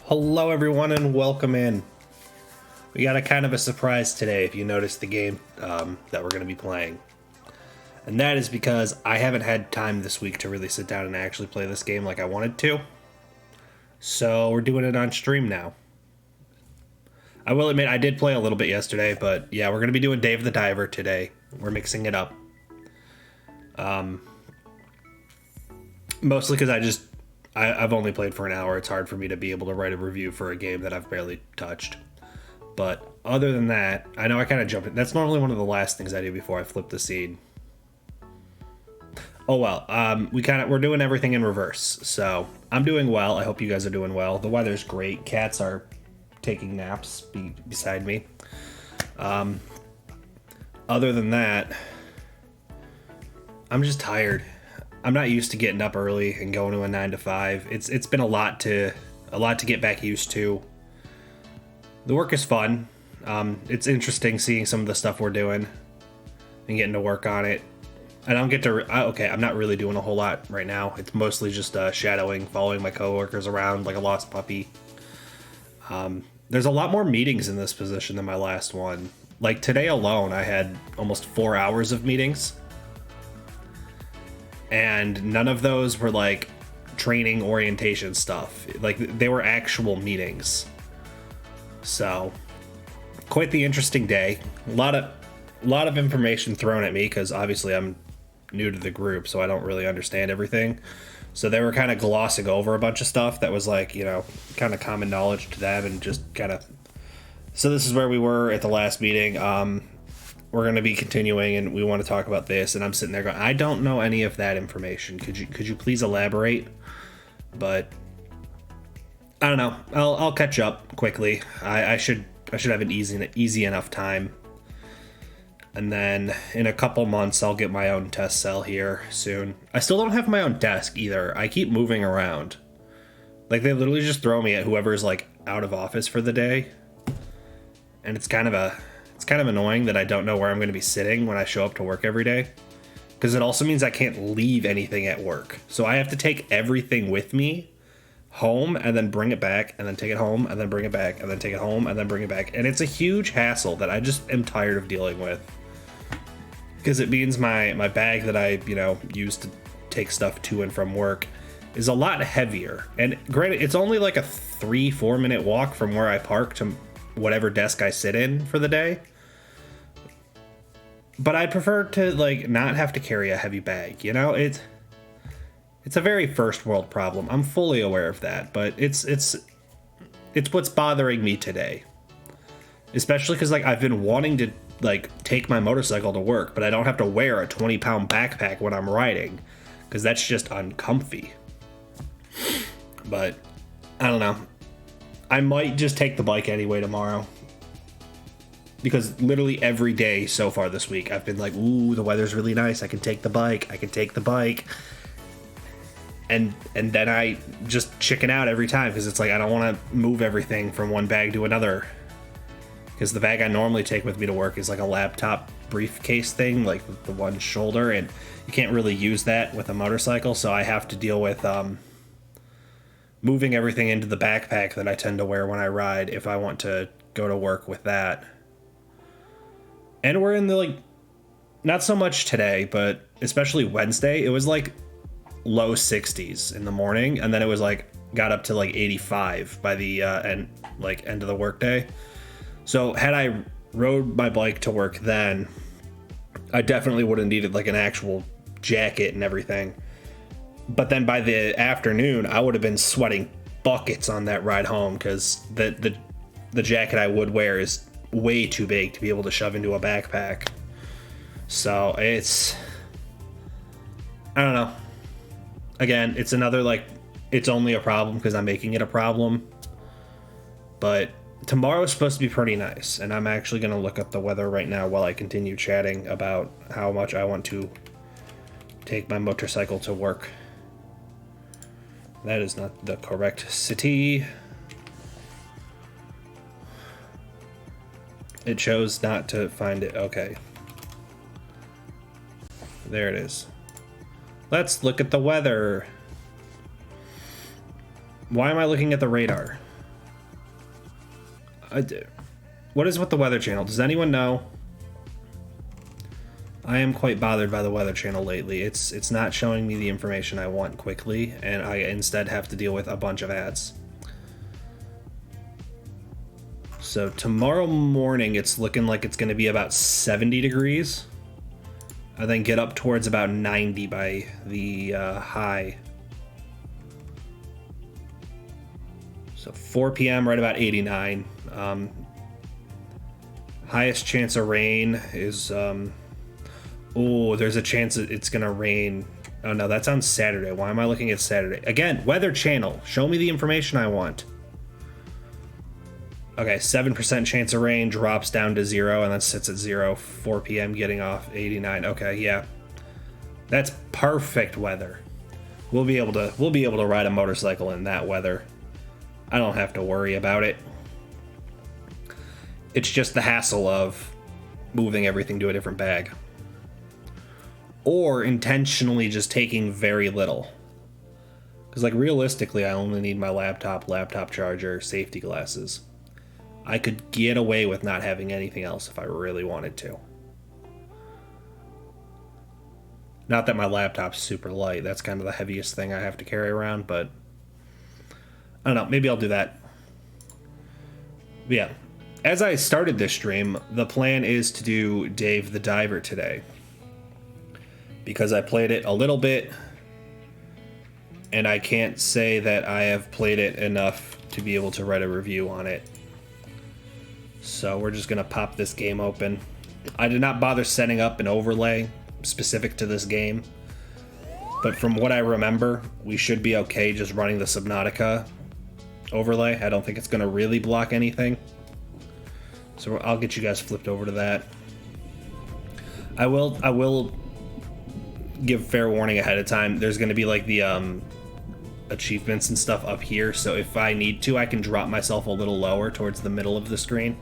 Hello everyone and welcome in. We got a kind of a surprise today if you noticed the game that we're going to be playing. And that is because I haven't had time this week to really sit down and actually play this game like I wanted to. So we're doing it on stream now. I will admit I did play a little bit yesterday, but yeah, we're going to be doing Dave the Diver today. We're mixing it up. Mostly because I've only played for an hour. It's hard for me to be able to write a review for a game that I've barely touched. But other than that, I know I kind of jumped in. That's normally one of the last things I do before I flip the seed. Oh well, we're doing everything in reverse. So I'm doing well. I hope you guys are doing well. The weather's great. Cats are taking naps beside me. Other than that, I'm just tired. I'm not used to getting up early and going to a 9 to 5. It's been a lot to get back used to. The work is fun. It's interesting seeing some of the stuff we're doing and getting to work on it. I don't get to I'm not really doing a whole lot right now. It's mostly just shadowing, following my coworkers around like a lost puppy. There's a lot more meetings in this position than my last one. Like today alone, I had almost 4 hours of meetings. And none of those were like training orientation stuff. Like they were actual meetings. So quite the interesting day. A lot of information thrown at me because obviously I'm new to the group, so I don't really understand everything. So they were kind of glossing over a bunch of stuff that was like, kind of common knowledge to them and just kind of. So this is where we were at the last meeting. We're going to be continuing and we want to talk about this, and I'm sitting there going, I don't know any of that information. Could you please elaborate? But I don't know. I'll catch up quickly. I should have an easy enough time. And then in a couple months I'll get my own test cell here soon. I still don't have my own desk either. I keep moving around. Like they literally just throw me at whoever's like out of office for the day. And it's kind of annoying that I don't know where I'm going to be sitting when I show up to work every day. Because it also means I can't leave anything at work. So I have to take everything with me home and then bring it back and then take it home and then bring it back and then take it home and then bring it back. And it's a huge hassle that I just am tired of dealing with. Because it means my bag that I, use to take stuff to and from work is a lot heavier. And granted, it's only like a 3-4 minute walk from where I park to whatever desk I sit in for the day. But I'd prefer to not have to carry a heavy bag, It's a very first world problem. I'm fully aware of that, but it's what's bothering me today. Especially because I've been wanting to take my motorcycle to work, but I don't have to wear a 20-pound backpack when I'm riding because that's just uncomfy. But I don't know. I might just take the bike anyway tomorrow. Because literally every day so far this week, I've been like, ooh, the weather's really nice. I can take the bike. And then I just chicken out every time because it's like, I don't want to move everything from one bag to another. Because the bag I normally take with me to work is like a laptop briefcase thing, like the one shoulder. And you can't really use that with a motorcycle. So I have to deal with moving everything into the backpack that I tend to wear when I ride if I want to go to work with that. And we're in the not so much today, but especially Wednesday, it was low 60s in the morning, and then it was got up to 85 by the end of the workday. So had I rode my bike to work then, I definitely would have needed an actual jacket and everything. But then by the afternoon, I would have been sweating buckets on that ride home because the jacket I would wear is way too big to be able to shove into a backpack. So it's, I don't know. Again, it's another it's only a problem because I'm making it a problem. But tomorrow is supposed to be pretty nice, and I'm actually going to look up the weather right now while I continue chatting about how much I want to take my motorcycle to work. That is not the correct city. It chose not to find it. Okay. There it is. Let's look at the weather. Why am I looking at the radar? I do. What is with the Weather Channel? Does anyone know? I am quite bothered by the Weather Channel lately. It's not showing me the information I want quickly, and I instead have to deal with a bunch of ads. So tomorrow morning, it's looking like it's going to be about 70 degrees. And then get up towards about 90 by the high. So 4 p.m. right about 89. Highest chance of rain is... oh, there's a chance that it's going to rain. Oh, no, that's on Saturday. Why am I looking at Saturday? Again, Weather Channel. Show me the information I want. Okay, 7% chance of rain, drops down to 0, and then sits at 0. 4 p.m. getting off 89. Okay, yeah. That's perfect weather. We'll be able to ride a motorcycle in that weather. I don't have to worry about it. It's just the hassle of moving everything to a different bag. Or intentionally just taking very little. Because, like, realistically, I only need my laptop charger, safety glasses. I could get away with not having anything else if I really wanted to. Not that my laptop's super light. That's kind of the heaviest thing I have to carry around, but I don't know. Maybe I'll do that. But yeah. As I started this stream, the plan is to do Dave the Diver today. Because I played it a little bit, and I can't say that I have played it enough to be able to write a review on it. So we're just going to pop this game open. I did not bother setting up an overlay specific to this game. But from what I remember, we should be okay just running the Subnautica overlay. I don't think it's going to really block anything. So I'll get you guys flipped over to that. I will give fair warning ahead of time. There's going to be like the achievements and stuff up here. So if I need to, I can drop myself a little lower towards the middle of the screen.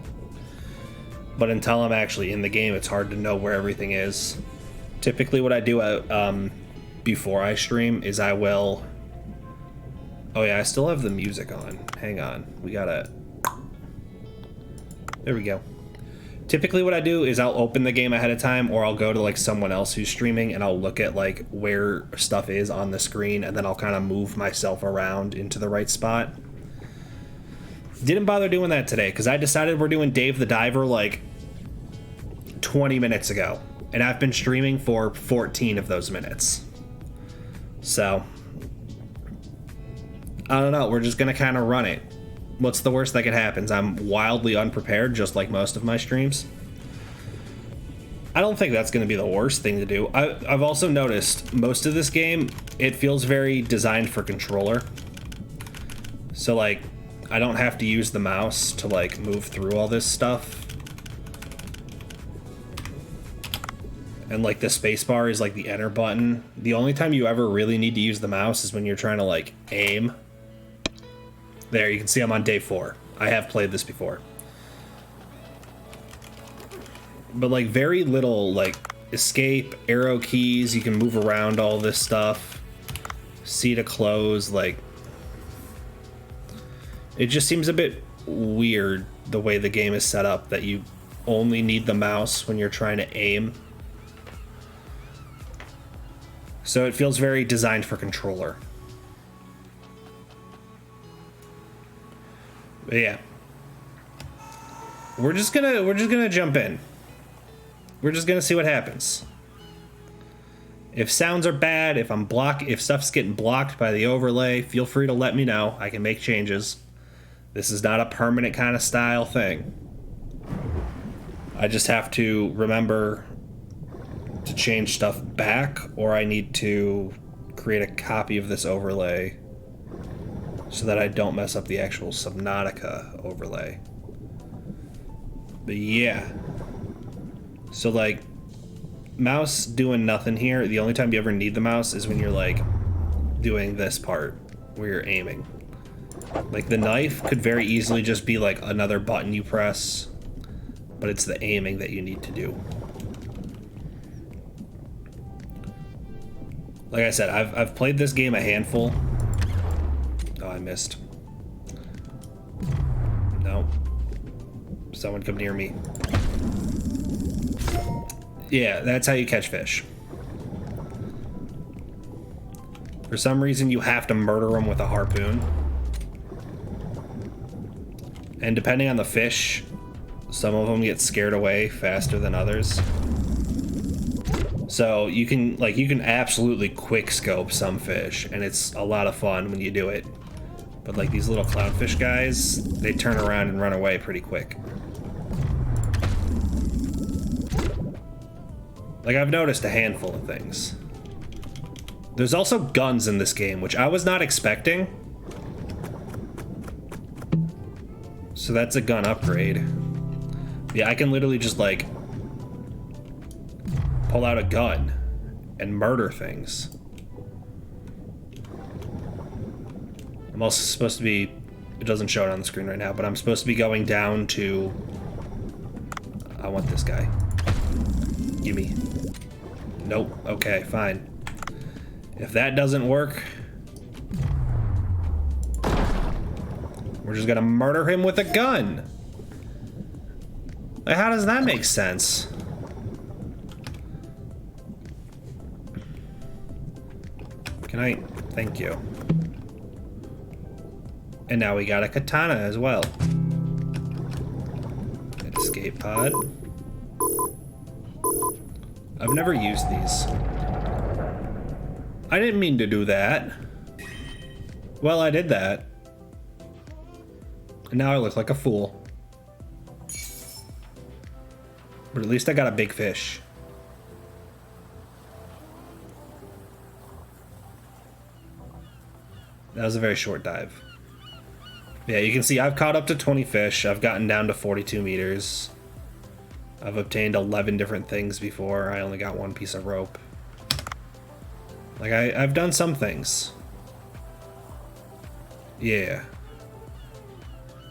But until I'm actually in the game, it's hard to know where everything is. Typically what I do before I stream is I will... Oh yeah, I still have the music on. Hang on. We gotta... There we go. Typically what I do is I'll open the game ahead of time, or I'll go to like someone else who's streaming and I'll look at like where stuff is on the screen, and then I'll kind of move myself around into the right spot. Didn't bother doing that today because I decided we're doing Dave the Diver like 20 minutes ago, and I've been streaming for 14 of those minutes. So I don't know, we're just gonna kind of run it. What's the worst that could happen? I'm wildly unprepared, just like most of my streams. I don't think that's going to be the worst thing to do. I've also noticed most of this game, it feels very designed for controller. So, like, I don't have to use the mouse to, like, move through all this stuff. And, like, the spacebar is, like, the enter button. The only time you ever really need to use the mouse is when you're trying to, like, aim. There, you can see I'm on day 4. I have played this before. But, like, very little, like, escape, arrow keys, you can move around all this stuff. C to close, like... It just seems a bit weird, the way the game is set up, that you only need the mouse when you're trying to aim. So it feels very designed for controller. But yeah, we're just gonna jump in. We're just gonna see what happens. If sounds are bad, if stuff's getting blocked by the overlay, feel free to let me know. I can make changes. This is not a permanent kind of style thing. I just have to remember to change stuff back, or I need to create a copy of this overlay so that I don't mess up the actual Subnautica overlay. But yeah. So, like, mouse doing nothing here. The only time you ever need the mouse is when you're, like, doing this part where you're aiming. Like, the knife could very easily just be, like, another button you press, but it's the aiming that you need to do. Like I said, I've played this game a handful. Oh, I missed. No. Someone come near me. Yeah, that's how you catch fish. For some reason, you have to murder them with a harpoon. And depending on the fish, some of them get scared away faster than others. So you can absolutely quick scope some fish, and it's a lot of fun when you do it. But like these little clownfish guys, they turn around and run away pretty quick. Like I've noticed a handful of things. There's also guns in this game, which I was not expecting. So that's a gun upgrade. Yeah, I can literally just like pull out a gun and murder things. I'm also supposed to be, it doesn't show it on the screen right now, but I'm supposed to be going down to, I want this guy. Gimme. Nope, okay, fine. If that doesn't work, we're just gonna murder him with a gun. Like, how does that make sense? Can I? Thank you. And now we got a katana as well. Escape pod. I've never used these. I didn't mean to do that. Well, I did that. And now I look like a fool. But at least I got a big fish. That was a very short dive. Yeah, you can see I've caught up to 20 fish. I've gotten down to 42 meters. I've obtained 11 different things before. I only got one piece of rope. Like, I've done some things. Yeah.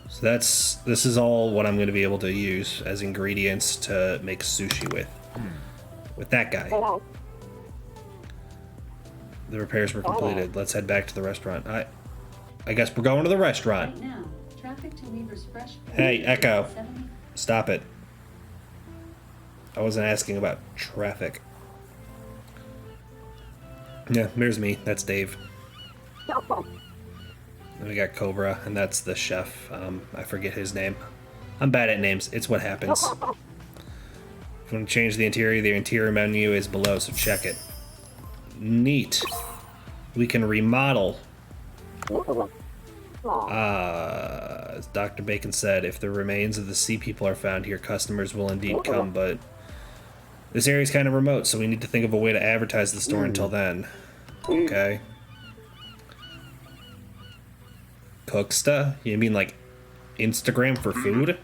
So this is all what I'm going to be able to use as ingredients to make sushi with. With that guy. The repairs were completed. Let's head back to the restaurant. I guess we're going to the restaurant. Right now, traffic to Weaver's Fresh. Hey, Echo. Stop it. I wasn't asking about traffic. Yeah, there's me. That's Dave. Then we got Cobra, and that's the chef. I forget his name. I'm bad at names. It's what happens. If you want to change the interior menu is below, so check it. Neat. We can remodel. As Dr. Bacon said, if the remains of the sea people are found here, customers will indeed come, but this area is kind of remote, so we need to think of a way to advertise the store until then. Okay. Cooksta? You mean like Instagram for food?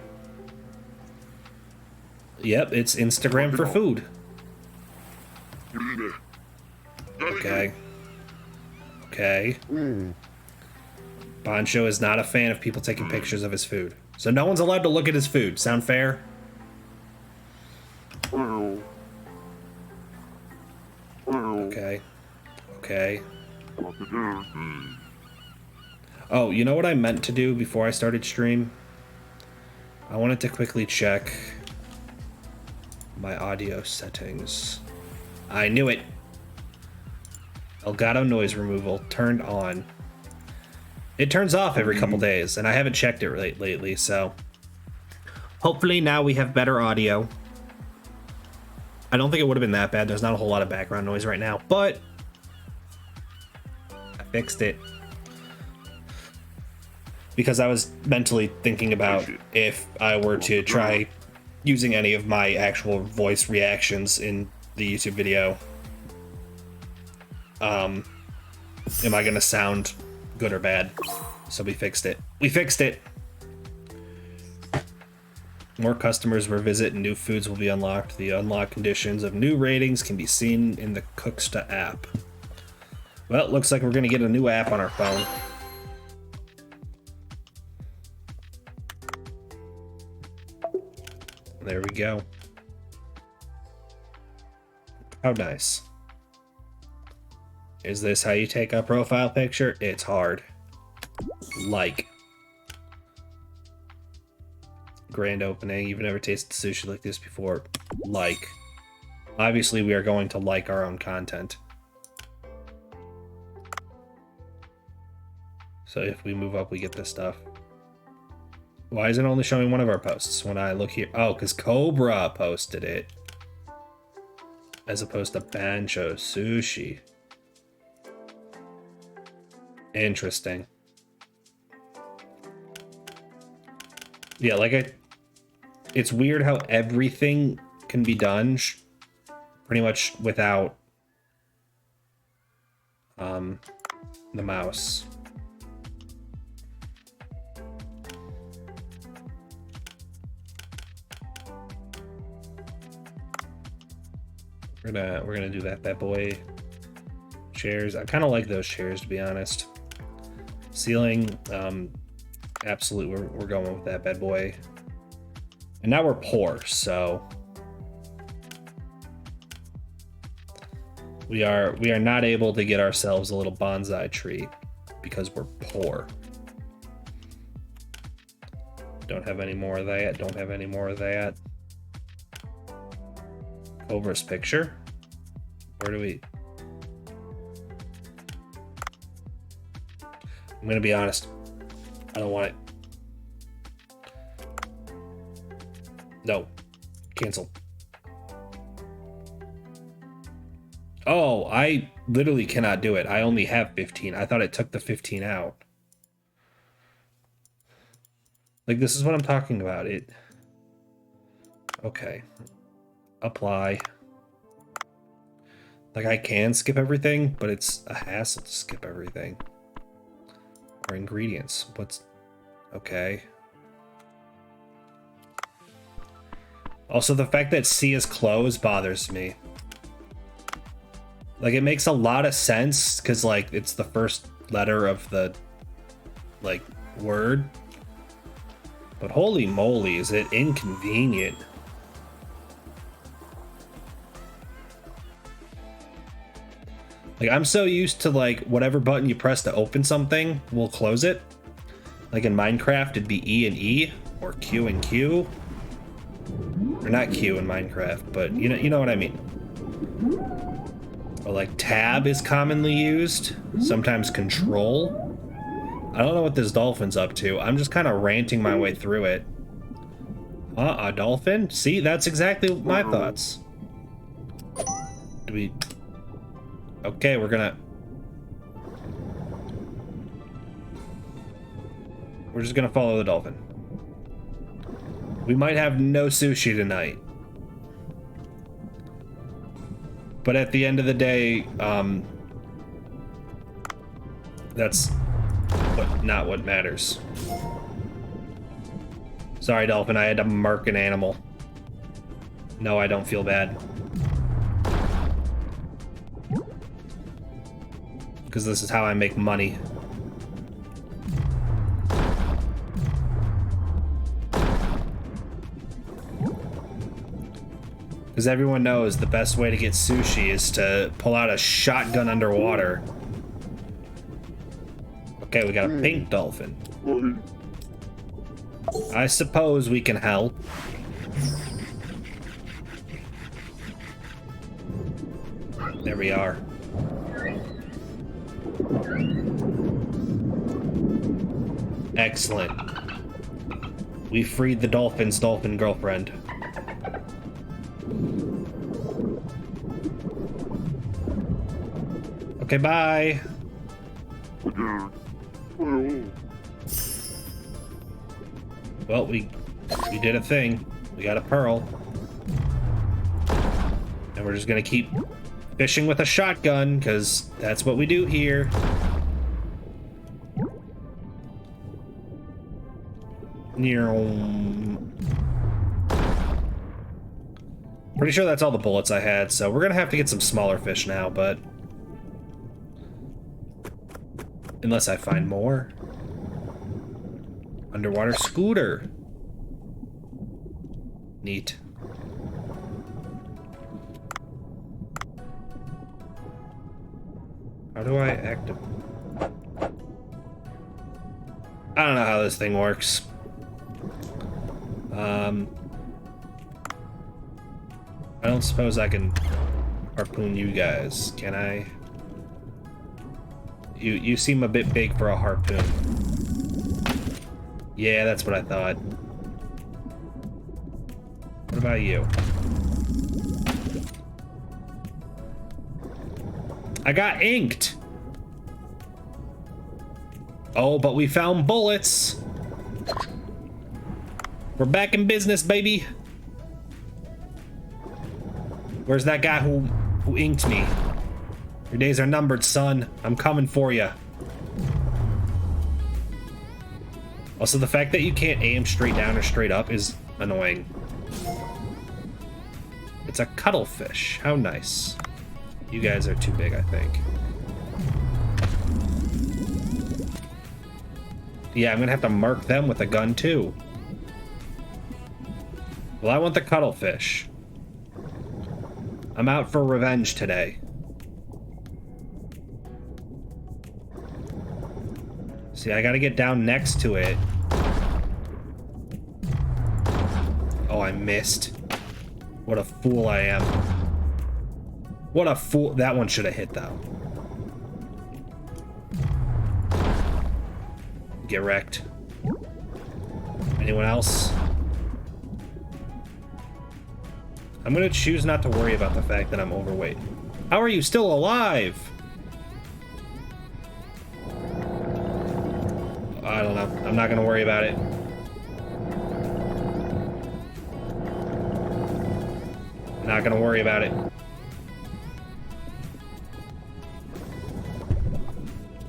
Yep, it's Instagram for food. Okay. Okay. Bancho is not a fan of people taking pictures of his food. So no one's allowed to look at his food. Sound fair? Okay. Okay. Oh, you know what I meant to do before I started stream? I wanted to quickly check my audio settings. I knew it. Elgato noise removal turned on. It turns off every couple days, and I haven't checked it lately, so hopefully now we have better audio. I don't think it would have been that bad. There's not a whole lot of background noise right now, but I fixed it. Because I was mentally thinking about if I were to try using any of my actual voice reactions in the YouTube video. Am I gonna sound good or bad? So we fixed it. We fixed it! More customers will visit and new foods will be unlocked. The unlocked conditions of new ratings can be seen in the Cooksta app. Well, it looks like we're gonna get a new app on our phone. There we go. How nice. Is this how you take a profile picture? It's hard. Like. grand opening. You've never tasted sushi like this before. Like. Obviously, we are going to like our own content. So if we move up, we get this stuff. Why is it only showing one of our posts when I look here? Oh, because Cobra posted it. As opposed to Bancho Sushi. Interesting. Yeah, like it's weird how everything can be done pretty much without the mouse. We're gonna do that bad boy. Chairs. I kind of like those chairs, to be honest. Ceiling, absolute. We're going with that bad boy. And now we're poor, so we are not able to get ourselves a little bonsai tree because we're poor. Don't have any more of that. Don't have any more of that. Cobra's picture. Where do we? I'm gonna be honest. I don't want it. No. Cancel. Oh, I literally cannot do it. I only have 15. I thought it took the 15 out. Like, this is what I'm talking about. It. Okay. Apply. Like, I can skip everything, but it's a hassle to skip everything. Or ingredients. What's... Okay. Also, the fact that C is closed bothers me. Like, it makes a lot of sense, because, like, it's the first letter of the, like, word. But holy moly, is it inconvenient. Like, I'm so used to, like, whatever button you press to open something will close it. Like in Minecraft, it'd be E and E, or Q and Q. Or not Q in Minecraft, but you know what I mean. Or like tab is commonly used, sometimes control. I don't know what this dolphin's up to. I'm just kind of ranting my way through it. A dolphin? See, that's exactly my thoughts. Do we... Okay, we're just gonna follow the dolphin. We might have no sushi tonight. But at the end of the day, that's not what matters. Sorry, dolphin, I had to mark an animal. No, I don't feel bad. Because this is how I make money. Because everyone knows the best way to get sushi is to pull out a shotgun underwater. Okay, we got a pink dolphin. I suppose we can help. There we are. Excellent. We freed the dolphin's dolphin girlfriend. Okay, bye. Well, we did a thing. We got a pearl. And we're just gonna keep fishing with a shotgun, because that's what we do here. Pretty sure that's all the bullets I had, so we're gonna have to get some smaller fish now, but... Unless I find more. Underwater scooter. Neat. How do I activate? I don't know how this thing works. I don't suppose I can harpoon you guys, can I? You seem a bit big for a harpoon. Yeah, that's what I thought. What about you? I got inked! Oh, but we found bullets! We're back in business, baby! Where's that guy who inked me? Your days are numbered, son. I'm coming for you. Also, the fact that you can't aim straight down or straight up is annoying. It's a cuttlefish. How nice. You guys are too big, I think. Yeah, I'm gonna have to mark them with a gun, too. Well, I want the cuttlefish. I'm out for revenge today. See, I gotta get down next to it. Oh, I missed. What a fool I am. What a fool. That one should have hit, though. Get wrecked. Anyone else? I'm gonna choose not to worry about the fact that I'm overweight. How are you still alive? I don't know. I'm not gonna worry about it. Not gonna worry about it.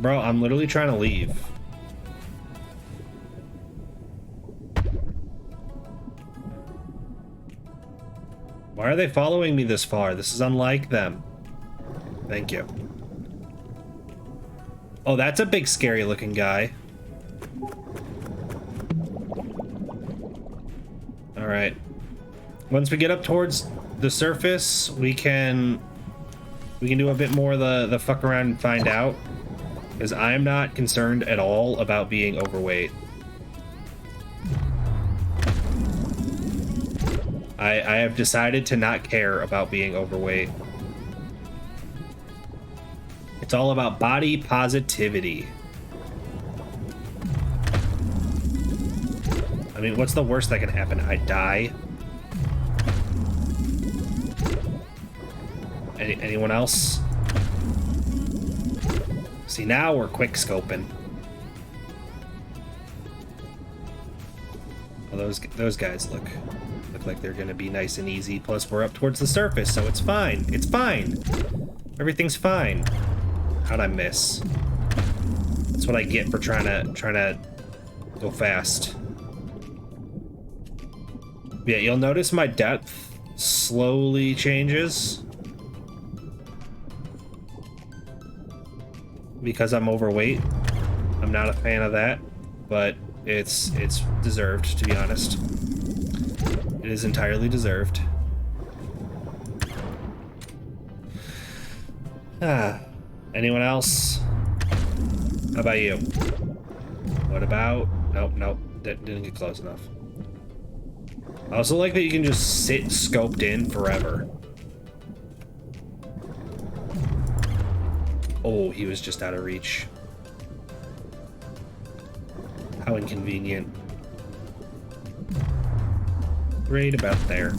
Bro, I'm literally trying to leave. Why are they following me this far? This is unlike them. Thank you. Oh, that's a big scary looking guy. All right. Once we get up towards the surface, we can do a bit more of the fuck around and find out, because I'm not concerned at all about being overweight. I have decided to not care about being overweight. It's all about body positivity. I mean, what's the worst that can happen? I die? Anyone else? See, now we're quick scoping. Well, those guys look like they're gonna be nice and easy. Plus, we're up towards the surface, so it's fine. It's fine. Everything's fine. How'd I miss? That's what I get for trying to go fast. Yeah, you'll notice my depth slowly changes because I'm overweight. I'm not a fan of that, but it's deserved, to be honest. It is entirely deserved. Anyone else? How about you? What about... Nope, didn't get close enough. I also like that you can just sit scoped in forever. Oh, he was just out of reach. How inconvenient. Right about there.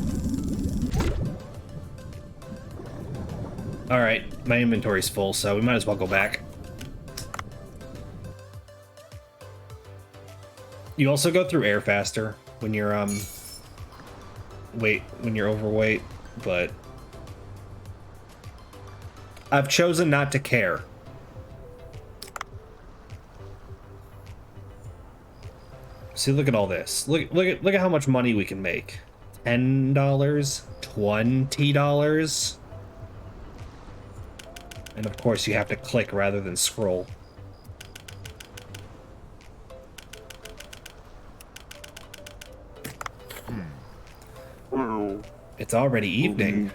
Alright, my inventory's full, so we might as well go back. You also go through air faster when you're when you're overweight, but I've chosen not to care. See, look at all this. Look at how much money we can make. $10, $20. And of course you have to click rather than scroll. It's already evening.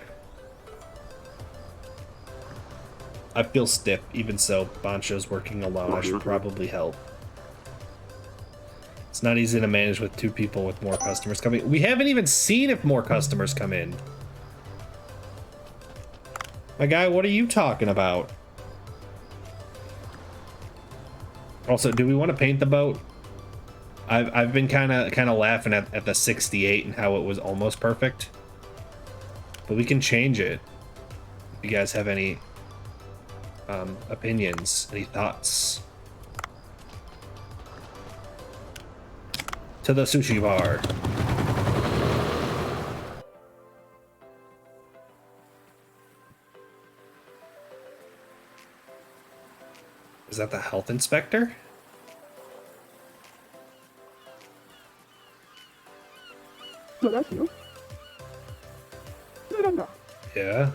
I feel stiff, even so, Bancho's working alone. I should probably help. It's not easy to manage with 2 people with more customers coming. We haven't even seen if more customers come in. My guy, what are you talking about? Also, do we want to paint the boat? I've been kind of laughing at the 68 and how it was almost perfect. But we can change it. If you guys have any opinions, any thoughts? To the sushi bar. Is that the health inspector? Yeah.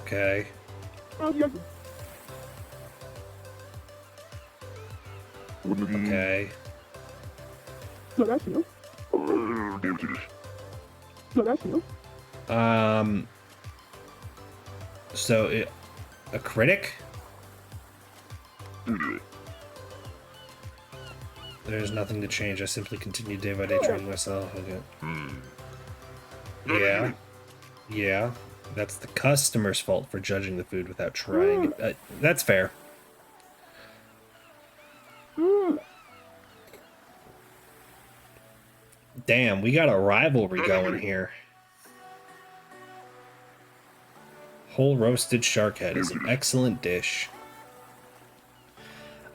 Okay. Okay. So a critic? There's nothing to change. I simply continue day by day training myself. Okay. Yeah. Yeah. That's the customer's fault for judging the food without trying it. That's fair. Damn, we got a rivalry going here. Whole roasted shark head is an excellent dish.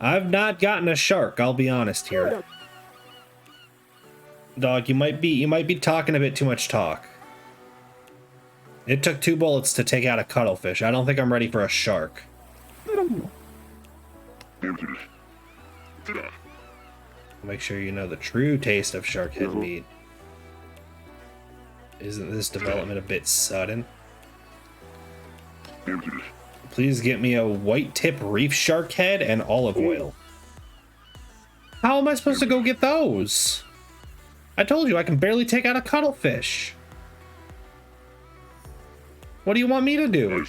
I've not gotten a shark, I'll be honest here. Dog, you might be talking a bit too much talk. It took 2 bullets to take out a cuttlefish. I don't think I'm ready for a shark. Make sure you know the true taste of shark head meat. Isn't this development a bit sudden? Please get me a white tip reef shark head and olive oil. How am I supposed to go get those? I told you I can barely take out a cuttlefish. What do you want me to do?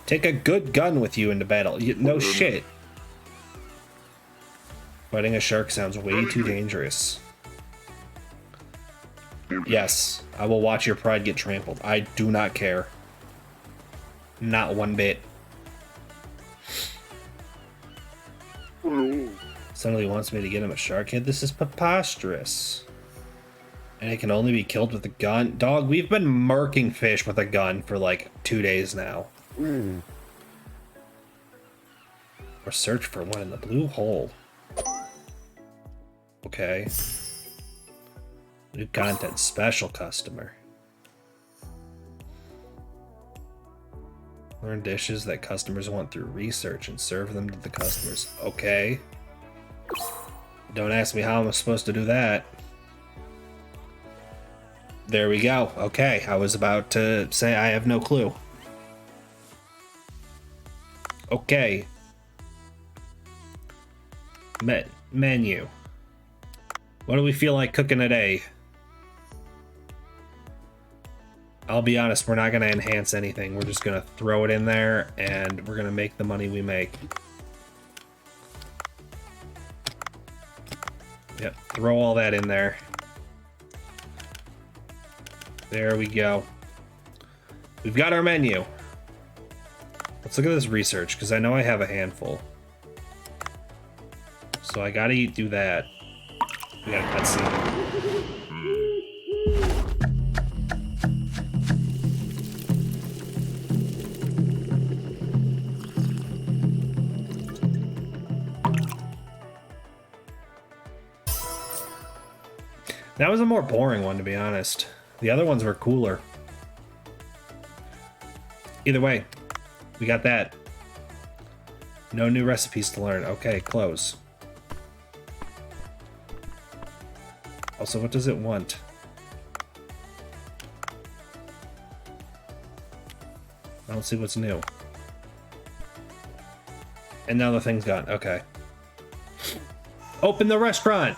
Take a good gun with you into battle. No shit. Fighting a shark sounds way too dangerous. Yes, I will watch your pride get trampled. I do not care. Not one bit. Suddenly wants me to get him a shark head. This is preposterous. And it can only be killed with a gun. Dog, we've been murking fish with a gun for like 2 days now. Or search for one in the blue hole. Okay. New content, special customer. Learn dishes that customers want through research and serve them to the customers. Okay. Don't ask me how I'm supposed to do that. There we go. Okay, I was about to say I have no clue. Okay. Menu. What do we feel like cooking today? I'll be honest, we're not going to enhance anything. We're just going to throw it in there, and we're going to make the money we make. Yep, throw all that in there. There we go. We've got our menu. Let's look at this research, because I know I have a handful. So I gotta do that. We got a cutscene. That was a more boring one, to be honest. The other ones were cooler. Either way, we got that. No new recipes to learn. Okay, close. Also, what does it want? I don't see what's new. And now the thing's gone. Okay. Open the restaurant!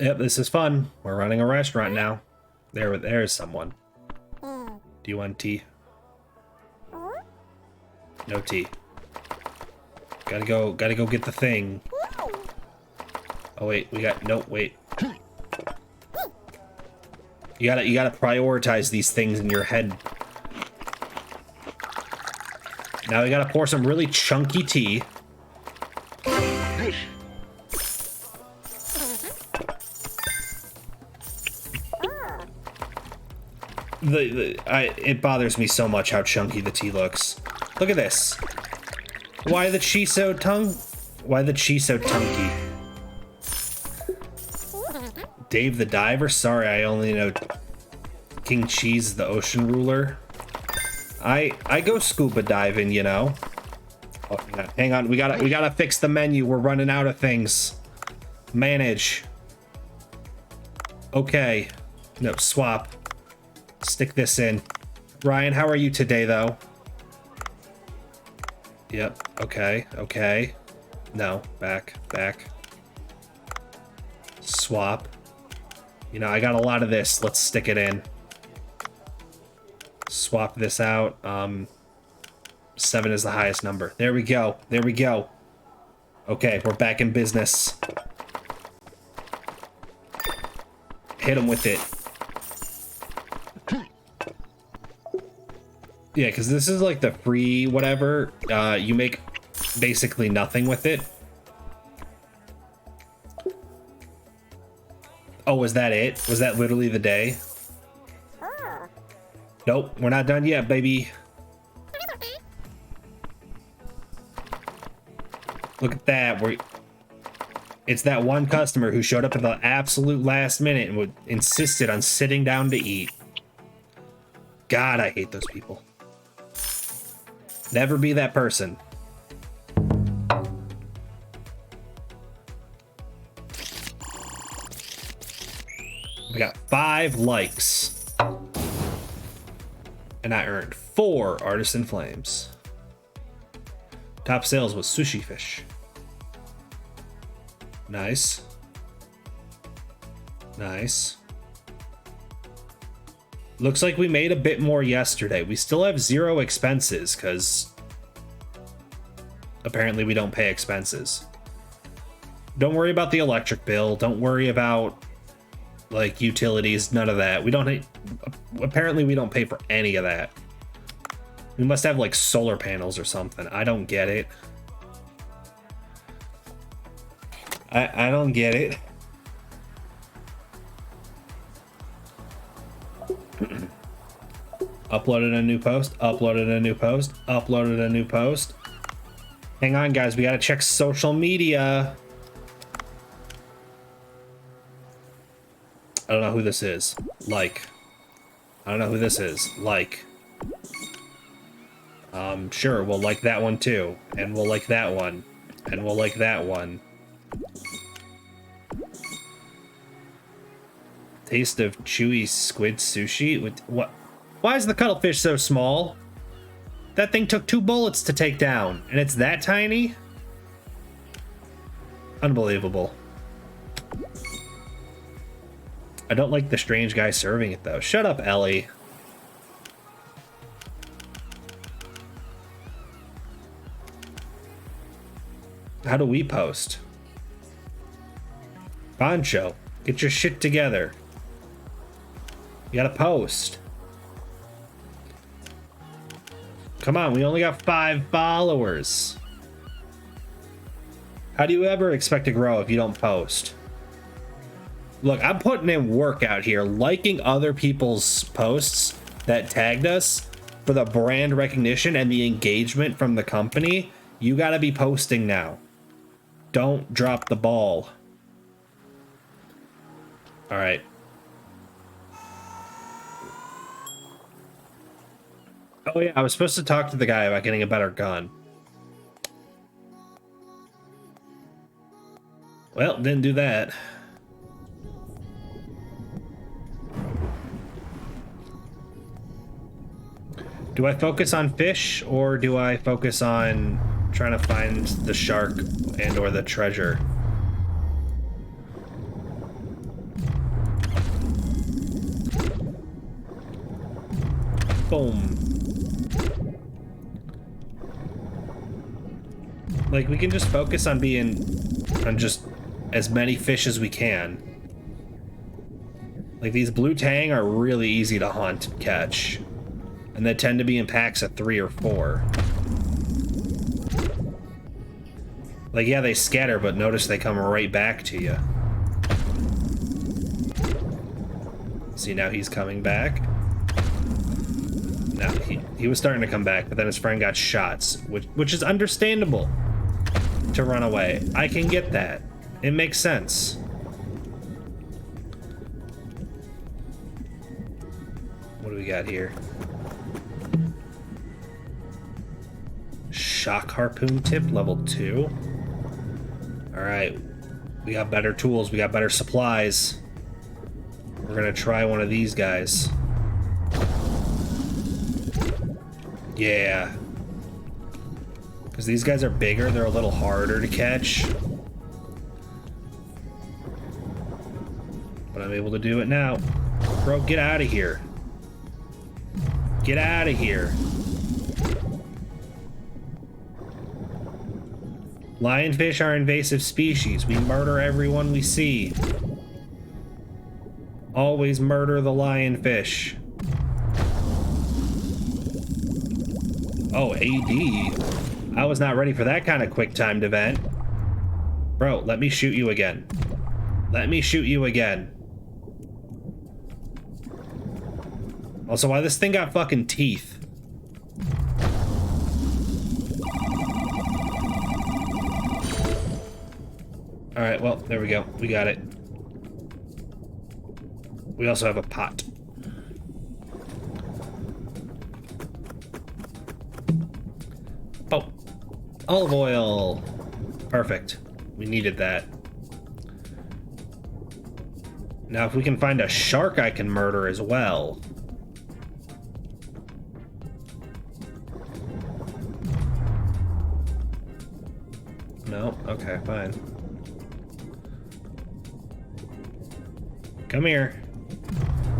Yep, this is fun. We're running a restaurant now. There's someone. Do you want tea? No tea. Gotta go get the thing. Oh wait, wait. You gotta prioritize these things in your head. Now we gotta pour some really chunky tea. It bothers me so much how chunky the tea looks. Look at this. Why the tea so chunky? Dave the Diver? Sorry, I only know King Cheese, the ocean ruler. I go scuba diving, you know. Oh, hang on, we gotta fix the menu. We're running out of things. Manage. Okay. No, swap. Stick this in. Ryan, how are you today, though? Yep. Okay. No, back. Swap. You know, I got a lot of this. Let's stick it in. Swap this out. 7 is the highest number. There we go. Okay, we're back in business. Hit him with it. Yeah, because this is like the free whatever. You make basically nothing with it. Oh, was that it? Was that literally the day? Nope, we're not done yet, baby. Look at that. It's that one customer who showed up at the absolute last minute and insisted on sitting down to eat. God, I hate those people. Never be that person. We got 5 likes. And I earned 4 Artisan Flames. Top sales was sushi fish. Nice. Looks like we made a bit more yesterday. We still have 0 expenses because apparently we don't pay expenses. Don't worry about the electric bill. Don't worry about like utilities. None of that. Apparently we don't pay for any of that. We must have like solar panels or something. I don't get it. I don't get it. Uploaded a new post. Hang on, guys. We gotta check social media. I don't know who this is. Like. I don't know who this is. Like. Sure, we'll like that one too. And we'll like that one. And we'll like that one. Taste of chewy squid sushi? What? Why is the cuttlefish so small? That thing took 2 bullets to take down, and it's that tiny? Unbelievable. I don't like the strange guy serving it, though. Shut up, Ellie. How do we post? Poncho, get your shit together. You gotta post. Come on, we only got 5 followers. How do you ever expect to grow if you don't post? Look, I'm putting in work out here, liking other people's posts that tagged us for the brand recognition and the engagement from the company. You gotta be posting now. Don't drop the ball. All right. Oh yeah, I was supposed to talk to the guy about getting a better gun. Well, didn't do that. Do I focus on fish or do I focus on trying to find the shark and or the treasure? Boom. Like, we can just focus on just as many fish as we can. Like, these blue tang are really easy to hunt and catch. And they tend to be in packs of 3 or 4. Like, yeah, they scatter, but notice they come right back to you. See, now he's coming back. No, he was starting to come back, but then his friend got shots, which is understandable to run away. I can get that. It makes sense. What do we got here? Shock harpoon tip, level 2. Alright. We got better tools, we got better supplies. We're gonna try one of these guys. Yeah. Because these guys are bigger, they're a little harder to catch. But I'm able to do it now. Bro, get out of here. Get out of here. Lionfish are invasive species. We murder everyone we see. Always murder the lionfish. Oh, AD. I was not ready for that kind of quick-timed event. Bro, let me shoot you again. Let me shoot you again. Also, why this thing got fucking teeth? Alright, well, there we go. We got it. We also have a pot. Oh, olive oil. Perfect. We needed that. Now, if we can find a shark I can murder as well. No? Okay, fine. Come here.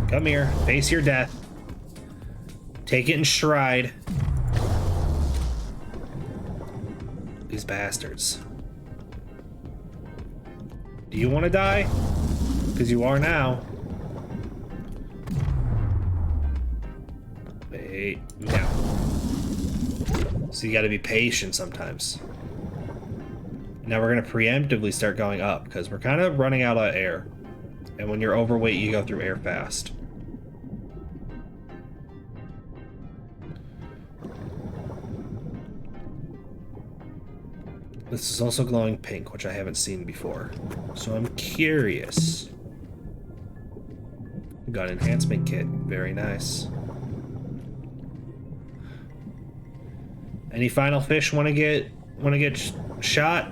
Come here. Face your death. Take it in stride. These bastards. Do you want to die? Because you are now. Wait. No. So you got to be patient sometimes. Now we're going to preemptively start going up because we're kind of running out of air. And when you're overweight, you go through air fast. This is also glowing pink, which I haven't seen before. So I'm curious. Gun enhancement kit. Very nice. Any final fish want to get shot?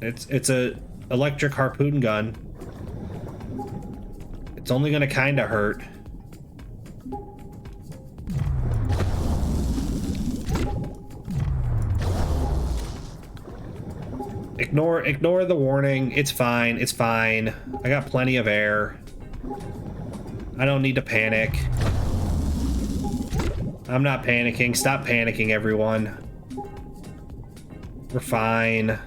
It's a electric harpoon gun. It's only gonna kind of hurt. Ignore the warning. It's fine. It's fine. I got plenty of air. I don't need to panic. I'm not panicking. Stop panicking, everyone. We're fine.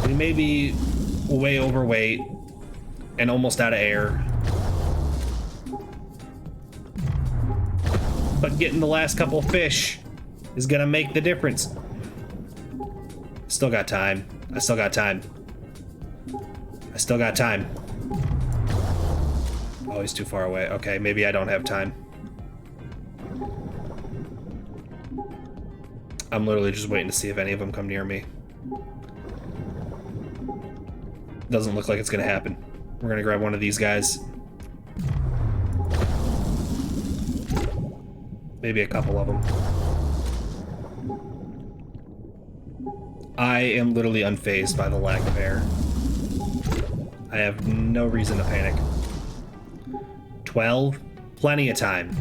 We may be way overweight and almost out of air. But getting the last couple fish is gonna make the difference. Still got time. I still got time. I still got time. Oh, he's too far away. Okay, maybe I don't have time. I'm literally just waiting to see if any of them come near me. Doesn't look like it's gonna happen. We're gonna grab one of these guys. Maybe a couple of them. I am literally unfazed by the lack of air. I have no reason to panic. 12? Plenty of time.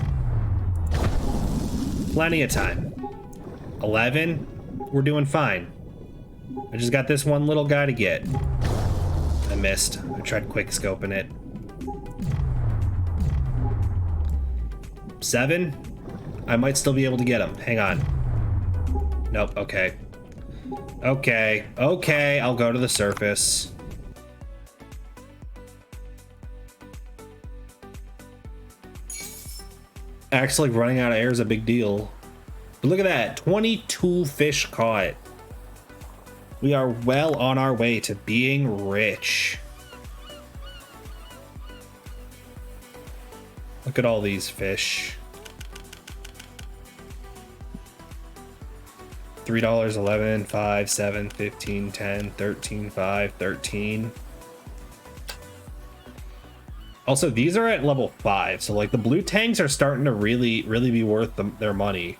Plenty of time. 11? We're doing fine. I just got this one little guy to get. I missed. I tried quick scoping it. 7? I might still be able to get him. Hang on. Nope, okay. Okay, I'll go to the surface. Actually, running out of air is a big deal. But look at that, 22 fish caught. We are well on our way to being rich. Look at all these fish. $3, 11, 5, 7, 15, 10, 13, 5, 13. Also, these are at level 5, so like the blue tanks are starting to really be worth their money.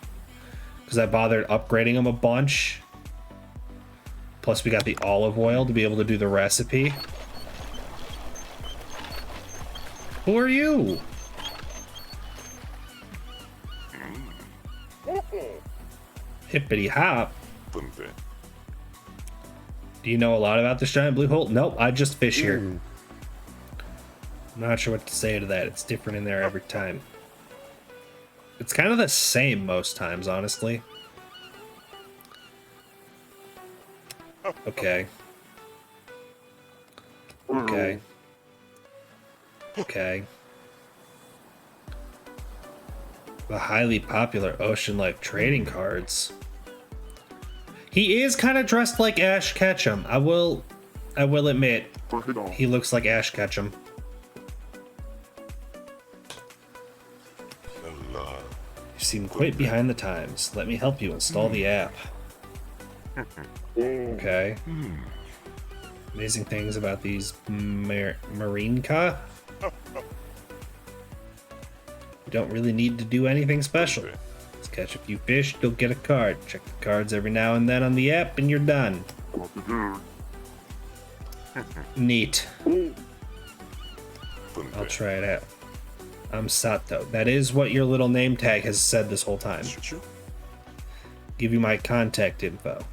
Because I bothered upgrading them a bunch. Plus we got the olive oil to be able to do the recipe. Who are you? Hippity hop. Do you know a lot about this giant blue hole? Nope, I just fish here. I'm not sure what to say to that. It's different in there every time. It's kind of the same most times, honestly. Okay. Okay. Okay. The highly popular Ocean Life trading cards. He is kind of dressed like Ash Ketchum. I will admit, he looks like Ash Ketchum. You seem quite behind the times. Let me help you install the app. Okay. Amazing things about these Marinka. You don't really need to do anything special. Just catch a few fish, you'll get a card. Check the cards every now and then on the app and you're done. Neat. I'll try it out. I'm Sato. That is what your little name tag has said this whole time. Give you my contact info.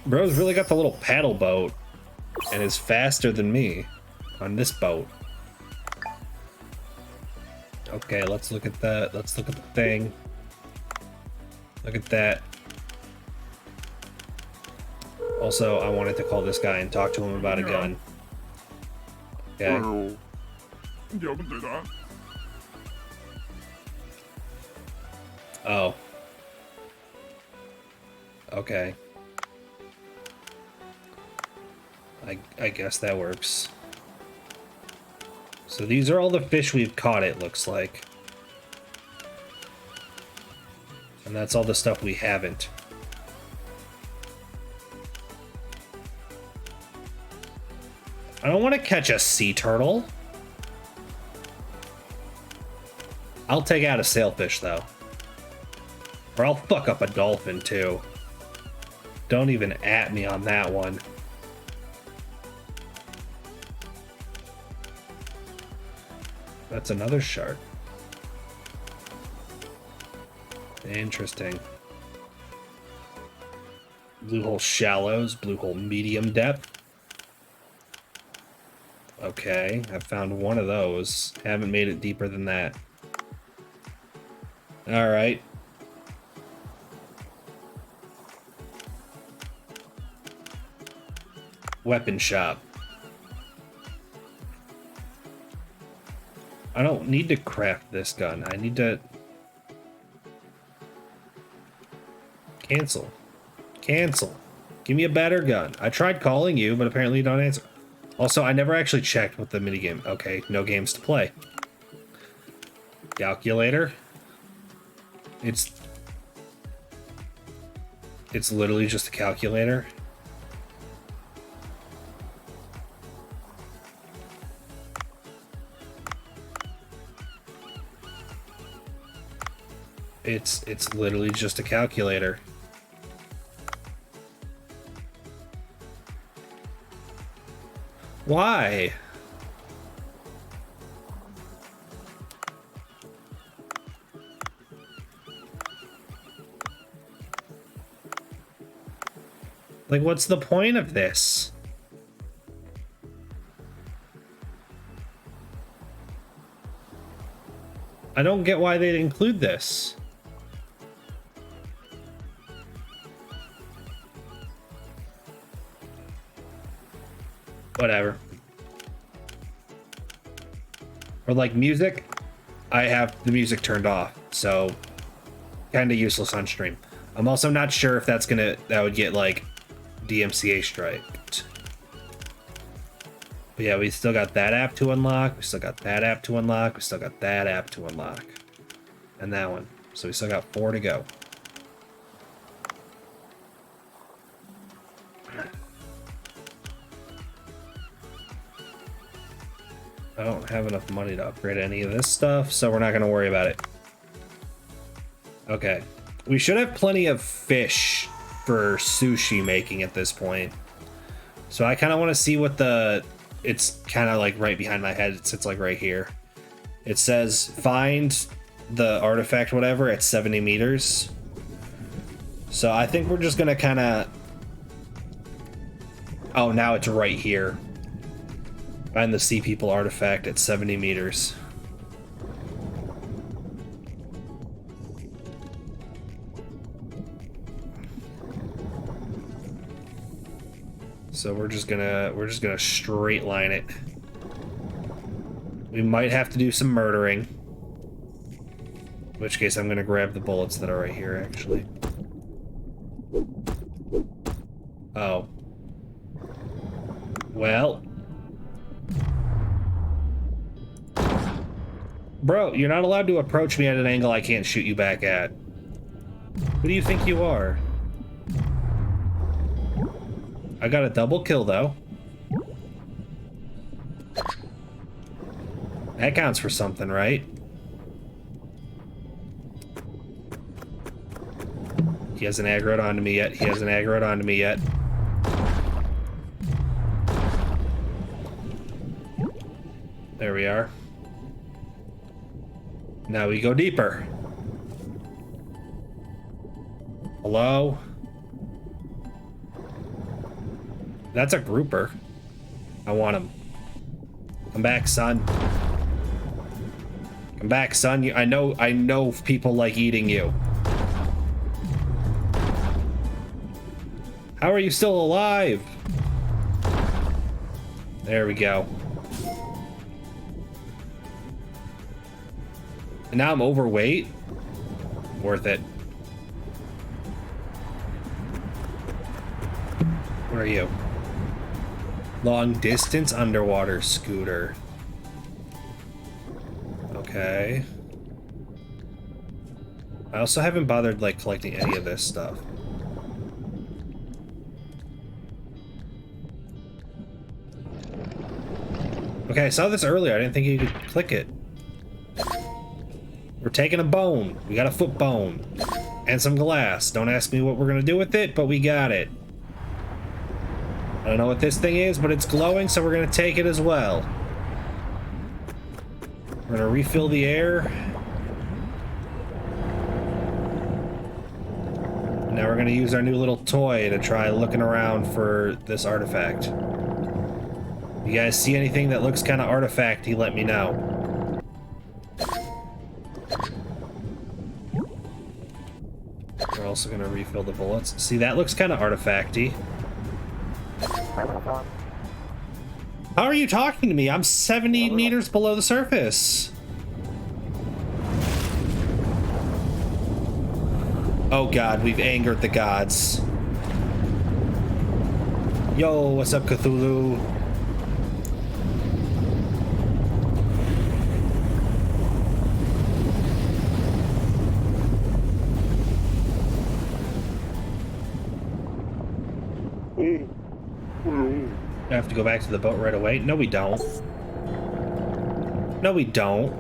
Bro's really got the little paddle boat and is faster than me on this boat. Okay, let's look at that. Let's look at the thing. Look at that. Also, I wanted to call this guy and talk to him about a gun. Okay. Oh. Okay. I guess that works. So these are all the fish we've caught, it looks like. And that's all the stuff we haven't. I don't want to catch a sea turtle. I'll take out a sailfish, though. Or I'll fuck up a dolphin, too. Don't even at me on that one. That's another shark. Interesting. Blue hole shallows, blue hole medium depth. Okay, I found one of those. Haven't made it deeper than that. Alright. Weapon shop. I don't need to craft this gun. I need to... Cancel. Cancel. Give me a better gun. I tried calling you, but apparently you don't answer. Also, I never actually checked with the minigame. Okay, no games to play. Calculator. It's literally just a calculator. It's literally just a calculator. Why? Like, what's the point of this? I don't get why they'd include this. Whatever. Or like music, I have the music turned off, so kind of useless on stream. I'm also not sure if that would get like DMCA striked. But yeah, we still got that app to unlock. We still got that app to unlock. We still got that app to unlock. And that one. So we still got 4 to go. I don't have enough money to upgrade any of this stuff, so we're not going to worry about it. Okay. We should have plenty of fish for sushi making at this point. So I kind of want to see what it's kind of like right behind my head. It sits like right here. It says find the artifact, whatever, at 70 meters. So I think we're just going to kind of... Oh, now it's right here. Find the Sea People artifact at 70 meters. So we're just gonna straight line it. We might have to do some murdering. In which case I'm gonna grab the bullets that are right here, actually. Oh. Well. Bro, you're not allowed to approach me at an angle I can't shoot you back at. Who do you think you are? I got a double kill, though. That counts for something, right? He hasn't aggroed onto me yet. He hasn't aggroed onto me yet. There we are. Now we go deeper. Hello? That's a grouper. I want him. Come back, son. Come back, son. I know people like eating you. How are you still alive? There we go. And now I'm overweight. Worth it. Where are you? Long distance underwater scooter. Okay. I also haven't bothered like collecting any of this stuff. Okay, I saw this earlier. I didn't think you could click it. We're taking a bone. We got a foot bone. And some glass. Don't ask me what we're gonna do with it, but we got it. I don't know what this thing is, but it's glowing, so we're gonna take it as well. We're gonna refill the air. Now we're gonna use our new little toy to try looking around for this artifact. You guys see anything that looks kind of artifacty, let me know. We're also gonna refill the bullets. See, that looks kind of artifacty. How are you talking to me? I'm 70 meters below the surface. Oh god, we've angered the gods. Yo, what's up, Cthulhu? I have to go back to the boat right away. No, we don't. No, we don't.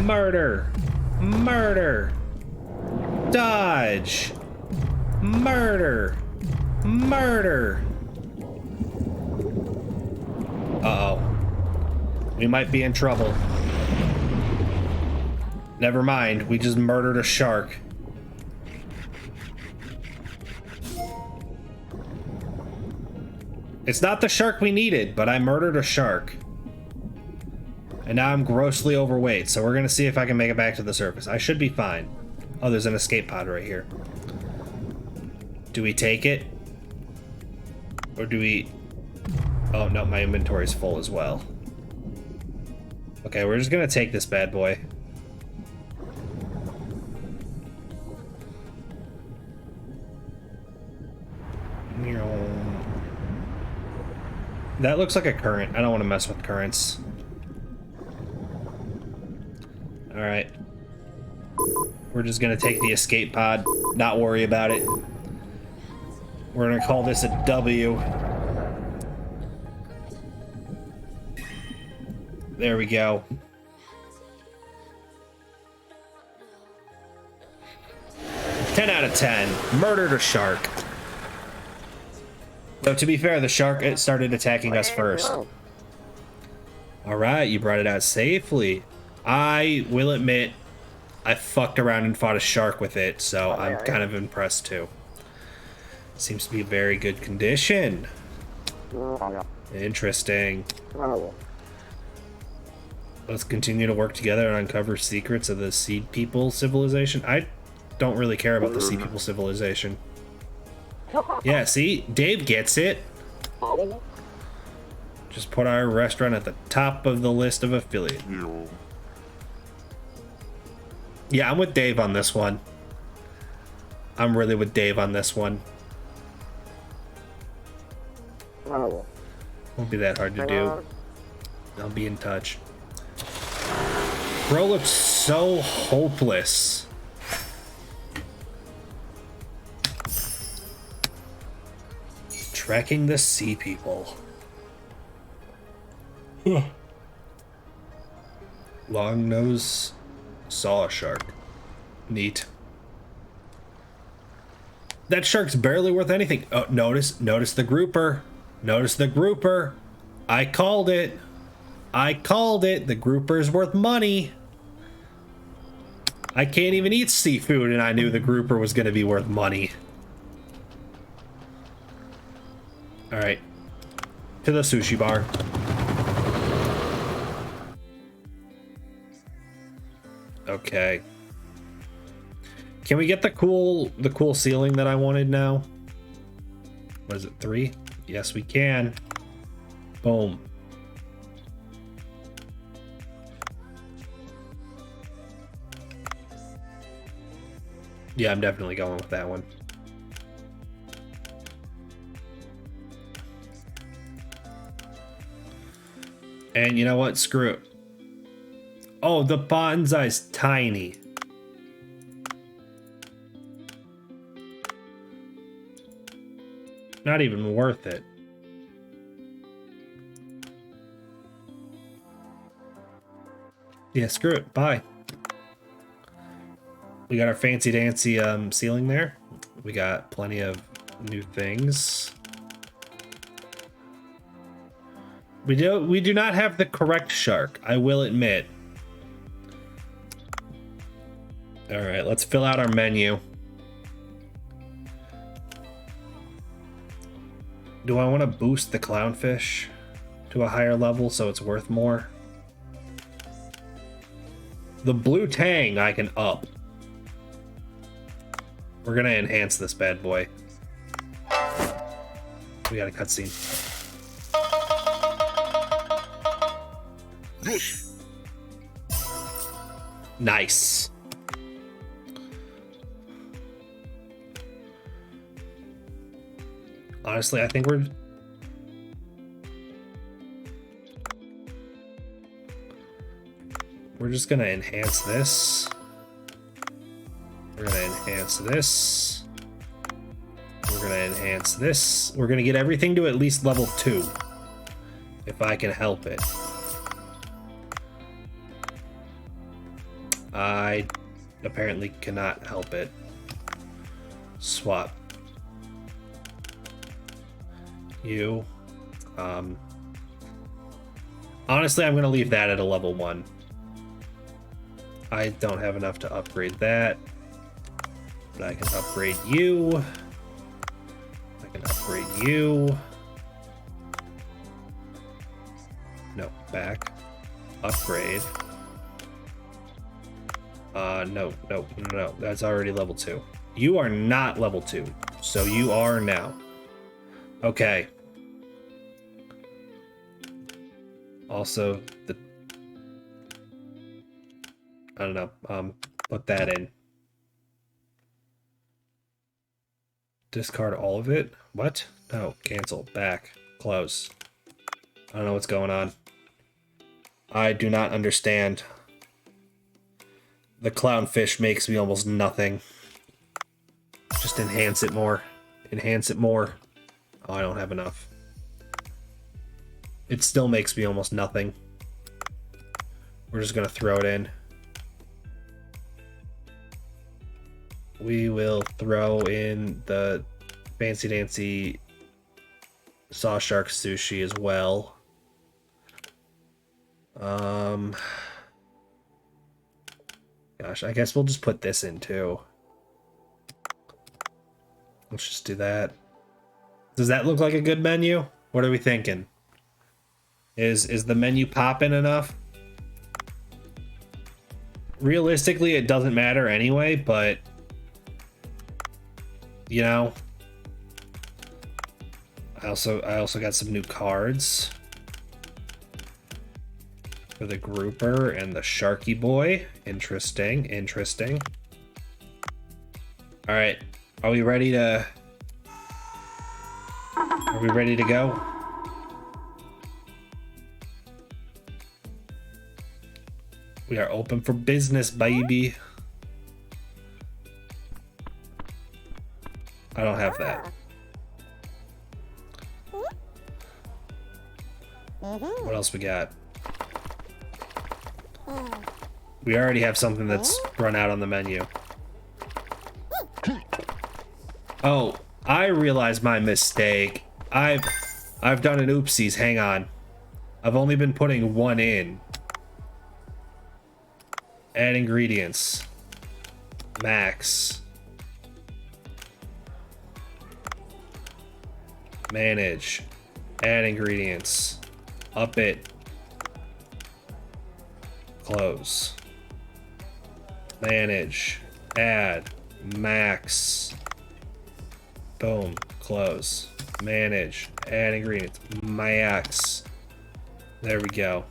Murder. Murder. Dodge. Murder. Murder. Uh-oh. We might be in trouble. Never mind, we just murdered a shark. It's not the shark we needed, but I murdered a shark. And now I'm grossly overweight, so we're gonna see if I can make it back to the surface. I should be fine. Oh, there's an escape pod right here. Do we take it? Or do we... Oh, no, my inventory's full as well. Okay, we're just gonna take this bad boy. That looks like a current. I don't want to mess with currents. Alright. We're just gonna take the escape pod, not worry about it. We're gonna call this a W. There we go. Ten out of 10. Murdered a shark. Though to be fair, the shark started attacking us first. Alright, you brought it out safely. I will admit, I fucked around and fought a shark with it, so I'm kind of impressed too. Seems to be very good condition. Interesting. Let's continue to work together and uncover secrets of the Seed People civilization. I don't really care about the Seed People civilization. Yeah, see? Dave gets it. Just put our restaurant at the top of the list of affiliate. Yeah, I'm with Dave on this one. I'm really with Dave on this one. Won't be that hard to do. I'll be in touch. Bro looks so hopeless. Tracking the Sea People. Long nose saw a shark. Neat. That shark's barely worth anything. Oh, notice the grouper. Notice the grouper. I called it. I called it. The grouper's worth money. I can't even eat seafood, and I knew the grouper was going to be worth money. All right. To the sushi bar. Okay. Can we get the cool ceiling that I wanted now? What is it, 3? Yes, we can. Boom. Yeah, I'm definitely going with that one. And you know what? Screw it. Oh, the bonsai's tiny. Not even worth it. Yeah, screw it. Bye. We got our fancy dancy ceiling there. We got plenty of new things. We do not have the correct shark, I will admit. All right, let's fill out our menu. Do I want to boost the clownfish to a higher level so it's worth more? The blue tang I can up. We're gonna enhance this bad boy. We got a cutscene. Nice. Honestly, I think we're just gonna enhance this. We're gonna enhance this. We're gonna enhance this. We're gonna get everything to at least level 2. If I can help it. I apparently cannot help it. Swap. You. Honestly, I'm gonna leave that at a level 1. I don't have enough to upgrade that. But I can upgrade you. I can upgrade you. No, back. Upgrade. No. That's already level 2. You are not level 2. So you are now. Okay. Also, I don't know. Put that in. Discard all of it? What? No, cancel. Back. Close. I don't know what's going on. I do not understand. The clownfish makes me almost nothing. Just enhance it more. Enhance it more. Oh, I don't have enough. It still makes me almost nothing. We're just gonna throw it in. We will throw in the Fancy Dancy Saw Shark Sushi as well. Gosh, I guess we'll just put this in too. Let's just do that. Does that look like a good menu? What are we thinking? Is the menu popping enough? Realistically, it doesn't matter anyway, but you know, I also got some new cards for the grouper and the Sharky Boy. Interesting, interesting. All right, are we ready to go? We are open for business, baby. I don't have that. What else we got? We already have something that's run out on the menu. Oh, I realized my mistake. I've done an oopsies. Hang on. I've only been putting one in. Add ingredients. Max. Manage. Add ingredients. Up it. Close. Manage. Add. Max. Boom. Close. Manage. Add ingredients. Max. There we go.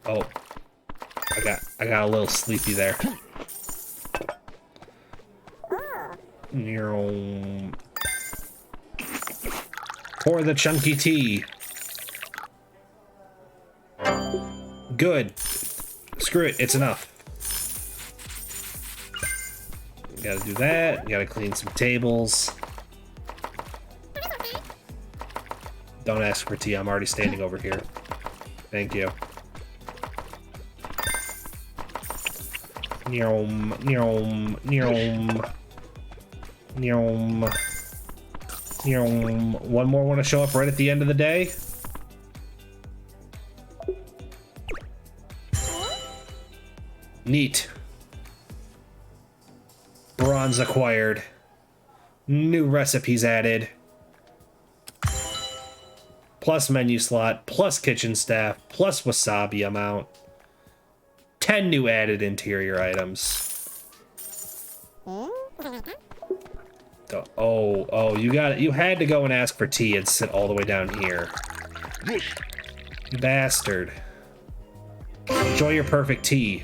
Oh. I got a little sleepy there. Pour the chunky tea. Good. Screw it, it's enough. Gotta do that. Gotta clean some tables. Don't ask for tea, I'm already standing over here. Thank you. Neom, neom, neom. Neom. Neom. One more want to show up right at the end of the day? Neat. Bronze acquired. New recipes added. Plus menu slot, plus kitchen staff, plus wasabi amount. 10 new added interior items. Oh, you had to go and ask for tea and sit all the way down here. Bastard. Enjoy your perfect tea.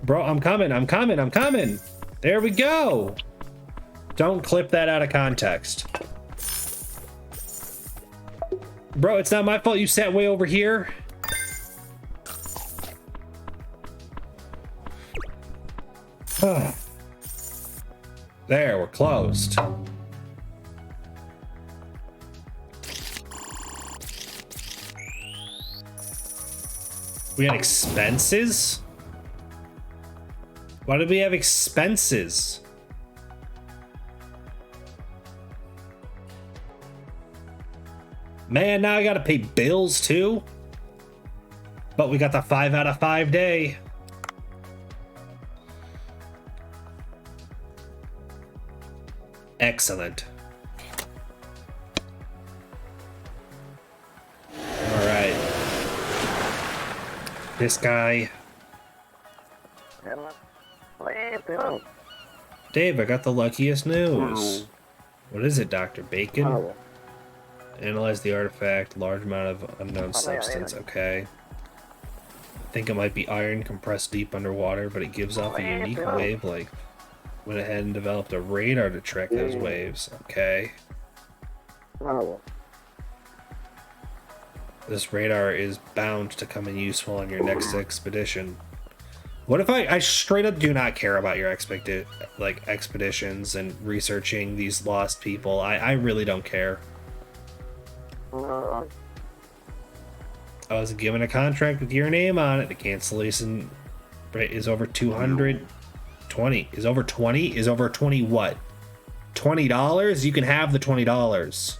Bro, I'm coming. There we go. Don't clip that out of context. Bro, it's not my fault you sat way over here. There, we're closed. We got expenses? Why did we have expenses? Man, now I gotta pay bills too? But we got the 5 out of 5 day. Excellent. All right. This guy. Dave, I got the luckiest news. What is it, Dr. Bacon? Analyze the artifact, large amount of unknown substance. Okay. I think it might be iron compressed deep underwater, but it gives off a unique wavelength. Went ahead and developed a radar to track those waves. Okay. This radar is bound to come in useful on your next expedition. What if I straight up do not care about your expeditions and researching these lost people? I really don't care. I was given a contract with your name on it. The cancellation rate is over 220. Is over 20? Is over 20 what? $20? You can have the $20.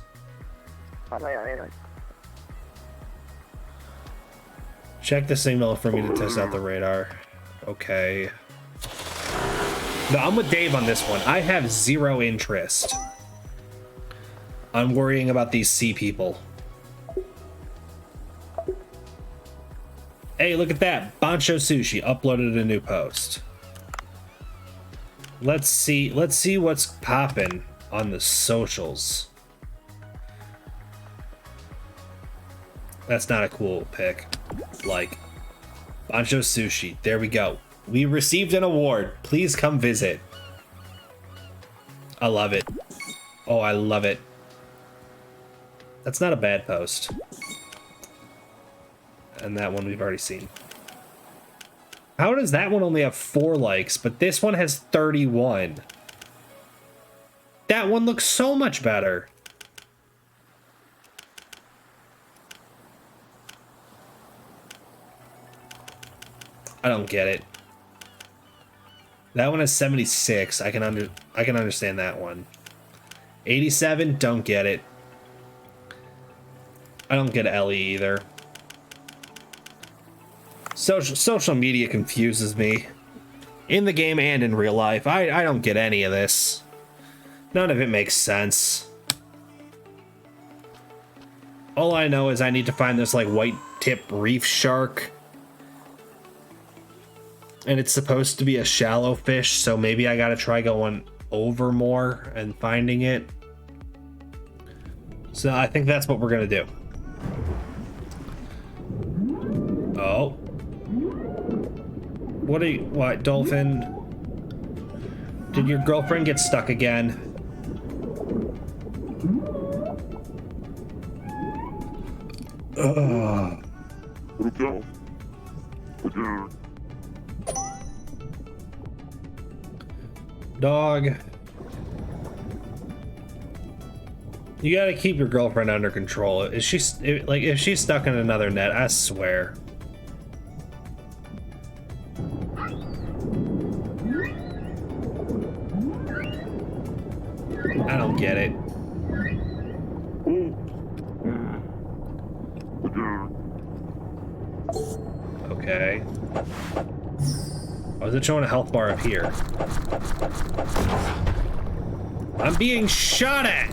Check the signal for me to test out the radar. Okay. No, I'm with Dave on this one. I have zero interest on worrying about these sea people. Hey, look at that. Bancho Sushi uploaded a new post. Let's see what's poppin' on the socials. That's not a cool pic. Like, Bancho Sushi. There we go. We received an award. Please come visit. I love it. Oh, I love it. That's not a bad post. And that one we've already seen. How does that one only have 4 likes, but this one has 31? That one looks so much better. I don't get it. That one has 76. I can understand that one. 87, don't get it. I don't get Ellie either. Social media confuses me. In the game and in real life. I don't get any of this. None of it makes sense. All I know is I need to find this like white tip reef shark. And it's supposed to be a shallow fish, so maybe I gotta try going over more and finding it. So I think that's what we're gonna do. Oh. What, Dolphin? Did your girlfriend get stuck again? Dog. You gotta keep your girlfriend under control. If she's stuck in another net, I swear. I don't get it. Okay. I wasn't showing a health bar up here. I'm being shot at!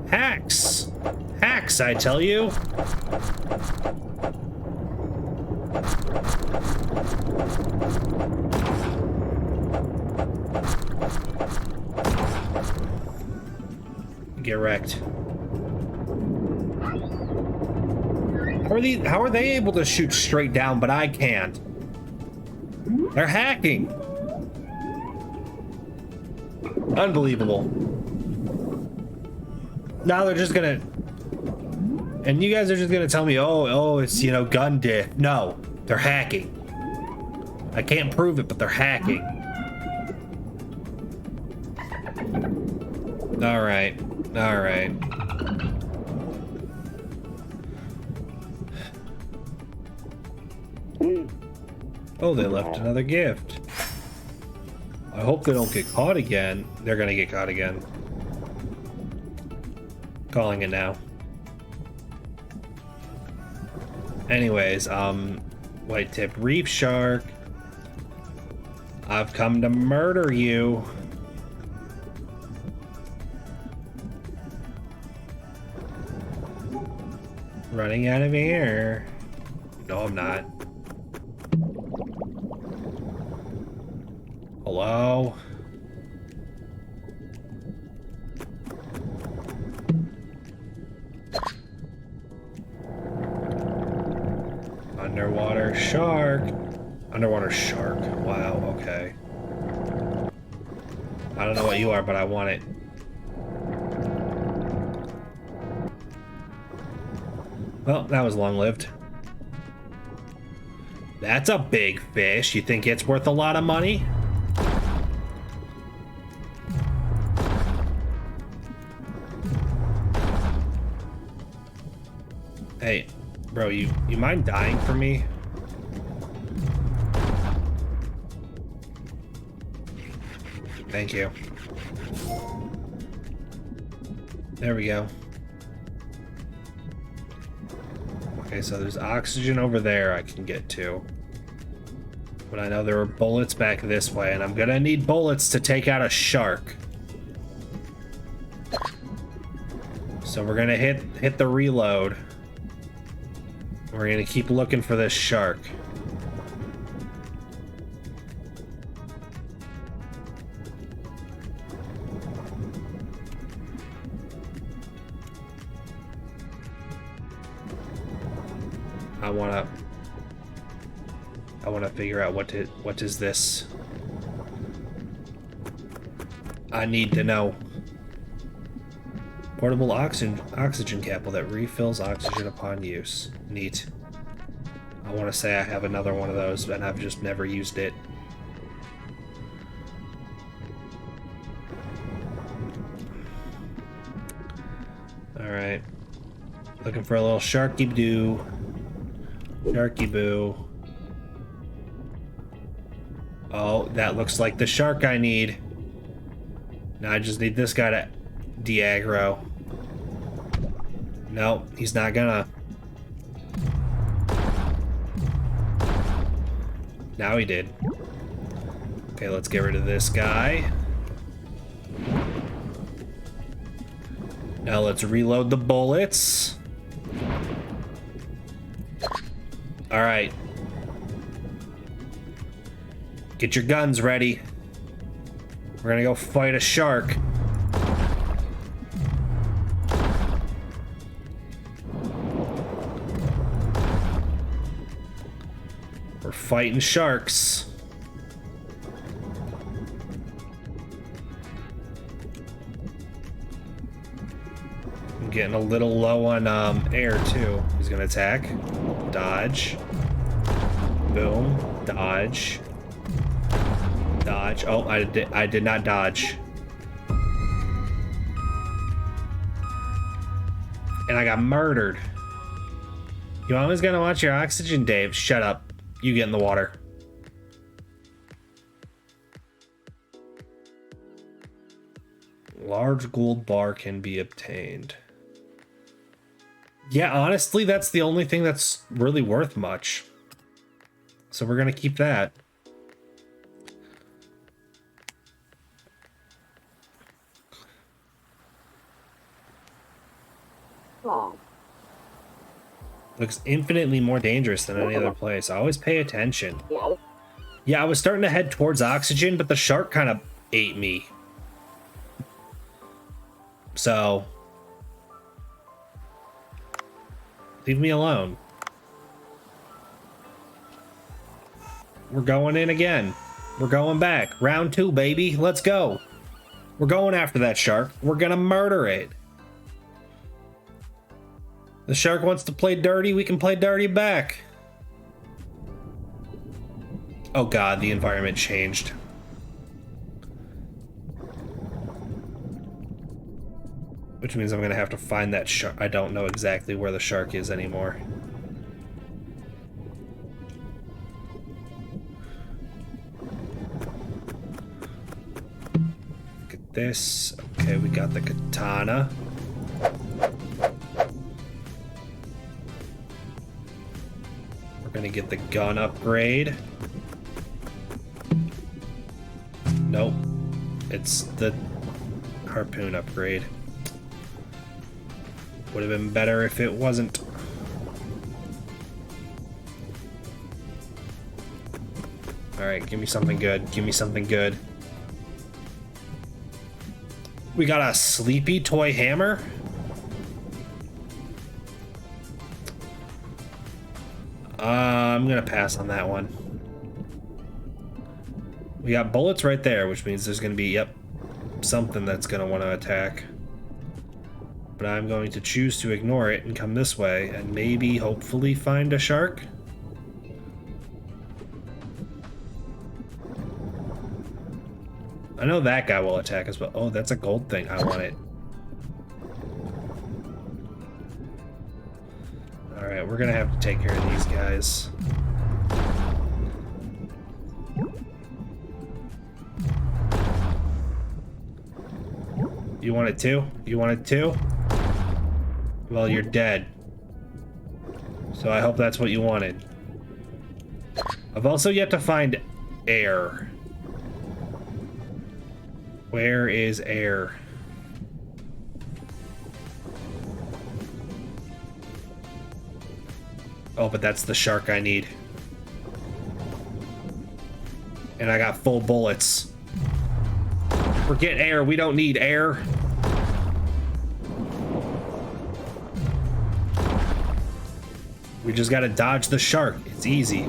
Hacks! Hacks, I tell you! Get wrecked. How are they able to shoot straight down, but I can't? They're hacking. Unbelievable. Now they're just gonna... And you guys are just gonna tell me, oh, it's, gun diff. No, they're hacking. I can't prove it, but they're hacking. Alright. Alright. Oh, they left another gift. I hope they don't get caught again. They're gonna get caught again. Calling it now. Anyways, white tip reef shark. I've come to murder you. Running out of air. No, I'm not. Hello? Underwater shark. Underwater shark. Wow, okay. I don't know what you are, but I want it. Well, that was long-lived. That's a big fish. You think it's worth a lot of money? Hey, bro, you mind dying for me? Thank you. There we go. Okay, so there's oxygen over there I can get to. But I know there are bullets back this way, and I'm gonna need bullets to take out a shark. So we're gonna hit the reload. We're gonna keep looking for this shark. I wanna figure out what is this. I need to know. Portable oxygen capsule that refills oxygen upon use. Neat. I want to say I have another one of those, and I've just never used it. Alright. Looking for a little sharky-doo. Sharky-boo. Oh, that looks like the shark I need. Now I just need this guy to de-aggro. No, he's not gonna. Now he did. Okay, let's get rid of this guy. Now let's reload the bullets. All right. Get your guns ready. We're gonna go fight a shark. We're fighting sharks. I'm getting a little low on air too. He's gonna attack. Dodge. Boom. Dodge. Dodge. Oh, I did not dodge. And I got murdered. You always gotta watch your oxygen, Dave. Shut up. You get in the water. Large gold bar can be obtained. Yeah, honestly, that's the only thing that's really worth much. So we're gonna keep that. Looks infinitely more dangerous than any other place. I always pay attention. Yeah, I was starting to head towards oxygen, but the shark kind of ate me. So, leave me alone. We're going in again. We're going back. Round 2, baby. Let's go. We're going after that shark. We're gonna murder it. The shark wants to play dirty, we can play dirty back. Oh god, the environment changed. Which means I'm gonna have to find that shark. I don't know exactly where the shark is anymore. Look at this. Okay, we got the katana. We're gonna get the gun upgrade. Nope. It's the harpoon upgrade. Would have been better if it wasn't. Alright, give me something good. Give me something good. We got a sleepy toy hammer? I'm gonna pass on that one. We got bullets right there, which means there's gonna be, yep, something that's gonna want to attack. But I'm going to choose to ignore it and come this way and maybe, hopefully, find a shark. I know that guy will attack us, but oh, that's a gold thing. I want it. Alright, we're gonna have to take care of these guys. You want it too? You want it too? Well, you're dead. So I hope that's what you wanted. I've also yet to find air. Where is air? Oh, but that's the shark I need. And I got full bullets. Forget air, we don't need air. We just gotta dodge the shark. It's easy.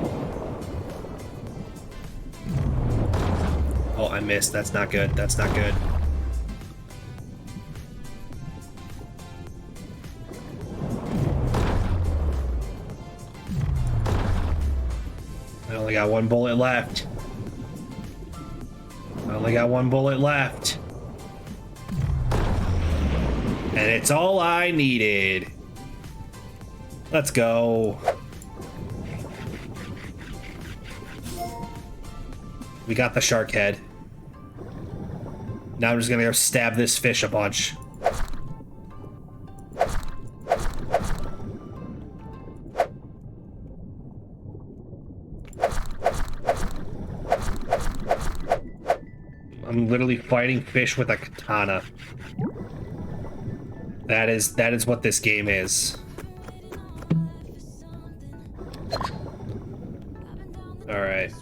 Oh, I missed. That's not good. That's not good. I only got one bullet left. I only got one bullet left. And it's all I needed. Let's go. We got the shark head. Now I'm just gonna go stab this fish a bunch. I'm literally fighting fish with a katana. That is what this game is. All right.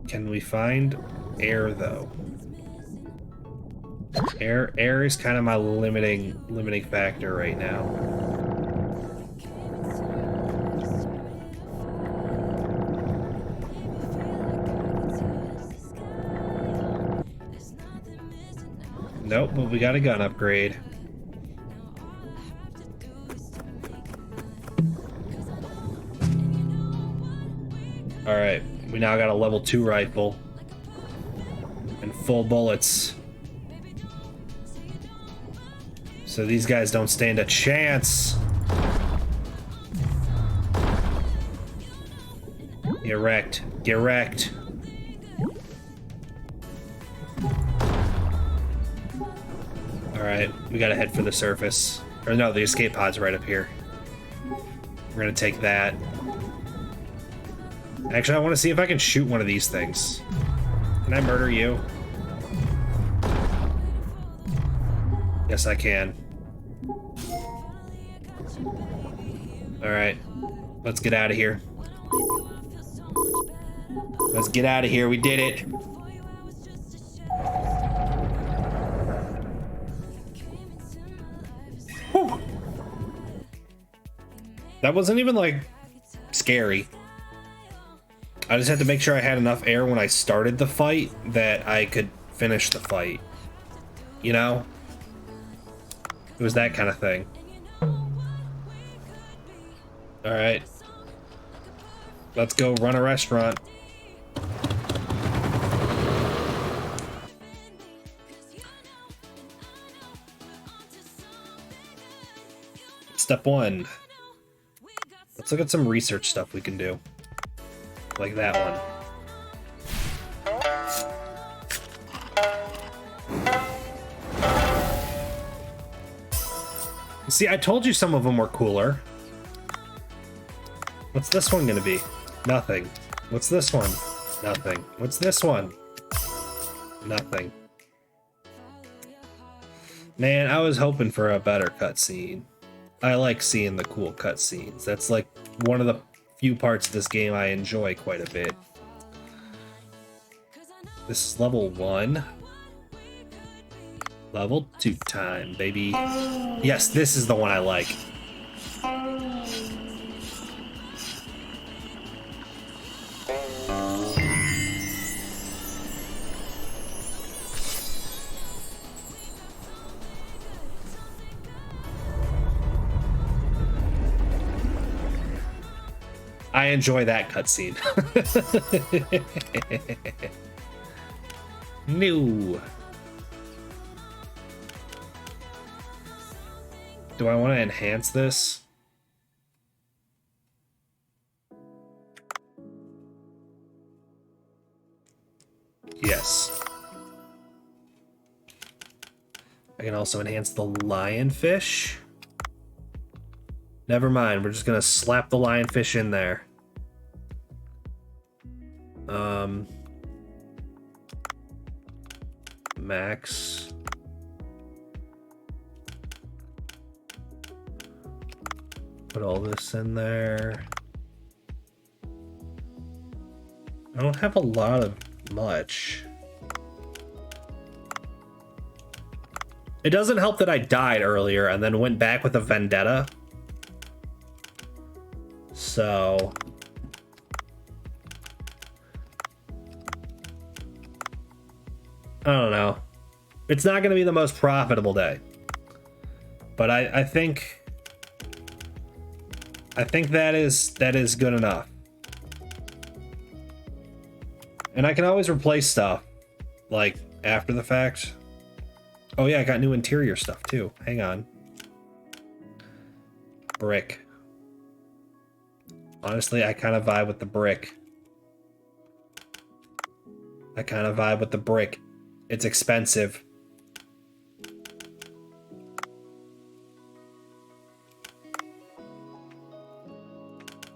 Can we find air though? Air is kind of my limiting factor right now. Nope, but we got a gun upgrade. All right, we now got a level 2 rifle and full bullets. So these guys don't stand a chance. Get wrecked. Get wrecked. Alright, we gotta head for the surface. Or no, the escape pod's right up here. We're gonna take that. Actually, I want to see if I can shoot one of these things. Can I murder you? Yes, I can. Alright. Let's get out of here. Let's get out of here. We did it. Whew. That wasn't even, like, scary. I just had to make sure I had enough air when I started the fight that I could finish the fight. You know? It was that kind of thing. Alright. Let's go run a restaurant. Step 1. Let's look at some research stuff we can do. Like that one. See, I told you some of them were cooler. What's this one gonna be? Nothing. What's this one? Nothing. What's this one? Nothing. Man, I was hoping for a better cutscene. I like seeing the cool cutscenes. That's like one of the few parts of this game I enjoy quite a bit. This is level 1. Level 2 time, baby. Yes, this is the one I like. I enjoy that cutscene. New. Do I want to enhance this? Yes. I can also enhance the lionfish. Never mind, we're just gonna slap the lionfish in there. Max. Put all this in there. I don't have a lot of much. It doesn't help that I died earlier and then went back with a vendetta. So I don't know. It's not going to be the most profitable day, but I think that is good enough. And I can always replace stuff like after the fact. Oh yeah, I got new interior stuff too. Hang on. Brick. Honestly, I kind of vibe with the brick. It's expensive.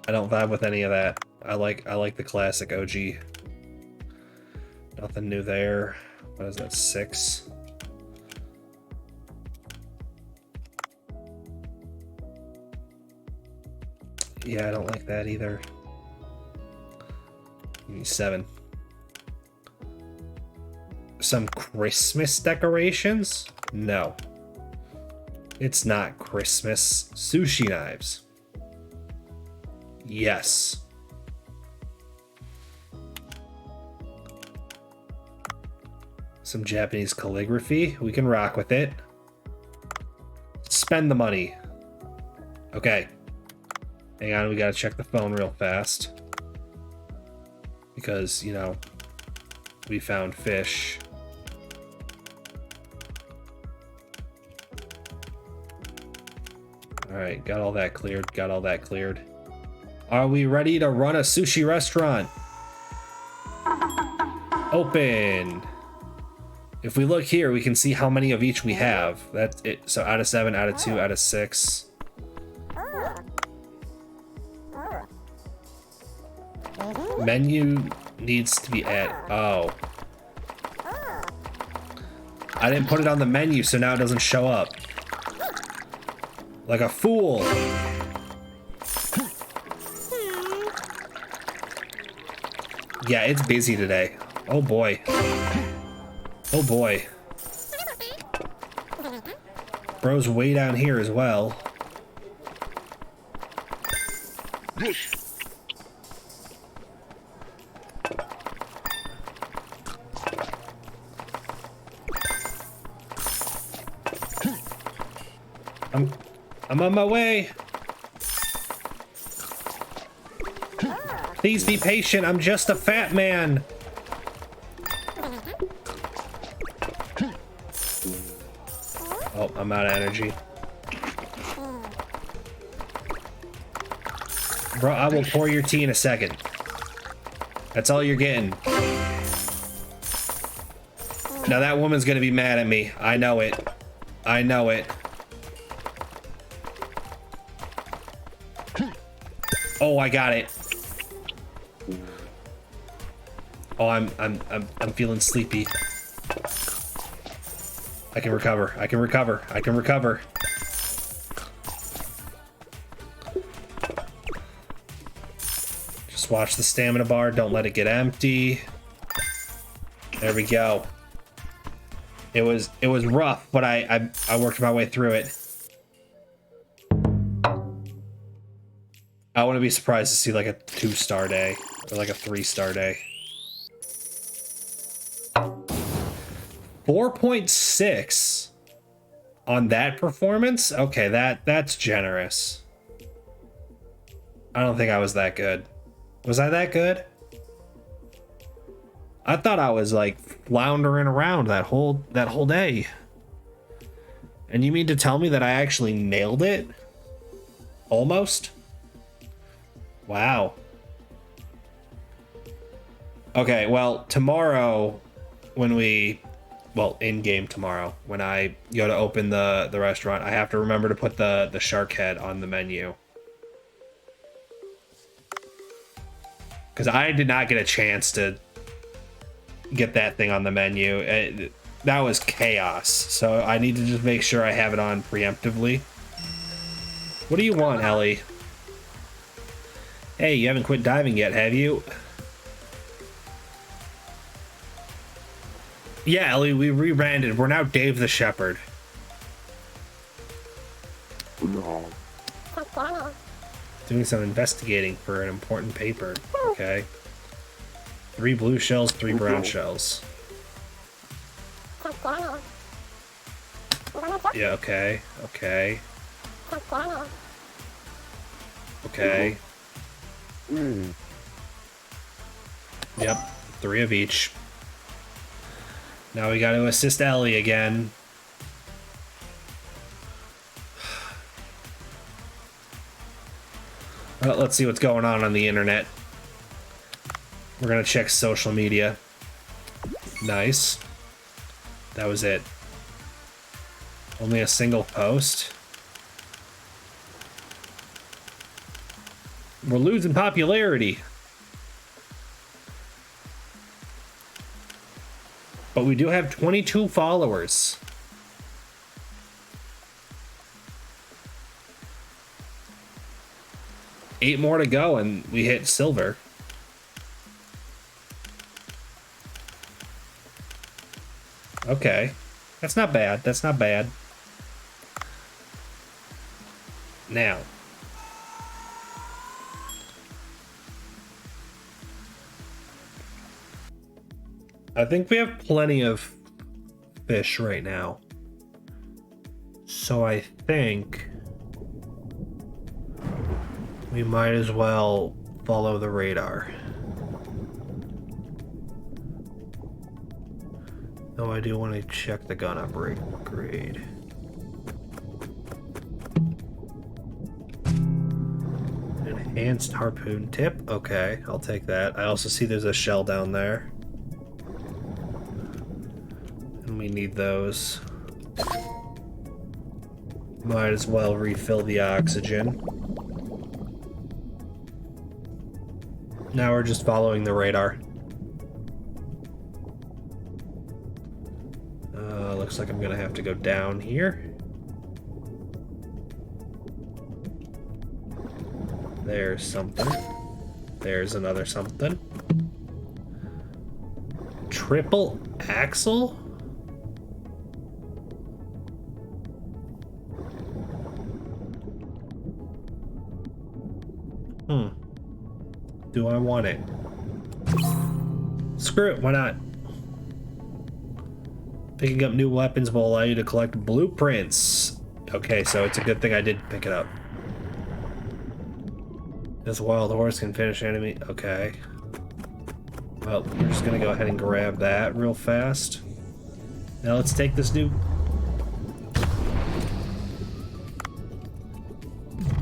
I don't vibe with any of that. I like the classic OG. Nothing new there. What is that, 6? Yeah, I don't like that either. Give me 7. Some Christmas decorations? No. It's not Christmas. Sushi knives. Yes. Some Japanese calligraphy. We can rock with it. Spend the money. Okay. Hang on, we gotta check the phone real fast. Because, you know, we found fish. Alright, got all that cleared. Are we ready to run a sushi restaurant? Open. If we look here, we can see how many of each we have. That's it. So out of 7, out of 2, out of 6. Menu needs to be oh. I didn't put it on the menu, so now it doesn't show up. Like a fool. Yeah, it's busy today. Oh boy. Oh boy. Bro's way down here as well. I'm on my way. Please be patient. I'm just a fat man. Oh, I'm out of energy. Bro, I will pour your tea in a second. That's all you're getting. Now that woman's gonna be mad at me. I know it. I know it. Oh, I got it. Oh, I'm feeling sleepy. I can recover. I can recover. I can recover. Just watch the stamina bar. Don't let it get empty. There we go. It was rough, but I worked my way through it. I wouldn't be surprised to see like a 2-star day or like a 3-star day. 4.6 on that performance? Okay, that's generous. I don't think I was that good. Was I that good? I thought I was like floundering around that whole day. And you mean to tell me that I actually nailed it? Almost? Wow. Okay, well, tomorrow in-game tomorrow, when I go to open the restaurant, I have to remember to put the shark head on the menu. Because I did not get a chance to get that thing on the menu. That was chaos. So I need to just make sure I have it on preemptively. What do you want, Ellie? Hey, you haven't quit diving yet, have you? Yeah, Ellie, we rebranded. We're now Dave the Shepherd. No. Doing some investigating for an important paper. Okay. 3 blue shells, 3 brown shells. Yeah, okay. Okay. Okay. Yep, 3 of each. Now we gotta assist Ellie again. Well, let's see what's going on the internet. We're gonna check social media. Nice. That was it. Only a single post. We're losing popularity. But we do have 22 followers. Eight more to go and we hit silver. Okay. That's not bad. That's not bad. Now. I think we have plenty of fish right now. So I think we might as well follow the radar. Though I do want to check the gun upgrade. Enhanced harpoon tip. Okay, I'll take that. I also see there's a shell down there. And we need those. Might as well refill the oxygen. Now we're just following the radar. Looks like I'm gonna have to go down here. There's something. There's another something. Triple axle? Do I want it? Screw it, why not? Picking up new weapons will allow you to collect blueprints. Okay, so it's a good thing I did pick it up. This wild horse can finish enemy. Okay. Well, we're just gonna go ahead and grab that real fast. Now let's take this new...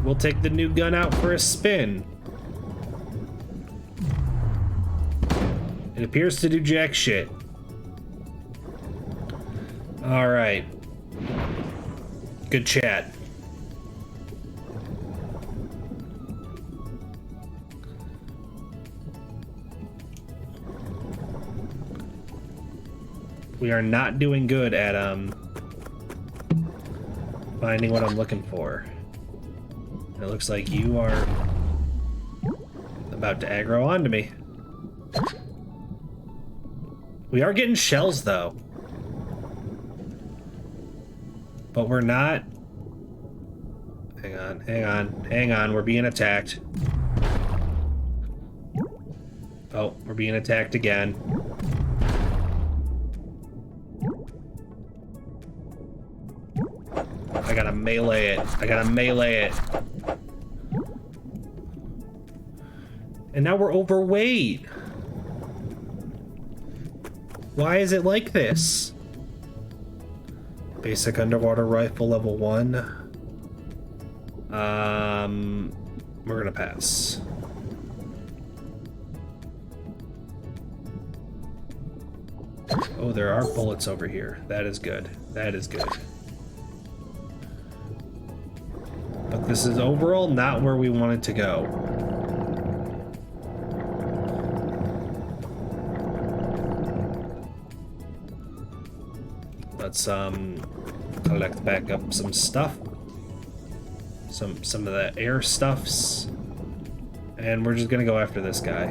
We'll take the new gun out for a spin. It appears to do jack shit. All right. Good chat. We are not doing good at finding what I'm looking for. It looks like you are about to aggro onto me. We are getting shells though. But we're not. Hang on, we're being attacked. Oh, we're being attacked again. I gotta melee it. And now we're overweight. Why is it like this? Basic underwater rifle level 1. We're gonna pass. Oh, there are bullets over here. That is good. That is good. But this is overall not where we wanted to go. Let's collect back up some stuff. Some of the air stuffs. And we're just gonna go after this guy.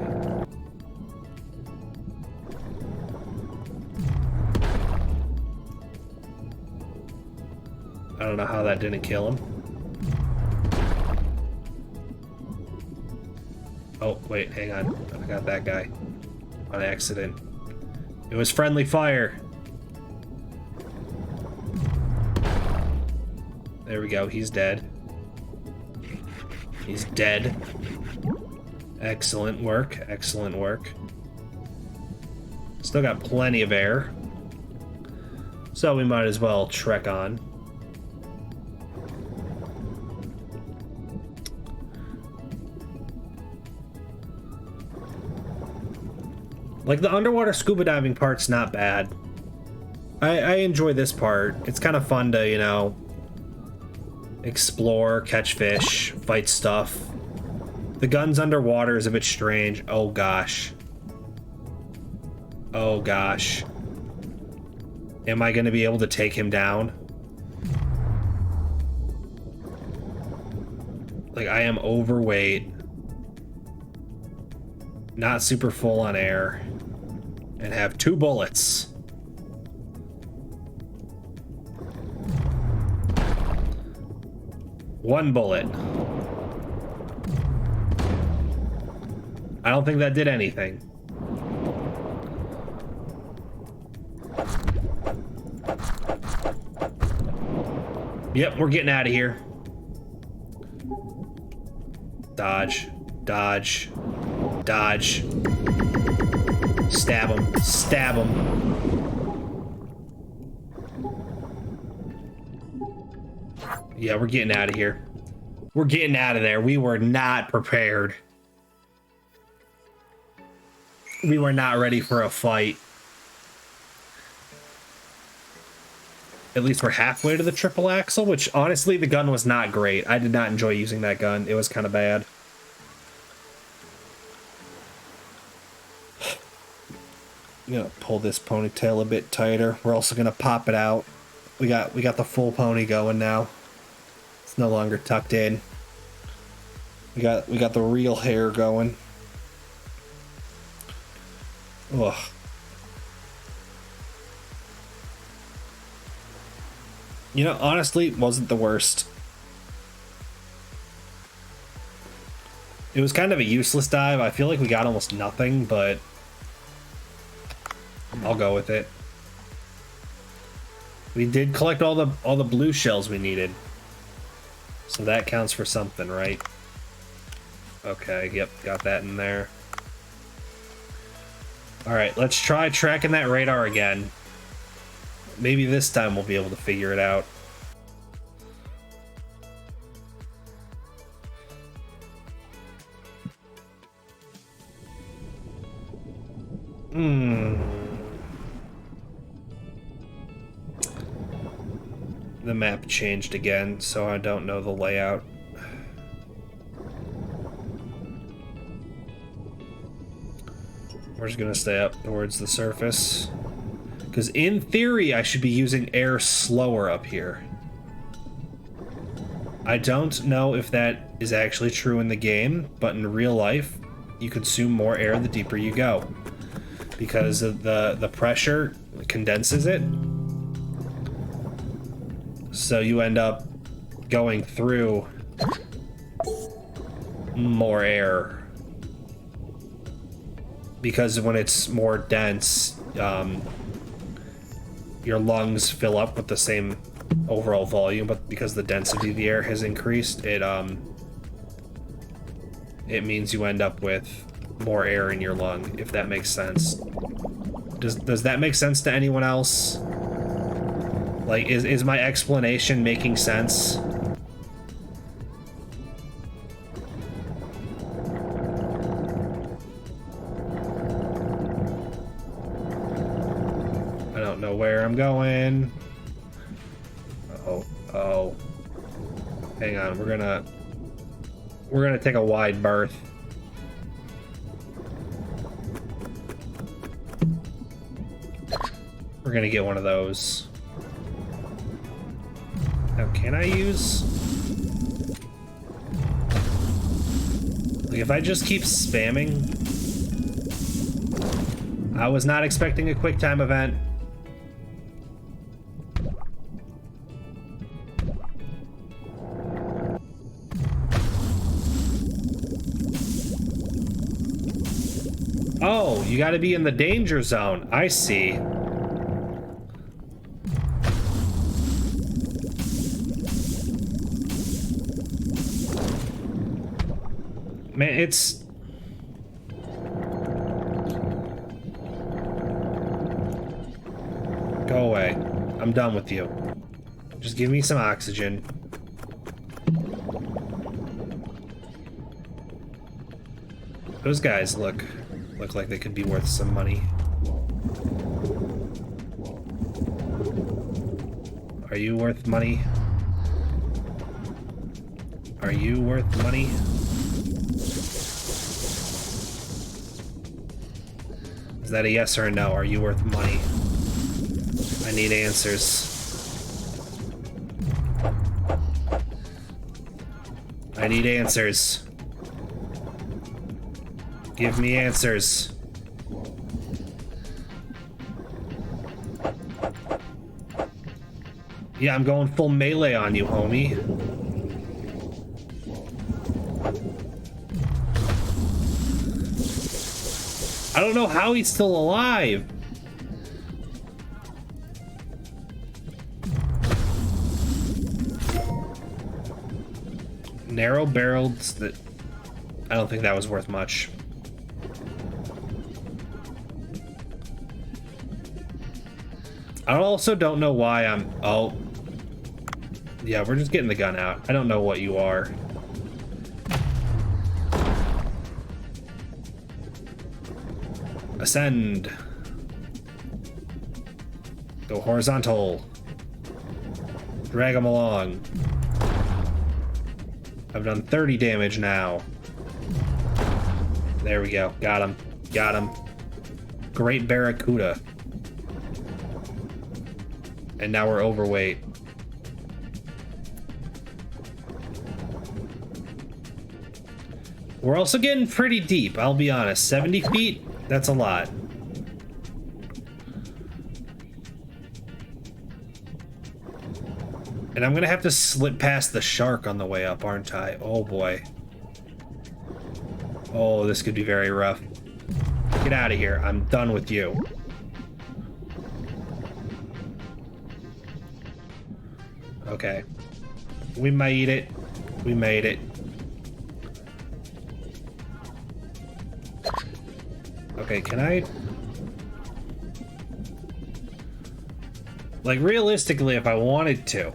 I don't know how that didn't kill him. Oh, wait, hang on. I got that guy on accident. It was friendly fire. There we go, he's dead. He's dead. Excellent work, excellent work. Still got plenty of air. So we might as well trek on. Like, the underwater scuba diving part's not bad. I enjoy this part. It's kind of fun to, you know, explore, catch fish, fight stuff. The guns underwater is a bit strange. Oh gosh. Oh gosh. Am I going to be able to take him down? Like, I am overweight. Not super full on air. And have 2 bullets. One bullet. I don't think that did anything. Yep, we're getting out of here. Dodge. Dodge. Dodge. Stab him. Stab him. Yeah, we're getting out of here. We're getting out of there. We were not prepared. We were not ready for a fight. At least we're halfway to the triple axle, which honestly, the gun was not great. I did not enjoy using that gun. It was kind of bad. I'm gonna pull this ponytail a bit tighter. We're also gonna pop it out. We got the full pony going now. It's no longer tucked in. We got the real hair going. Ugh. You know, honestly, it wasn't the worst. It was kind of a useless dive. I feel like we got almost nothing, but I'll go with it. We did collect all the blue shells we needed. So that counts for something, right? Okay, yep, got that in there. Alright, let's try tracking that radar again. Maybe this time we'll be able to figure it out. The map changed again, so I don't know the layout. We're just gonna stay up towards the surface. Because in theory, I should be using air slower up here. I don't know if that is actually true in the game, but in real life, you consume more air the deeper you go. Because of the pressure condenses it. So you end up going through more air. Because when it's more dense, your lungs fill up with the same overall volume, but because the density of the air has increased, it means you end up with more air in your lung, if that makes sense. Does that make sense to anyone else? Like, is my explanation making sense? I don't know where I'm going. Oh. Hang on, we're gonna take a wide berth. We're gonna get one of those. Now, can I use... Like, if I just keep spamming... I was not expecting a quick time event. Oh, you gotta be in the danger zone. I see. Man, it's... Go away. I'm done with you. Just give me some oxygen. Those guys look like they could be worth some money. Are you worth money? Are you worth money? Is that a yes or a no? Are you worth money? I need answers. I need answers. Give me answers. Yeah, I'm going full melee on you, homie. I don't know how he's still alive. Narrow barreled. That I don't think that was worth much. I also don't know why I'm... Oh. Yeah, we're just getting the gun out. I don't know what you are. Ascend. Go horizontal. Drag him along. I've done 30 damage now. There we go. Got him. Got him. Great Barracuda. And now we're overweight. We're also getting pretty deep, I'll be honest. 70 feet? That's a lot. And I'm gonna have to slip past the shark on the way up, aren't I? Oh boy. Oh, this could be very rough. Get out of here. I'm done with you. Okay. We made it. We made it. Okay, can I... Like, realistically, if I wanted to...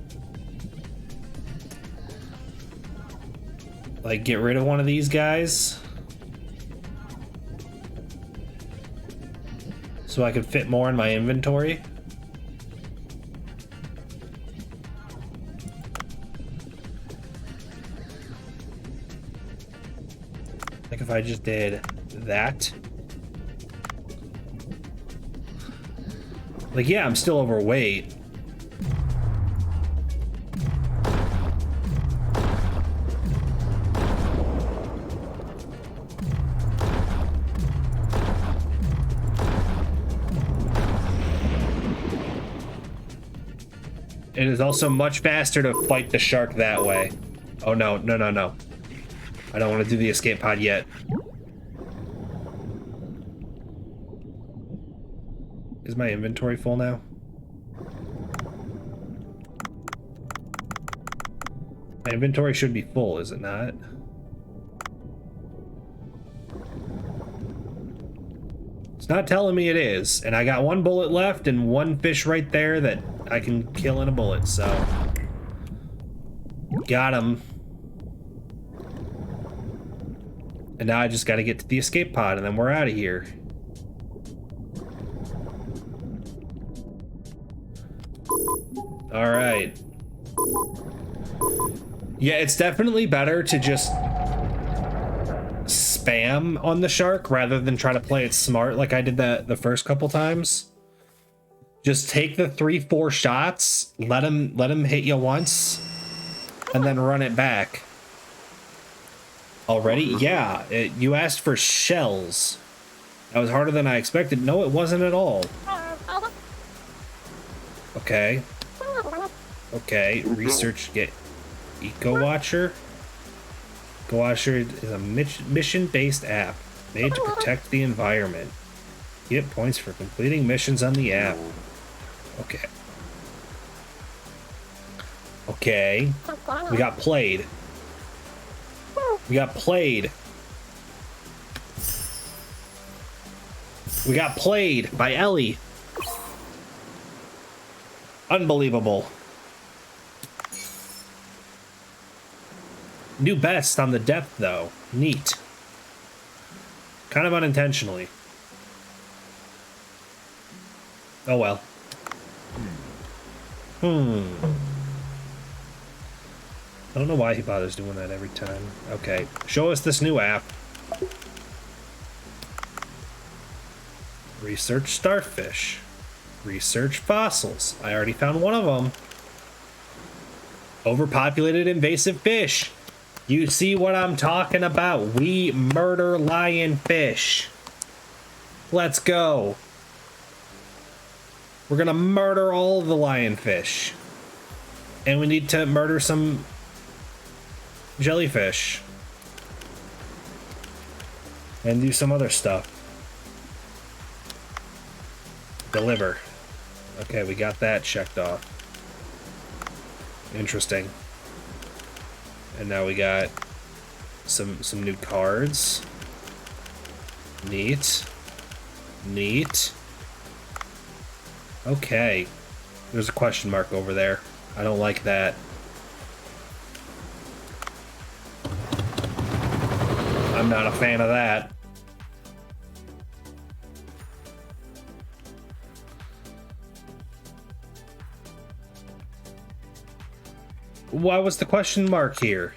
Like, get rid of one of these guys... So I could fit more in my inventory... Like, if I just did that... Like, yeah, I'm still overweight. It is also much faster to fight the shark that way. Oh no, no, no, no. I don't want to do the escape pod yet. Is my inventory full now? My inventory should be full, is it not? It's not telling me it is, and I got one bullet left and one fish right there that I can kill in a bullet, so... Got him. And now I just gotta get to the escape pod and then we're out of here. Alright. Yeah, it's definitely better to just spam on the shark rather than try to play it smart like I did that the first couple times. Just take the 3-4 shots, let him hit you once, and then run it back. Already? Yeah, you asked for shells. That was harder than I expected. No, it wasn't at all. Okay. Okay, research, get Eco Watcher. Eco Watcher is a mission-based app made to protect the environment. Get points for completing missions on the app. Okay. Okay. We got played. We got played. We got played by Ellie. Unbelievable. New best on the depth, though. Neat. Kind of unintentionally. Oh well. I don't know why he bothers doing that every time. Okay, show us this new app. Research starfish. Research fossils. I already found one of them. Overpopulated invasive fish. You see what I'm talking about? We murder lionfish. Let's go. We're gonna murder all of the lionfish. And we need to murder some jellyfish. And do some other stuff. Deliver. Okay, we got that checked off. Interesting. And now we got some new cards. Neat. Neat. Okay. There's a question mark over there. I don't like that. I'm not a fan of that. Why was the question mark here?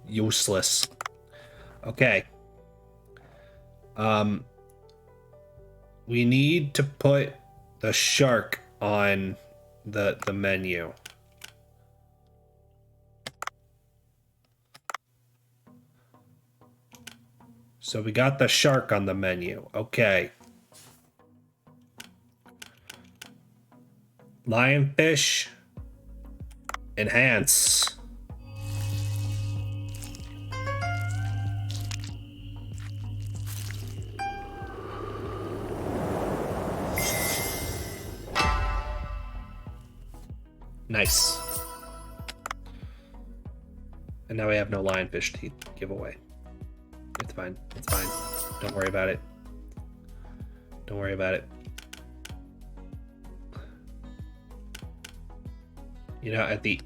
Useless. Okay. We need to put the shark on the menu. So we got the shark on the menu. Okay. Lionfish. Enhance. Nice. And now we have no lionfish to give away. It's fine. It's fine. Don't worry about it. Don't worry about it. You know, at the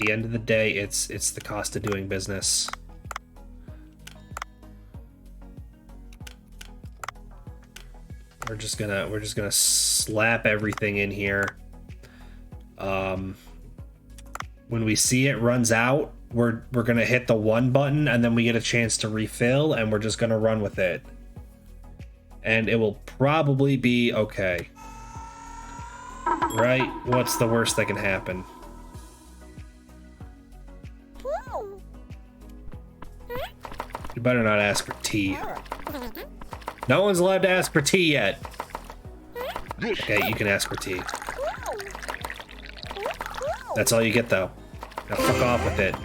end of the day, it's the cost of doing business. We're just gonna slap everything in here. When we see it runs out, we're gonna hit the 1 button and then we get a chance to refill and we're just gonna run with it. And it will probably be okay. Right? What's the worst that can happen? You better not ask for tea. No one's allowed to ask for tea yet. Okay, you can ask for tea. That's all you get, though. Now fuck off with it.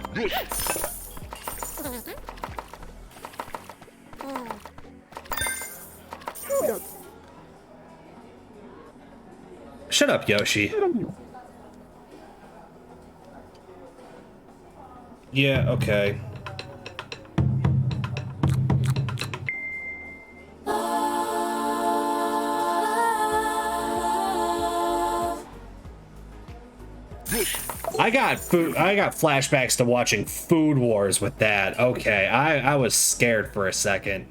Shut up, Yoshi. Yeah, okay. I got flashbacks to watching Food Wars with that. Okay, I was scared for a second.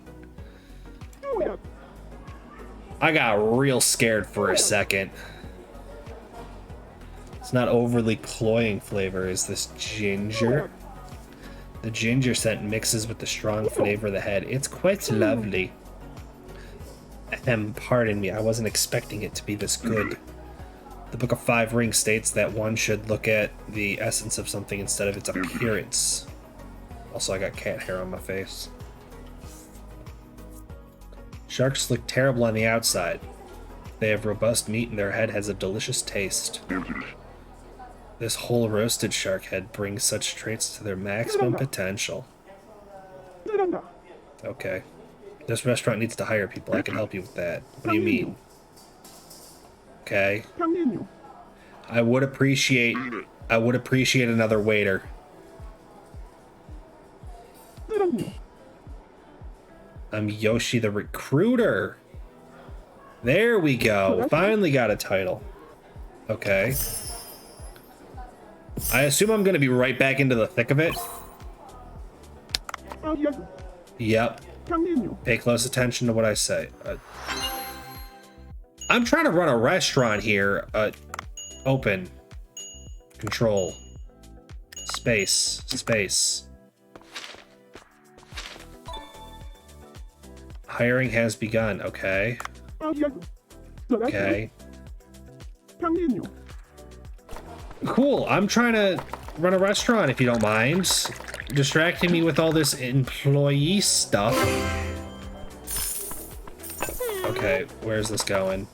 I got real scared for a second. It's not overly cloying flavor. Is this ginger? The ginger scent mixes with the strong flavor of the head. It's quite lovely. Pardon me, I wasn't expecting it to be this good. The Book of Five Rings states that one should look at the essence of something instead of its appearance. Also, I got cat hair on my face. Sharks look terrible on the outside. They have robust meat and their head has a delicious taste. This whole roasted shark head brings such traits to their maximum potential. Okay. This restaurant needs to hire people. I can help you with that. What do you mean? Okay. I would appreciate another waiter. I'm Yoshi the recruiter. There we go. Finally got a title. Okay. I assume I'm going to be right back into the thick of it. Yep. Pay close attention to what I say. I'm trying to run a restaurant here. Open. Control. Space. Space. Hiring has begun. Okay. Okay. Cool. I'm trying to run a restaurant, if you don't mind. Distracting me with all this employee stuff. Okay, where's this going?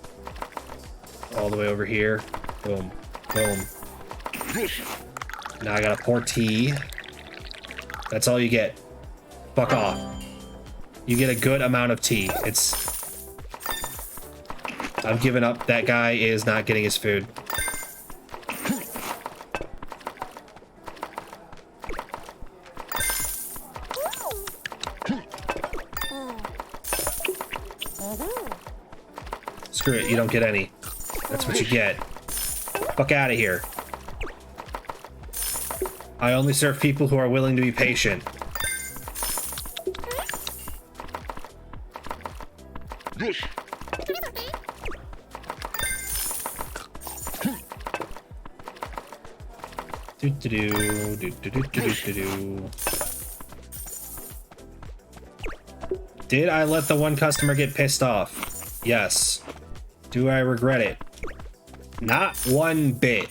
All the way over here. Boom. Boom. Now I gotta pour tea. That's all you get. Fuck off. You get a good amount of tea. I've given up. That guy is not getting his food. Screw it, you don't get any. That's what you get. Fuck out of here. I only serve people who are willing to be patient. Did I let the one customer get pissed off? Yes. Do I regret it? Not one bit.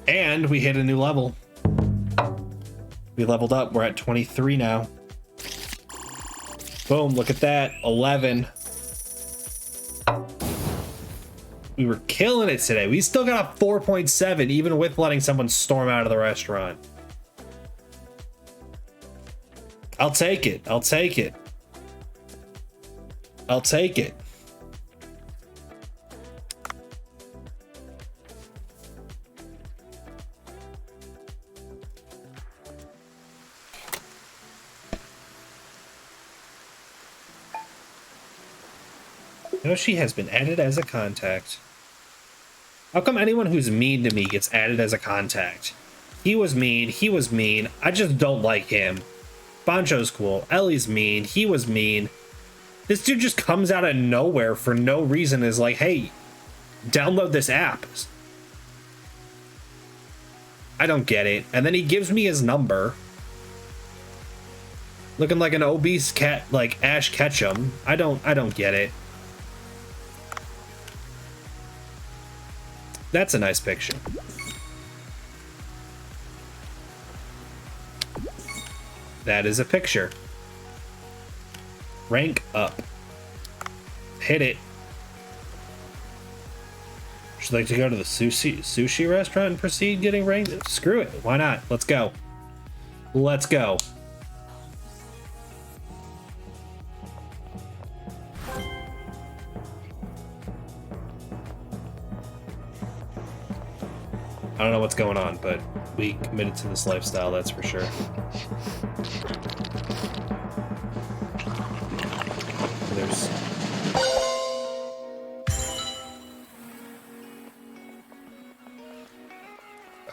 And we hit a new level. We leveled up. We're at 23 now. Boom, look at that. 11. We were killing it today. We still got a 4.7, even with letting someone storm out of the restaurant. I'll take it. I'll take it. I'll take it. Yoshi has been added as a contact. How come anyone who's mean to me gets added as a contact? He was mean. He was mean. I just don't like him. Bancho's cool. Ellie's mean. He was mean. This dude just comes out of nowhere for no reason, is like, hey, download this app. I don't get it. And then he gives me his number. Looking like an obese cat, like Ash Ketchum. I don't get it. That's a nice picture. That is a picture. Rank up. Hit it. Would you like to go to the sushi restaurant and proceed getting ranked? Screw it. Why not? Let's go. Let's go. I don't know what's going on, but we committed to this lifestyle, that's for sure. There's...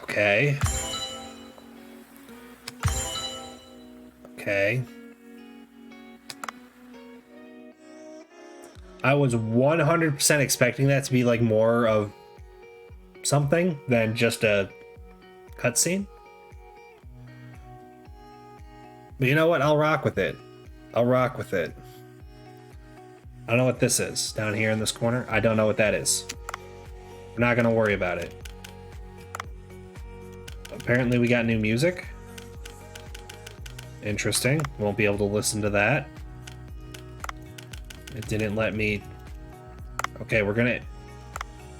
Okay. Okay. I was 100% expecting that to be like more of something than just a cutscene. But you know what? I'll rock with it. I'll rock with it. I don't know what this is down here in this corner. I don't know what that is. We're not gonna worry about it. Apparently we got new music. Interesting. Won't be able to listen to that. It didn't let me... Okay, we're gonna...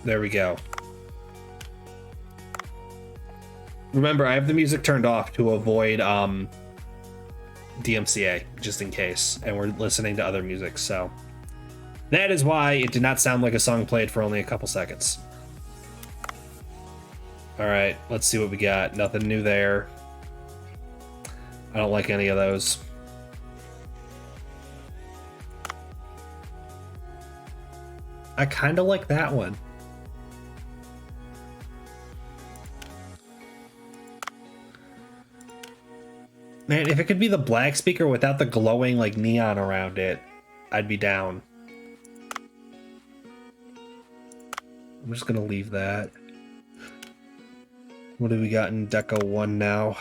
There we go. Remember, I have the music turned off to avoid DMCA, just in case. And we're listening to other music, so... That is why it did not sound like a song played for only a couple seconds. Alright, let's see what we got. Nothing new there. I don't like any of those. I kind of like that one. Man, if it could be the black speaker without the glowing like neon around it, I'd be down. I'm just gonna leave that. What do we got in Deco 1 now?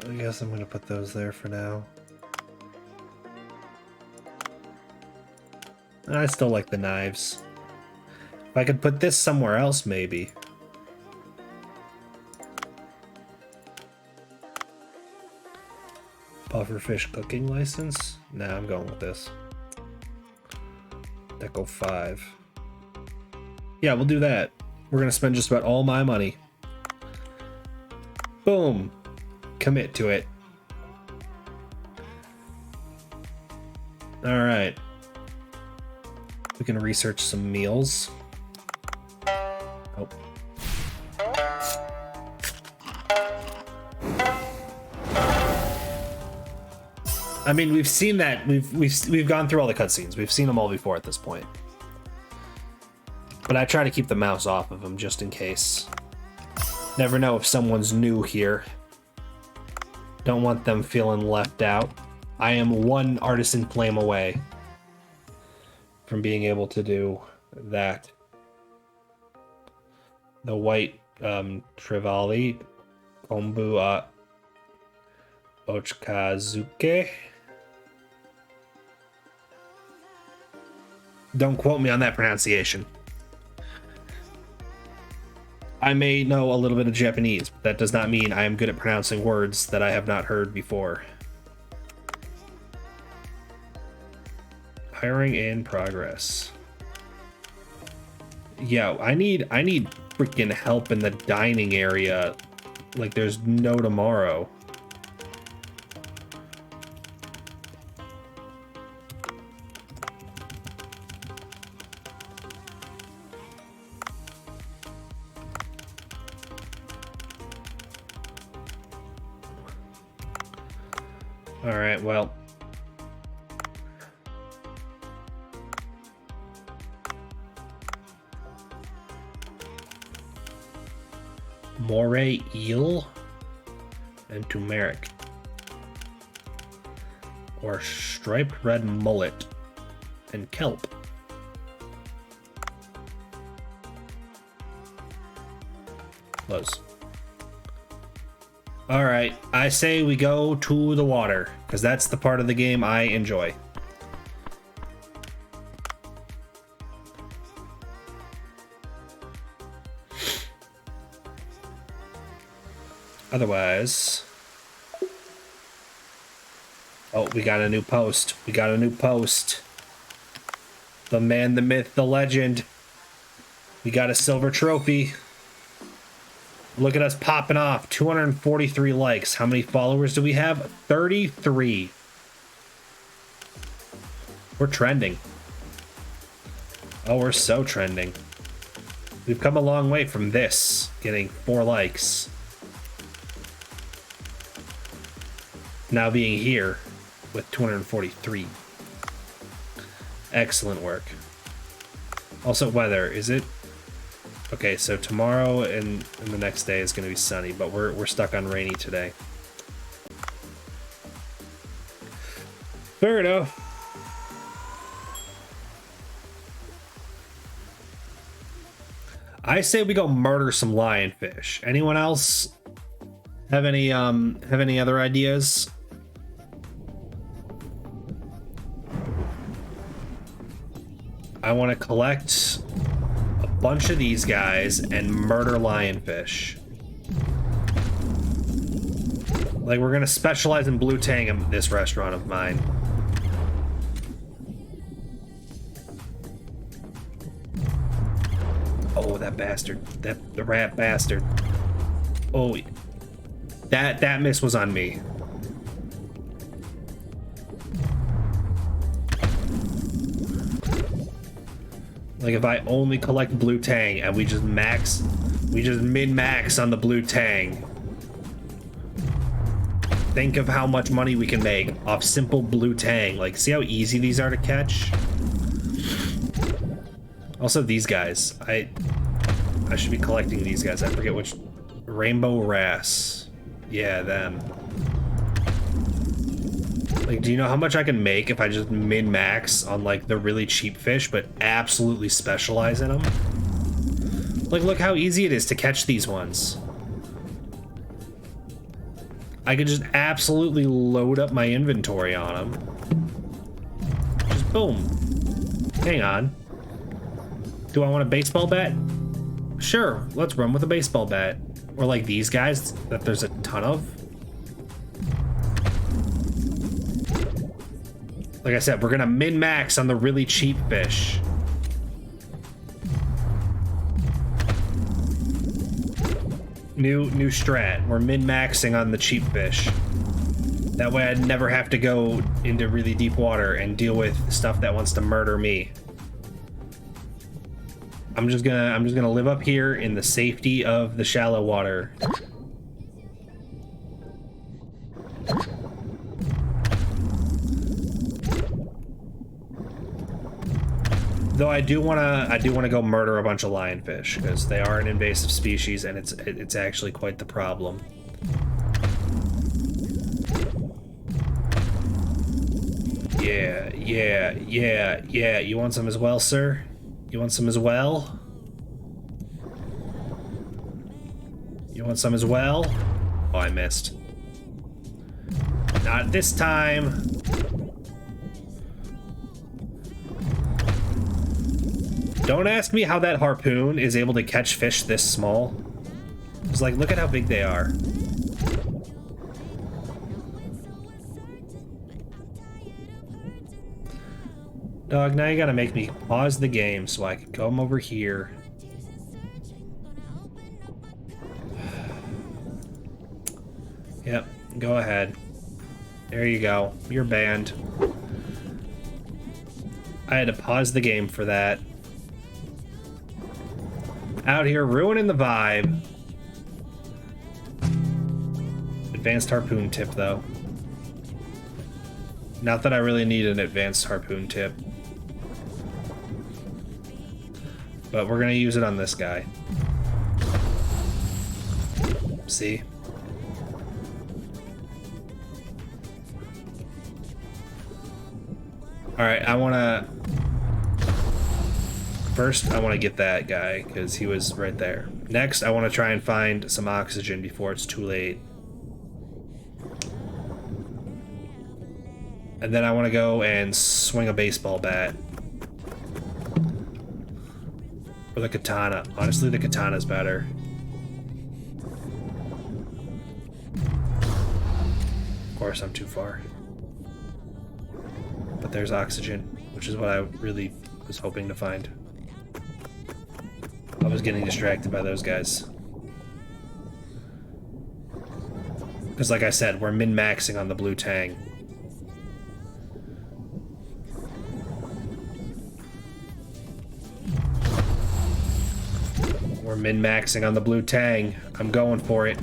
I guess I'm gonna put those there for now. I still like the knives. If I could put this somewhere else, maybe. Pufferfish cooking license? Nah, I'm going with this. Deco 5. Yeah, we'll do that. We're gonna spend just about all my money. Boom. Commit to it. All right. We can research some meals. Oh. I mean, we've seen that. We've gone through all the cutscenes. We've seen them all before at this point. But I try to keep the mouse off of them just in case. Never know if someone's new here. Don't want them feeling left out. I am one artisan flame away from being able to do that. The white Trivali Kombu Ochikazuke. Don't quote me on that pronunciation. I may know a little bit of Japanese, but that does not mean I am good at pronouncing words that I have not heard before. Hiring in progress. Yeah, I need freaking help in the dining area. Like there's no tomorrow. All right, well. moray eel and turmeric. Or striped red mullet and kelp. Close. Alright, I say we go to the water, because that's the part of the game I enjoy. Otherwise... Oh, we got a new post. We got a new post. The man, the myth, the legend. We got a silver trophy. Look at us popping off. 243 likes. How many followers do we have? 33. We're trending. Oh, we're so trending. We've come a long way from this, getting 4 likes. Now being here with 243. Excellent work. Also, weather, is it? Okay, so tomorrow and the next day is going to be sunny, but we're stuck on rainy today. Fair enough. I say we go murder some lionfish. Anyone else have any other ideas? I want to collect a bunch of these guys and murder lionfish. Like, we're gonna specialize in blue tang in this restaurant of mine. Oh, that bastard. The rat bastard. Oh, that miss was on me. Like, if I only collect blue tang and we just min-max on the blue tang. Think of how much money we can make off simple blue tang. Like, see how easy these are to catch? Also, these guys. I should be collecting these guys. I forget which. Rainbow wrasse. Yeah, them. Like, do you know how much I can make if I just min-max on, like, the really cheap fish, but absolutely specialize in them? Like, look how easy it is to catch these ones. I could just absolutely load up my inventory on them. Just boom. Hang on. Do I want a baseball bat? Sure, let's run with a baseball bat. Or like these guys that there's a ton of. Like I said, we're gonna min-max on the really cheap fish. New strat. We're min-maxing on the cheap fish. That way I'd never have to go into really deep water and deal with stuff that wants to murder me. I'm just gonna live up here in the safety of the shallow water. Though I do wanna go murder a bunch of lionfish because they are an invasive species and it's actually quite the problem. Yeah. You want some as well, sir? You want some as well? You want some as well? Oh, I missed. Not this time. Don't ask me how that harpoon is able to catch fish this small. It's like, look at how big they are. Dog, now you gotta make me pause the game so I can come over here. Yep, go ahead. There you go. You're banned. I had to pause the game for that. Out here ruining the vibe. Advanced harpoon tip, though. Not that I really need an advanced harpoon tip. But we're gonna use it on this guy. See? Alright, First, I want to get that guy, because he was right there. Next, I want to try and find some oxygen before it's too late. And then I want to go and swing a baseball bat. Or the katana. Honestly, the katana's better. Of course, I'm too far. But there's oxygen, which is what I really was hoping to find. I was getting distracted by those guys. Because like I said, we're min-maxing on the blue tang. We're min-maxing on the blue tang. I'm going for it.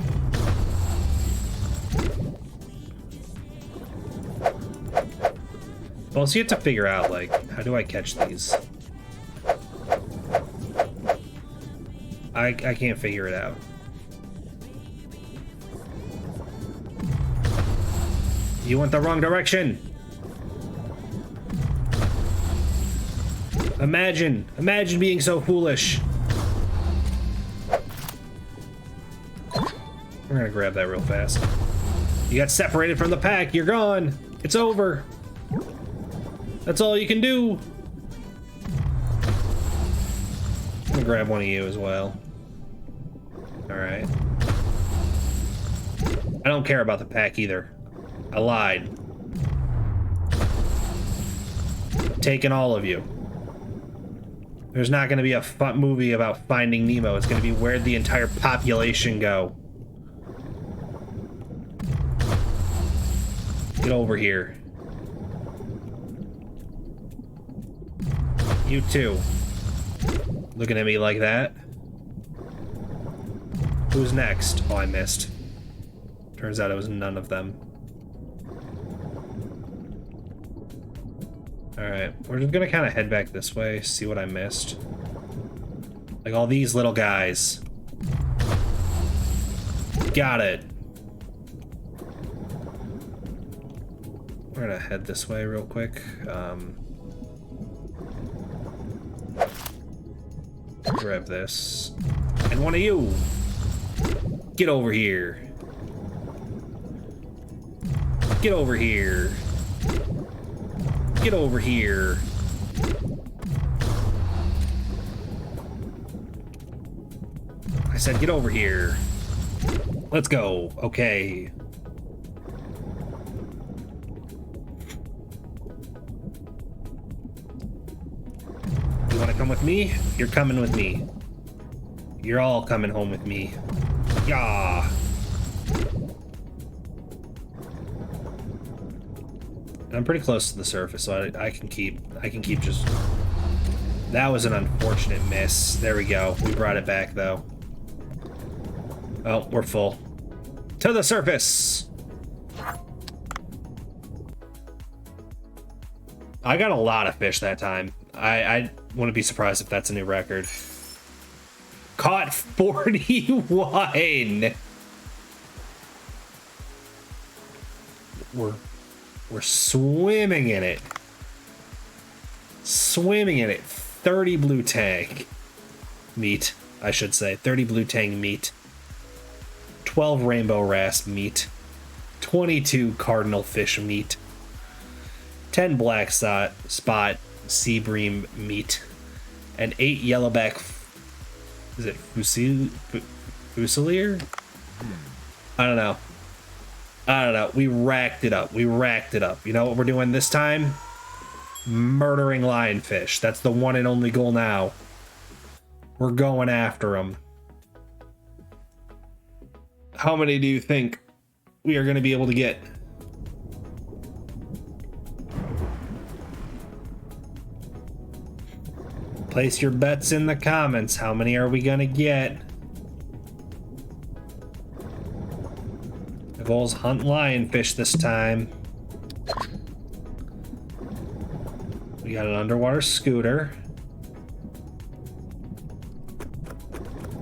Well, so you have to figure out, like, how do I catch these? I can't figure it out. You went the wrong direction! Imagine being so foolish. We're gonna grab that real fast. You got separated from the pack, you're gone! It's over! That's all you can do! I'm gonna grab one of you as well. Alright. I don't care about the pack either. I lied. Taking all of you. There's not gonna be a fun movie about Finding Nemo. It's gonna be where'd the entire population go. Get over here. You too. Looking at me like that. Who's next? Oh, I missed. Turns out it was none of them. Alright, we're just gonna kind of head back this way, see what I missed. Like all these little guys. Got it. We're gonna head this way real quick. Grab this. And one of you! Get over here. Get over here. Get over here. I said get over here. Let's go. Okay. You wanna come with me? You're coming with me. You're all coming home with me. Yeah. I'm pretty close to the surface, so I can keep just... That was an unfortunate miss. There we go. We brought it back, though. Oh, we're full. To the surface! I got a lot of fish that time. I wouldn't be surprised if that's a new record. Caught 41! We're swimming in it. Swimming in it. 30 blue tang. Meat, I should say. 30 blue tang meat. 12 rainbow wrasse meat. 22 cardinal fish meat. 10 black spot sea bream meat. And 8 yellowback... Is it Fusilier? I don't know. We racked it up. You know what we're doing this time? Murdering lionfish. That's the one and only goal now. We're going after them. How many do you think we are going to be able to get? Place your bets in the comments. How many are we going to get? The goal's hunt lionfish this time. We got an underwater scooter.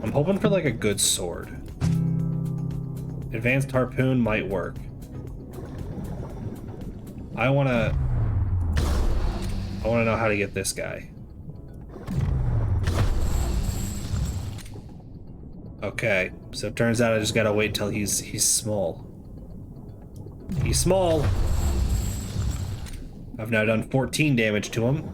I'm hoping for like a good sword. Advanced harpoon might work. I wanna know how to get this guy. Okay, so it turns out I just gotta wait till he's small. He's small. I've now done 14 damage to him.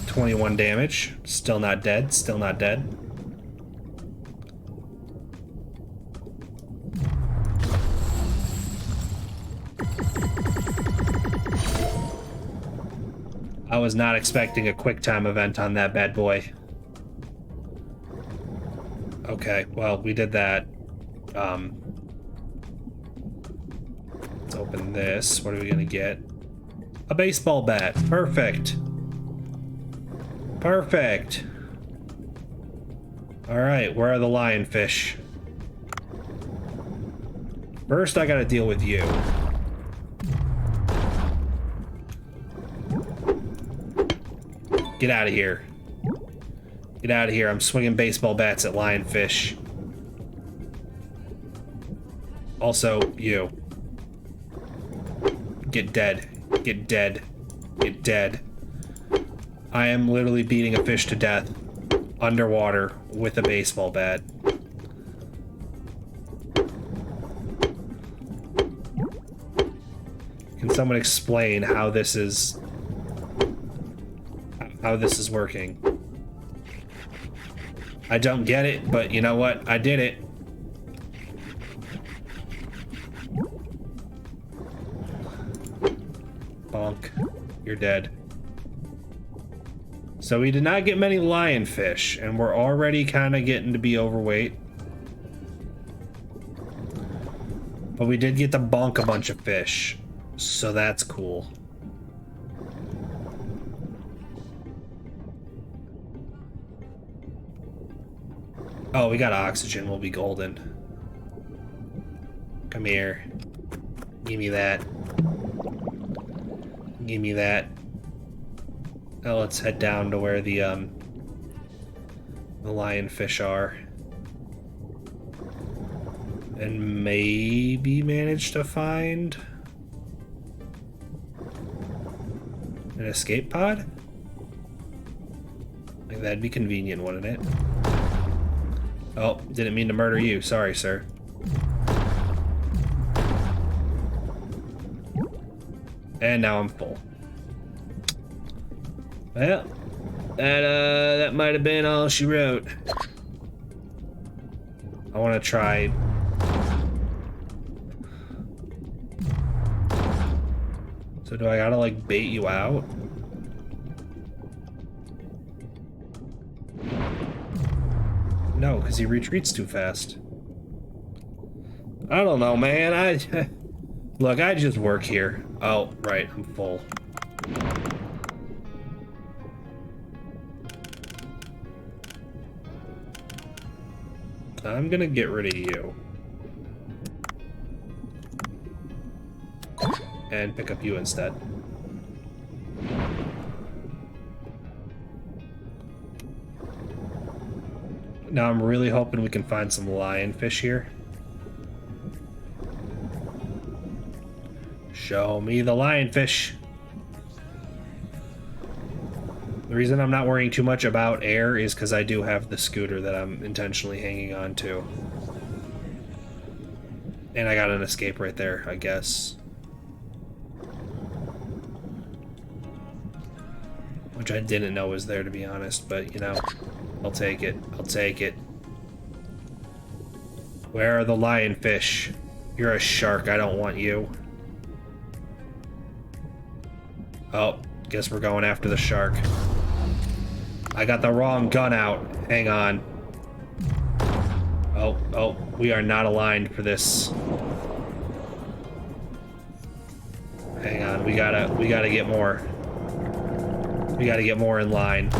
$21 damage. Still not dead. Still not dead. I was not expecting a quick time event on that bad boy. Okay, well, we did that. Let's open this. What are we gonna get? A baseball bat. Perfect. Perfect. All right, where are the lionfish? First, I gotta deal with you. Get out of here. Get out of here. I'm swinging baseball bats at lionfish. Also, you. Get dead. Get dead. Get dead. I am literally beating a fish to death underwater with a baseball bat. Can someone explain how this is working? I don't get it, but you know what? I did it. Bonk. You're dead. So we did not get many lionfish, and we're already kind of getting to be overweight. But we did get to bonk a bunch of fish, so that's cool. Oh, we got oxygen. We'll be golden. Come here. Give me that. Give me that. Now let's head down to where the lionfish are. And maybe manage to find an escape pod? Like, that'd be convenient, wouldn't it? Oh, didn't mean to murder you. Sorry, sir. And now I'm full. Well, that might have been all she wrote. I want to try. So do I gotta like bait you out? No, because he retreats too fast. I don't know, man. Look, I just work here. Oh, right, I'm full. I'm gonna get rid of you. And pick up you instead. Now I'm really hoping we can find some lionfish here. Show me the lionfish. The reason I'm not worrying too much about air is because I do have the scooter that I'm intentionally hanging on to. And I got an escape right there, I guess. Which I didn't know was there, to be honest, but you know, I'll take it. I'll take it. Where are the lionfish? You're a shark. I don't want you. Oh, guess we're going after the shark. I got the wrong gun out. Hang on. Oh, we are not aligned for this. Hang on, we gotta get more. We gotta get more in line.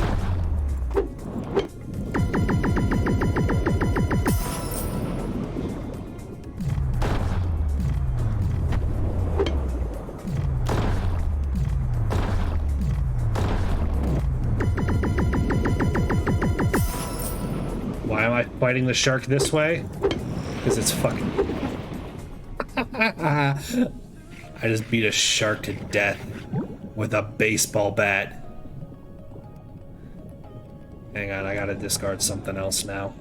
Why am I fighting the shark this way? Because it's fucking... I just beat a shark to death with a baseball bat. Hang on, I gotta discard something else now.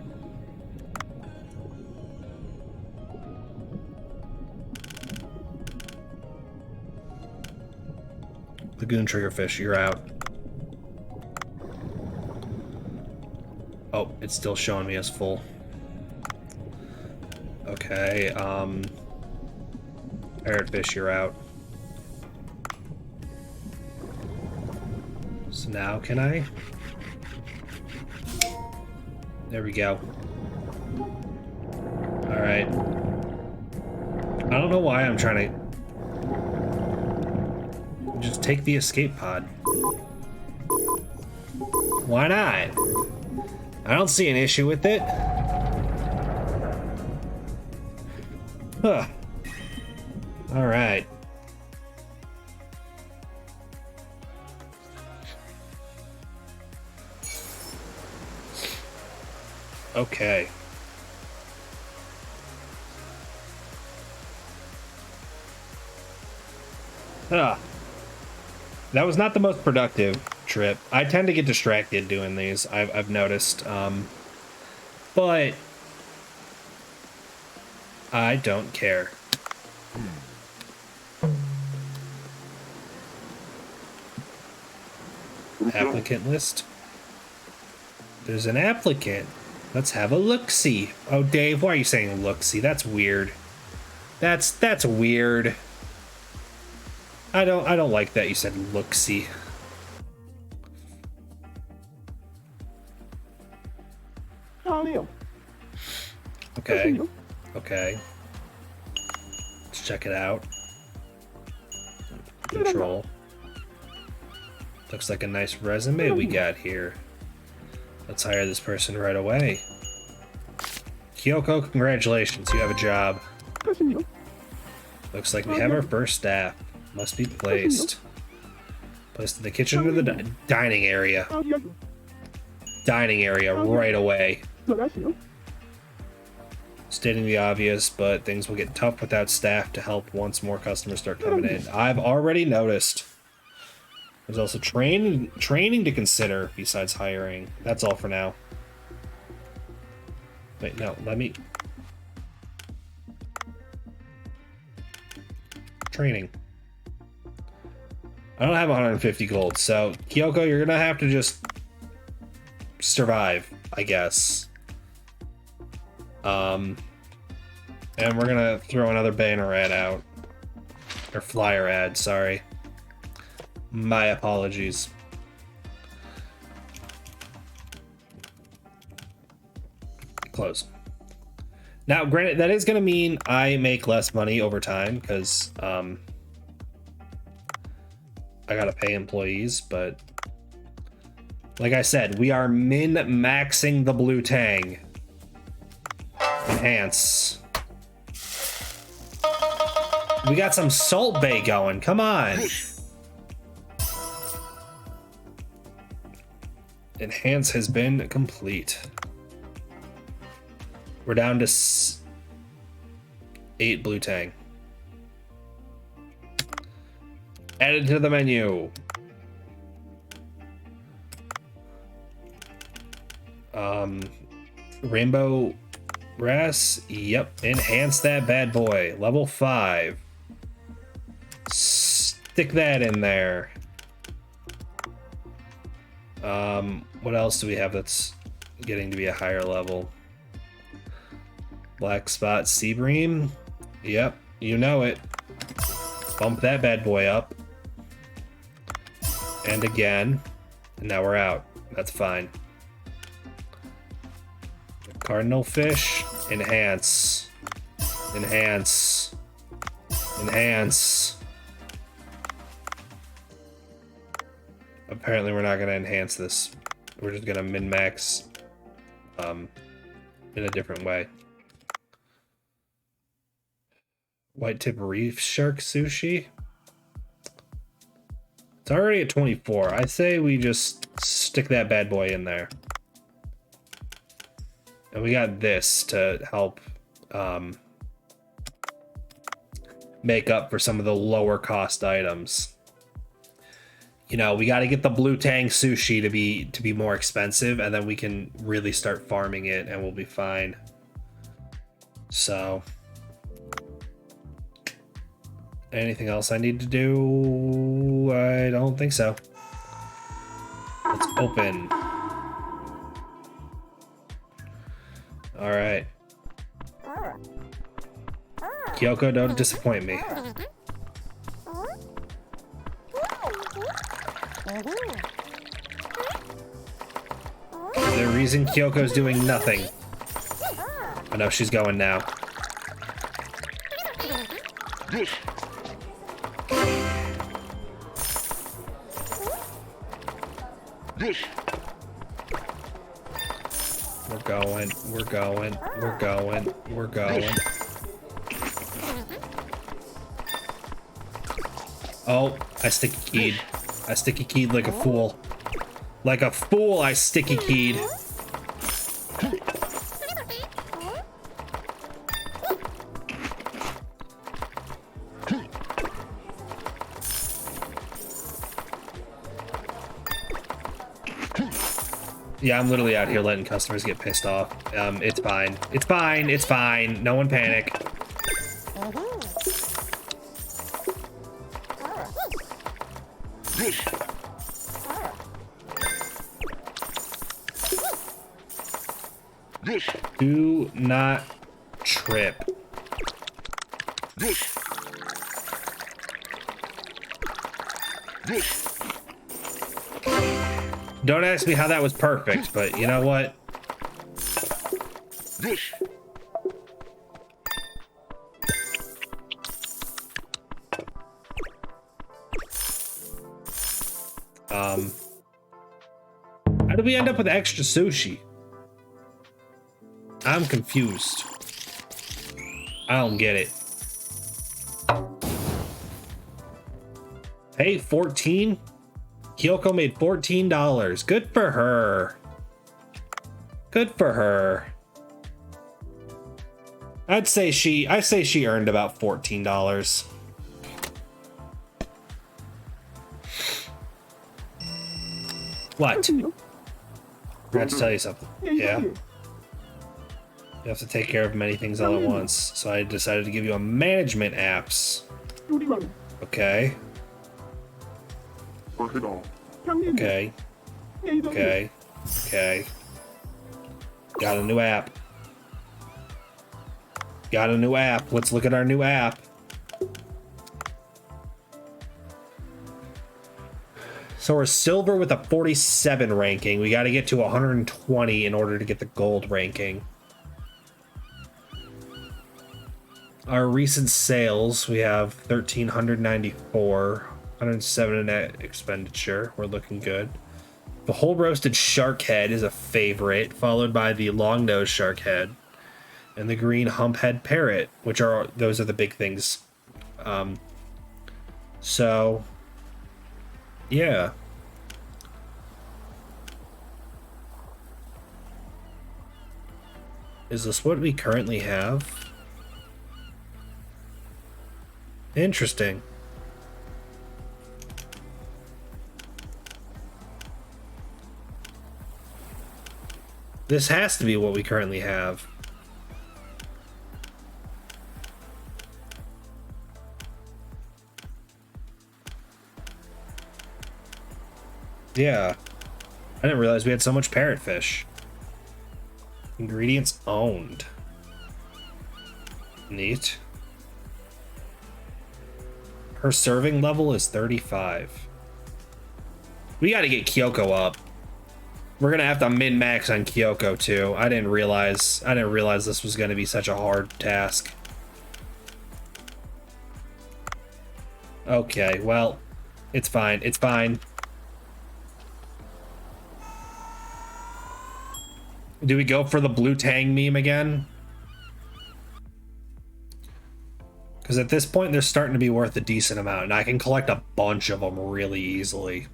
Lagoon triggerfish, you're out. Oh, it's still showing me as full. Okay, parrotfish, you're out. So now can I? There we go. Alright. I don't know why I'm trying to... Just take the escape pod. Why not? I don't see an issue with it. Huh. Alright. Okay. Ah. That was not the most productive trip. I tend to get distracted doing these, I've noticed. But I don't care. Applicant list. There's an applicant. Let's have a look-see. Oh, Dave, why are you saying look-see? That's weird. That's weird. I don't like that you said look-see. Okay. Okay. Let's check it out. Control. Looks like a nice resume we got here. Let's hire this person right away. Kyoko, congratulations, you have a job. Looks like we have our first staff. Must be placed. Placed in the kitchen or the dining area. Dining area right away. Stating the obvious, but things will get tough without staff to help once more customers start coming in. I've already noticed. There's also training to consider besides hiring. That's all for now. Wait, no, let me... Training. I don't have 150 gold, so Kyoko, you're gonna have to just survive, I guess. And we're gonna throw another banner ad out. Or flyer ad, sorry. My apologies. Close. Now, granted, that is going to mean I make less money over time because I got to pay employees, but like I said, we are min-maxing the blue tang. Enhance. We got some Salt Bay going. Come on. Enhance has been complete. We're down to 8 blue tang. Added to the menu. Rainbow brass. Yep. Enhance that bad boy. Level 5. Stick that in there. What else do we have that's getting to be a higher level? Black spot sea bream. Yep, you know it. Bump that bad boy up. And again. And now we're out. That's fine. Cardinal fish. Enhance. Enhance. Enhance. Apparently we're not going to enhance this. We're just going to min-max in a different way. White tip reef shark sushi. It's already at 24. I say we just stick that bad boy in there. And we got this to help make up for some of the lower cost items. You know, we got to get the blue tang sushi to be more expensive, and then we can really start farming it and we'll be fine. So anything else I need to do? I don't think so. Let's open. All right. Kyoko, don't disappoint me. Is there a reason Kyoko's doing nothing? Oh no, she's going now. We're going. Oh, I sticky keyed. I sticky keyed like a fool. Like a fool, I sticky keyed. Yeah, I'm literally out here letting customers get pissed off. It's fine. It's fine. It's fine. No one panic. Do not trip. Don't ask me how that was perfect, but you know what? How did we end up with extra sushi? I'm confused. I don't get it. Hey, 14? Kyoko made $14. Good for her. Good for her. I say she earned about $14. What? I have to tell you something. Yeah. You have to take care of many things all at once. So I decided to give you a management apps. Okay. Okay. Okay. Okay. Got a new app. Got a new app. Let's look at our new app. So we're silver with a 47 ranking. We got to get to 120 in order to get the gold ranking. Our recent sales, we have 1,394, 107 in net expenditure. We're looking good. The whole roasted shark head is a favorite, followed by the long nose shark head and the green humphead parrot, those are the big things. So yeah. Is this what we currently have? Interesting. This has to be what we currently have. Yeah. I didn't realize we had so much parrotfish. Ingredients owned. Neat. Her serving level is 35. We gotta get Kyoko up. We're gonna have to min-max on Kyoko too. I didn't realize this was gonna be such a hard task. Okay, well, it's fine. It's fine. Do we go for the blue tang meme again? Because at this point, they're starting to be worth a decent amount, and I can collect a bunch of them really easily.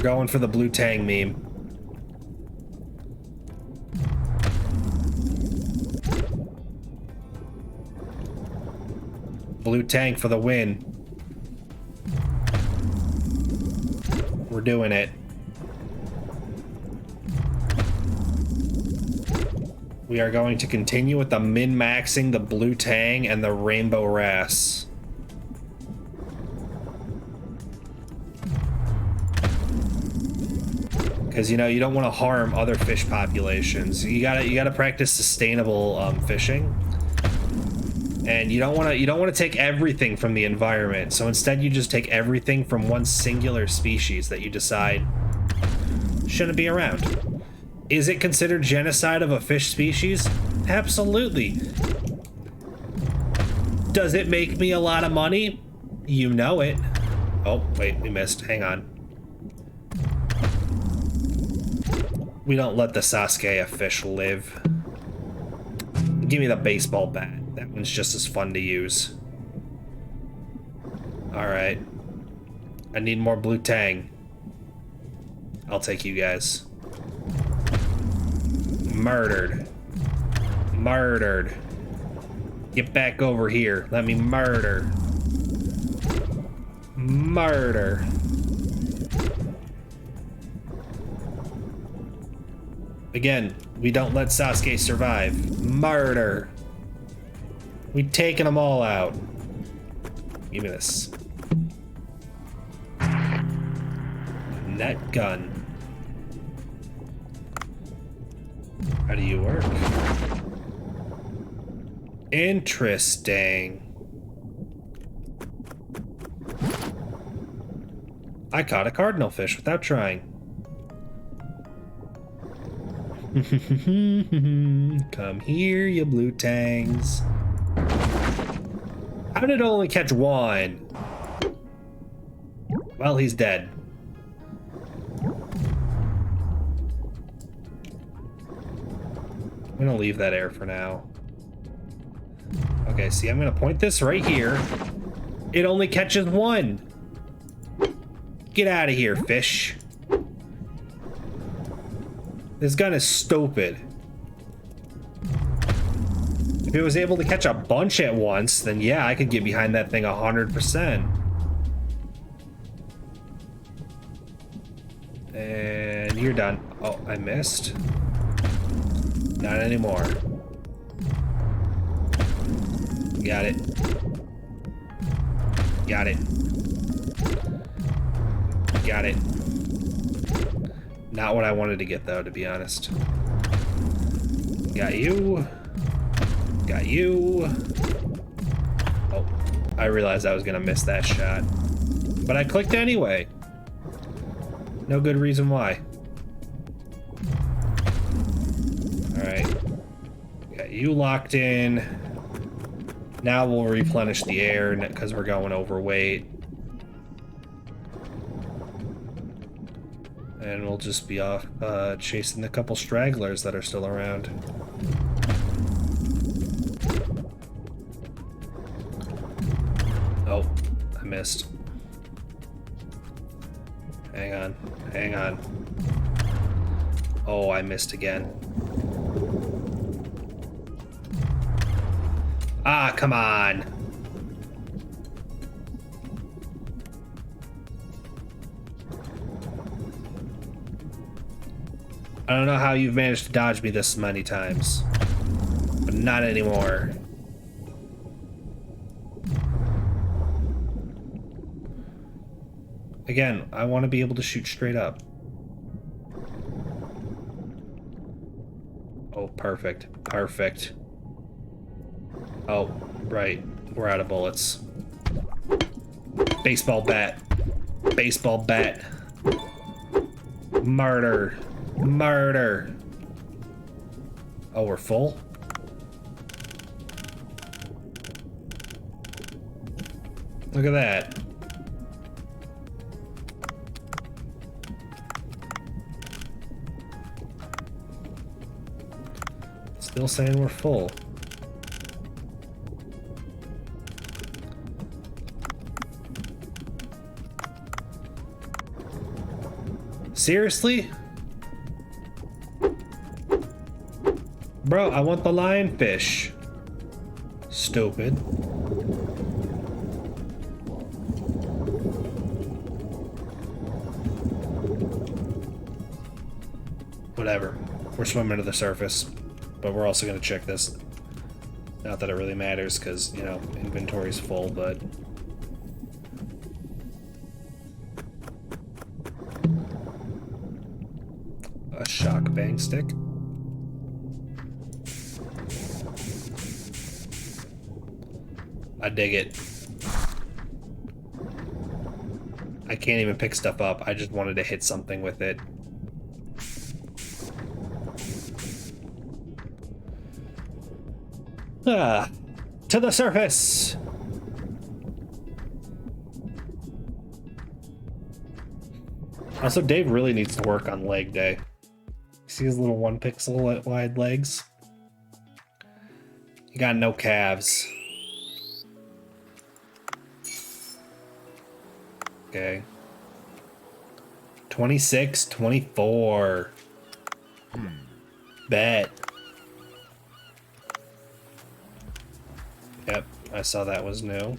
We're going for the blue tang meme. Blue tank for the win. We're doing it. We are going to continue with the min-maxing the blue tang and the rainbow wrasse. Because you know you don't want to harm other fish populations. You gotta practice sustainable fishing, and you don't want to take everything from the environment. So instead, you just take everything from one singular species that you decide shouldn't be around. Is it considered genocide of a fish species? Absolutely. Does it make me a lot of money? You know it. Oh wait, we missed. Hang on. We don't let the Sasuke fish live. Give me the baseball bat. That one's just as fun to use. Alright. I need more blue tang. I'll take you guys. Murdered. Murdered. Get back over here. Let me murder. Murder. Again, we don't let Sasuke survive. Murder. We've taken them all out. Give me this. Net gun. How do you work? Interesting. I caught a cardinal fish without trying. Come here, you blue tangs. How did it only catch one? Well, he's dead. I'm gonna leave that air for now. Okay, see, I'm gonna point this right here. It only catches one. Get out of here, fish. This gun is stupid. If it was able to catch a bunch at once, then yeah, I could get behind that thing 100%. And you're done. Oh, I missed. Not anymore. Got it. Got it. Got it. Not what I wanted to get, though, to be honest. Got you. Got you. Oh, I realized I was gonna miss that shot. But I clicked anyway. No good reason why. Alright. Got you locked in. Now we'll replenish the air because we're going overweight. And we'll just be off chasing the couple stragglers that are still around. Oh, I missed. Hang on, hang on. Oh, I missed again. Ah, come on. I don't know how you've managed to dodge me this many times, but not anymore. Again, I want to be able to shoot straight up. Oh, perfect. Perfect. Oh, right. We're out of bullets. Baseball bat. Baseball bat. Murder. Murder. Oh, we're full? Look at that. Still saying we're full. Seriously? Bro, I want the lionfish. Stupid. Whatever. We're swimming to the surface. But we're also going to check this. Not that it really matters, because, you know, inventory's full, but... A shock bang stick. I dig it. I can't even pick stuff up. I just wanted to hit something with it. Ah, to the surface! Also, Dave really needs to work on leg day. See his little 1 pixel wide legs? You got no calves. Okay. 26, 24. Bet. Yep, I saw that was new.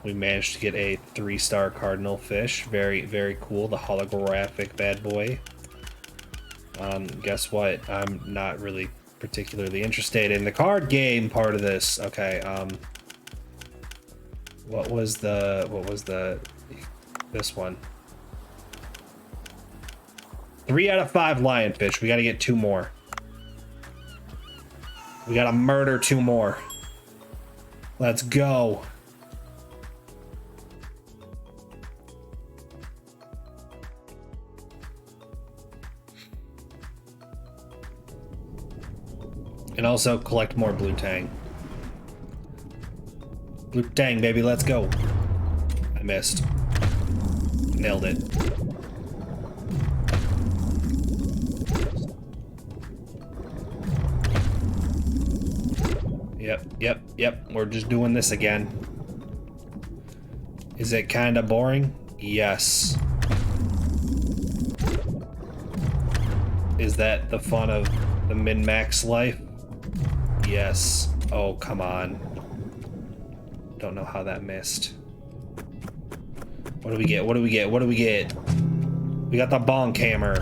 We managed to get a 3-star cardinal fish. Very, very cool. The holographic bad boy. Guess what? I'm not really particularly interested in the card game part of this. Okay, what was this one? 3 out of 5 lionfish. We gotta get 2 more. We gotta murder 2 more. Let's go. And also collect more blue tang. Blue tang, baby, let's go. I missed. Nailed it. Yep. We're just doing this again. Is it kind of boring? Yes. Is that the fun of the min-max life? Yes. Oh, come on. Don't know how that missed. What do we get? What do we get? What do we get? We got the bonk hammer.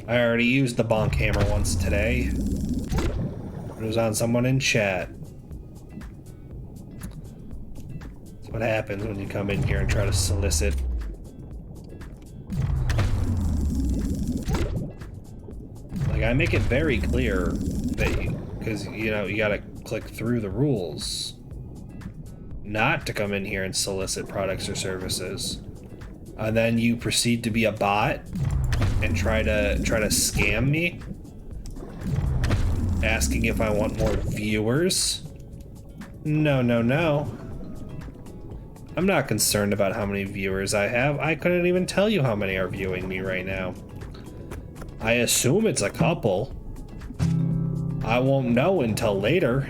I already used the bonk hammer once today. It was on someone in chat. That's what happens when you come in here and try to solicit. Like, I make it very clear that because, you know, you gotta click through the rules not to come in here and solicit products or services. And then you proceed to be a bot and try to scam me, asking if I want more viewers. No. I'm not concerned about how many viewers I have. I couldn't even tell you how many are viewing me right now. I assume it's a couple. I won't know until later.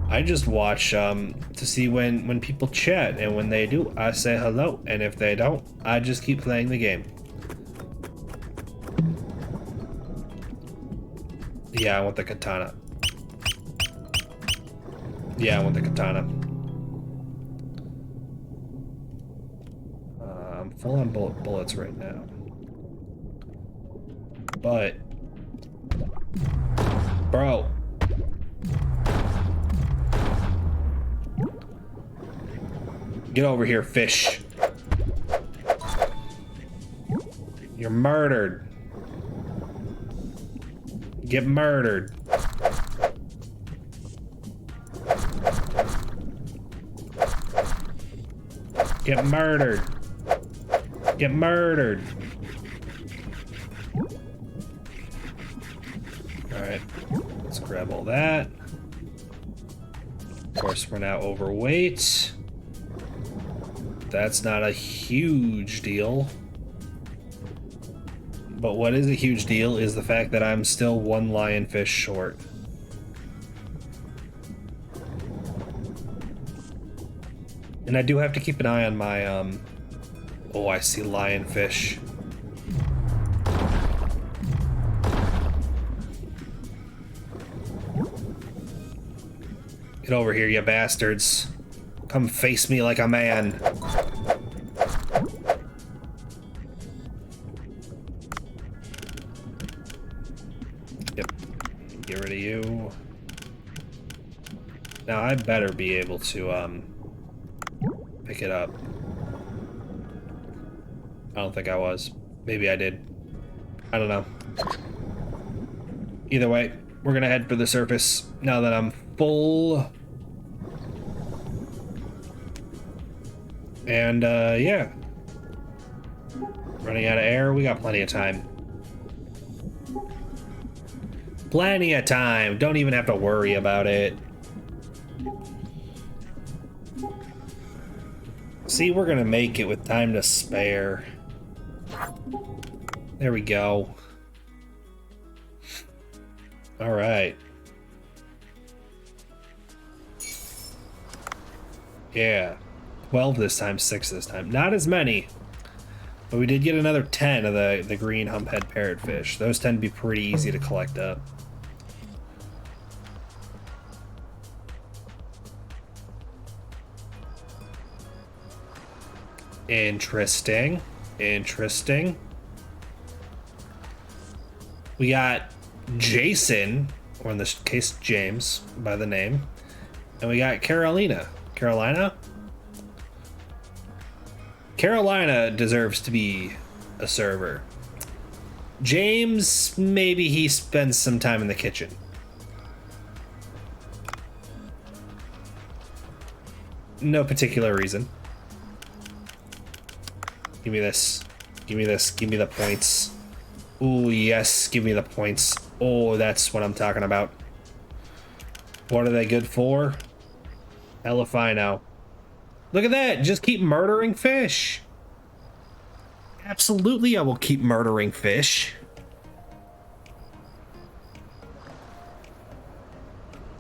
I just watch to see when people chat, and when they do, I say hello, and if they don't, I just keep playing the game. Yeah, I want the katana. Yeah, I want the katana. I'm full on bullets right now. But... Bro. Get over here, fish. You're murdered. Get murdered. Get murdered. Get murdered. Alright. Let's grab all that. Of course, we're now overweight. That's not a huge deal. But what is a huge deal is the fact that I'm still 1 lionfish short. And I do have to keep an eye on my, oh, I see lionfish. Get over here, you bastards. Come face me like a man. Yep. Get rid of you. Now I better be able to, pick it up. I don't think I was. Maybe I did. I don't know. Either way, we're gonna head for the surface now that I'm full. And, yeah. Running out of air, we got plenty of time. Plenty of time. Don't even have to worry about it. See, we're gonna make it with time to spare. There we go. All right. Yeah. 12 this time, 6 this time. Not as many. But we did get another 10 of the green humphead parrotfish. Those tend to be pretty easy to collect up. Interesting. Interesting. We got Jason, or in this case James by the name, and we got Carolina. Carolina deserves to be a server. James, maybe he spends some time in the kitchen. No particular reason. Give me this. Give me this. Give me the points. Ooh, yes, give me the points. Oh, that's what I'm talking about. What are they good for? Hell if I know. Look at that! Just keep murdering fish! Absolutely, I will keep murdering fish.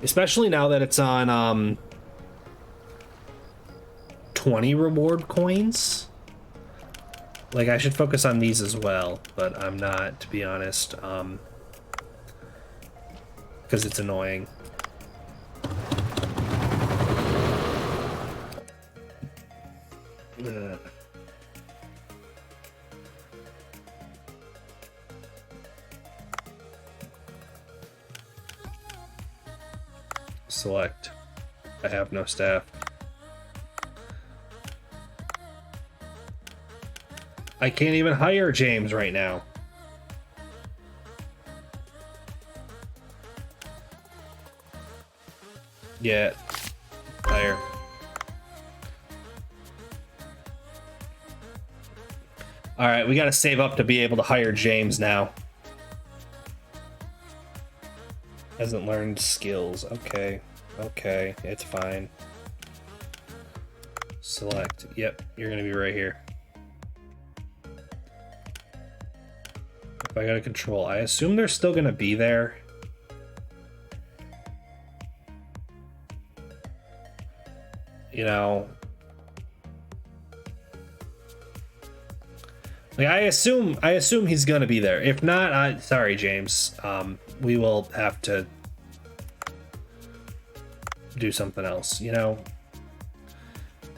Especially now that it's on, 20 reward coins. Like, I should focus on these as well, but I'm not, to be honest, because it's annoying. Ugh. Select. I have no staff. I can't even hire James right now. Yeah. Hire. Alright, we gotta save up to be able to hire James now. Hasn't learned skills. Okay. Okay, it's fine. Select. Yep, you're gonna be right here. If I gotta control, I assume they're still gonna be there. You know, like I assume he's gonna be there. If not, sorry, James. We will have to do something else. You know.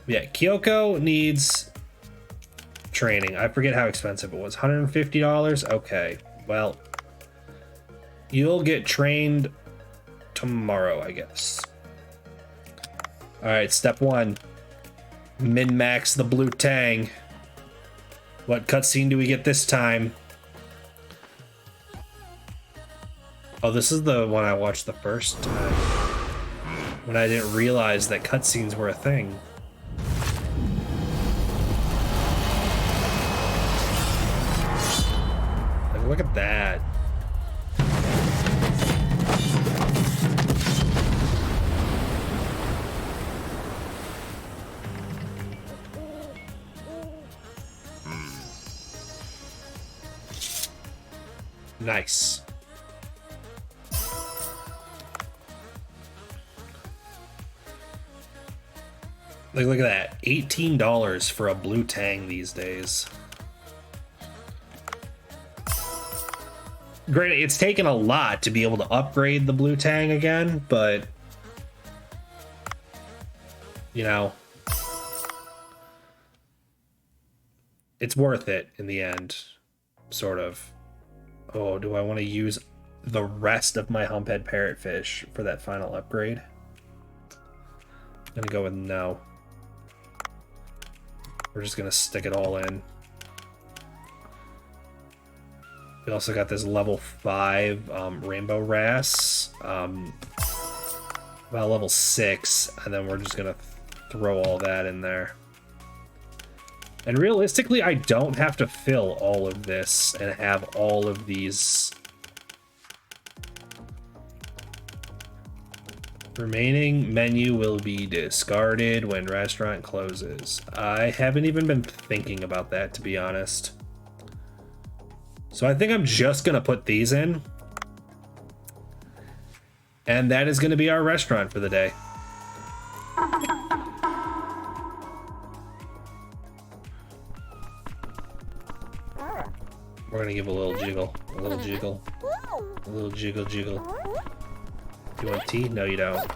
Yeah, Kyoko needs training. I forget how expensive it was. $150. Okay. Well, you'll get trained tomorrow, I guess. All right, step 1. Min-max the blue tang. What cutscene do we get this time? Oh, this is the one I watched the first time. When I didn't realize that cutscenes were a thing. Like, look at that. Nice. Like, look at that. $18 for a blue tang these days. Granted, it's taken a lot to be able to upgrade the blue tang again, but you know, it's worth it in the end, sort of. Oh, do I want to use the rest of my humphead parrotfish for that final upgrade? I'm gonna go with no. We're just gonna stick it all in. We also got this level 5 rainbow wrasse, about level 6, and then we're just gonna throw all that in there. And realistically, I don't have to fill all of this and have all of these. Remaining menu will be discarded when restaurant closes. I haven't even been thinking about that, to be honest. So I think I'm just gonna put these in. And that is gonna be our restaurant for the day. We're gonna give a little jiggle, a little jiggle, a little jiggle jiggle. You want tea? No, you don't.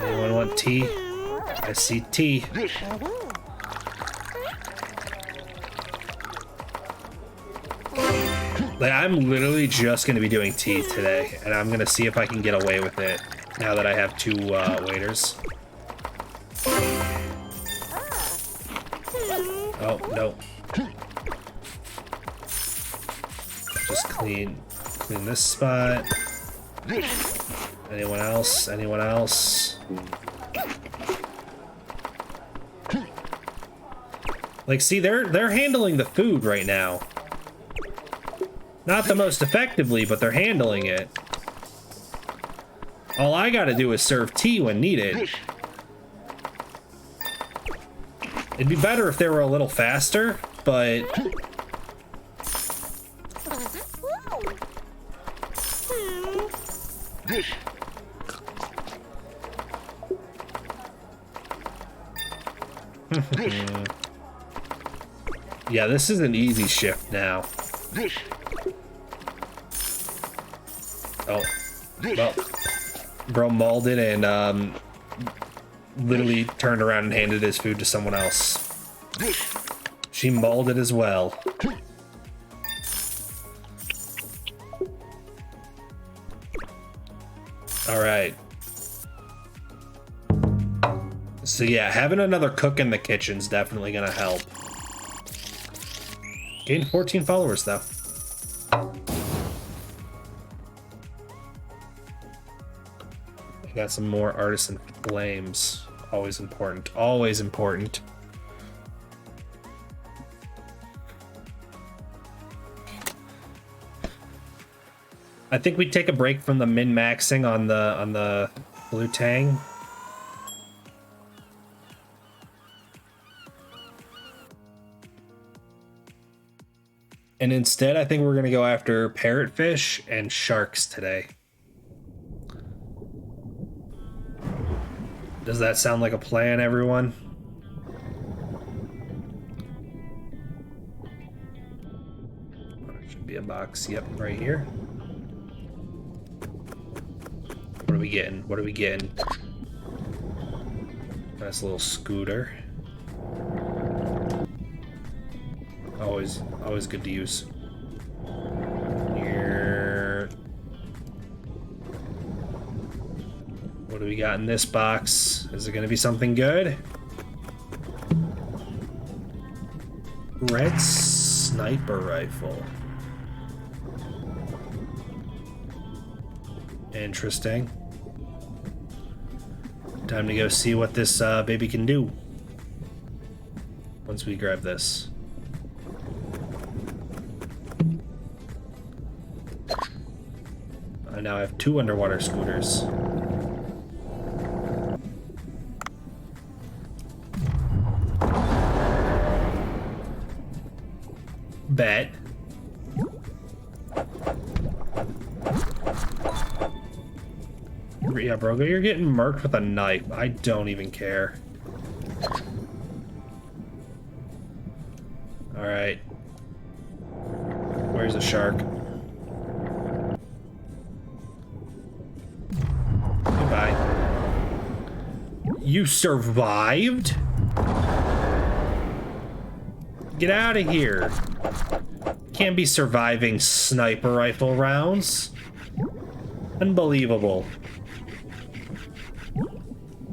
Anyone want tea? I see tea. Like, I'm literally just gonna be doing tea today, and I'm gonna see if I can get away with it now that I have 2 waiters. Oh, no. Just clean this spot. Anyone else? Anyone else? Like, see, they're handling the food right now. Not the most effectively, but they're handling it. All I gotta do is serve tea when needed. It'd be better if they were a little faster, but yeah, this is an easy shift now. Oh, well, bro mauled it and literally turned around and handed his food to someone else. She mauled it as well. All right. So yeah, having another cook in the kitchen's definitely gonna help. Gained 14 followers though. We got some more artisan flames. Always important. Always important. I think we take a break from the min-maxing on the blue tang. And instead, I think we're gonna go after parrotfish and sharks today. Does that sound like a plan, everyone? Should be a box. Yep, right here. What are we getting? What are we getting? Nice little scooter. Always good to use. Here. What do we got in this box? Is it gonna be something good? Red sniper rifle. Interesting. Time to go see what this baby can do. Once we grab this. I now have 2 underwater scooters. Bet. Yeah, bro, you're getting murked with a knife. I don't even care. Alright. Where's the shark? Goodbye. You survived? Get out of here. Can't be surviving sniper rifle rounds. Unbelievable.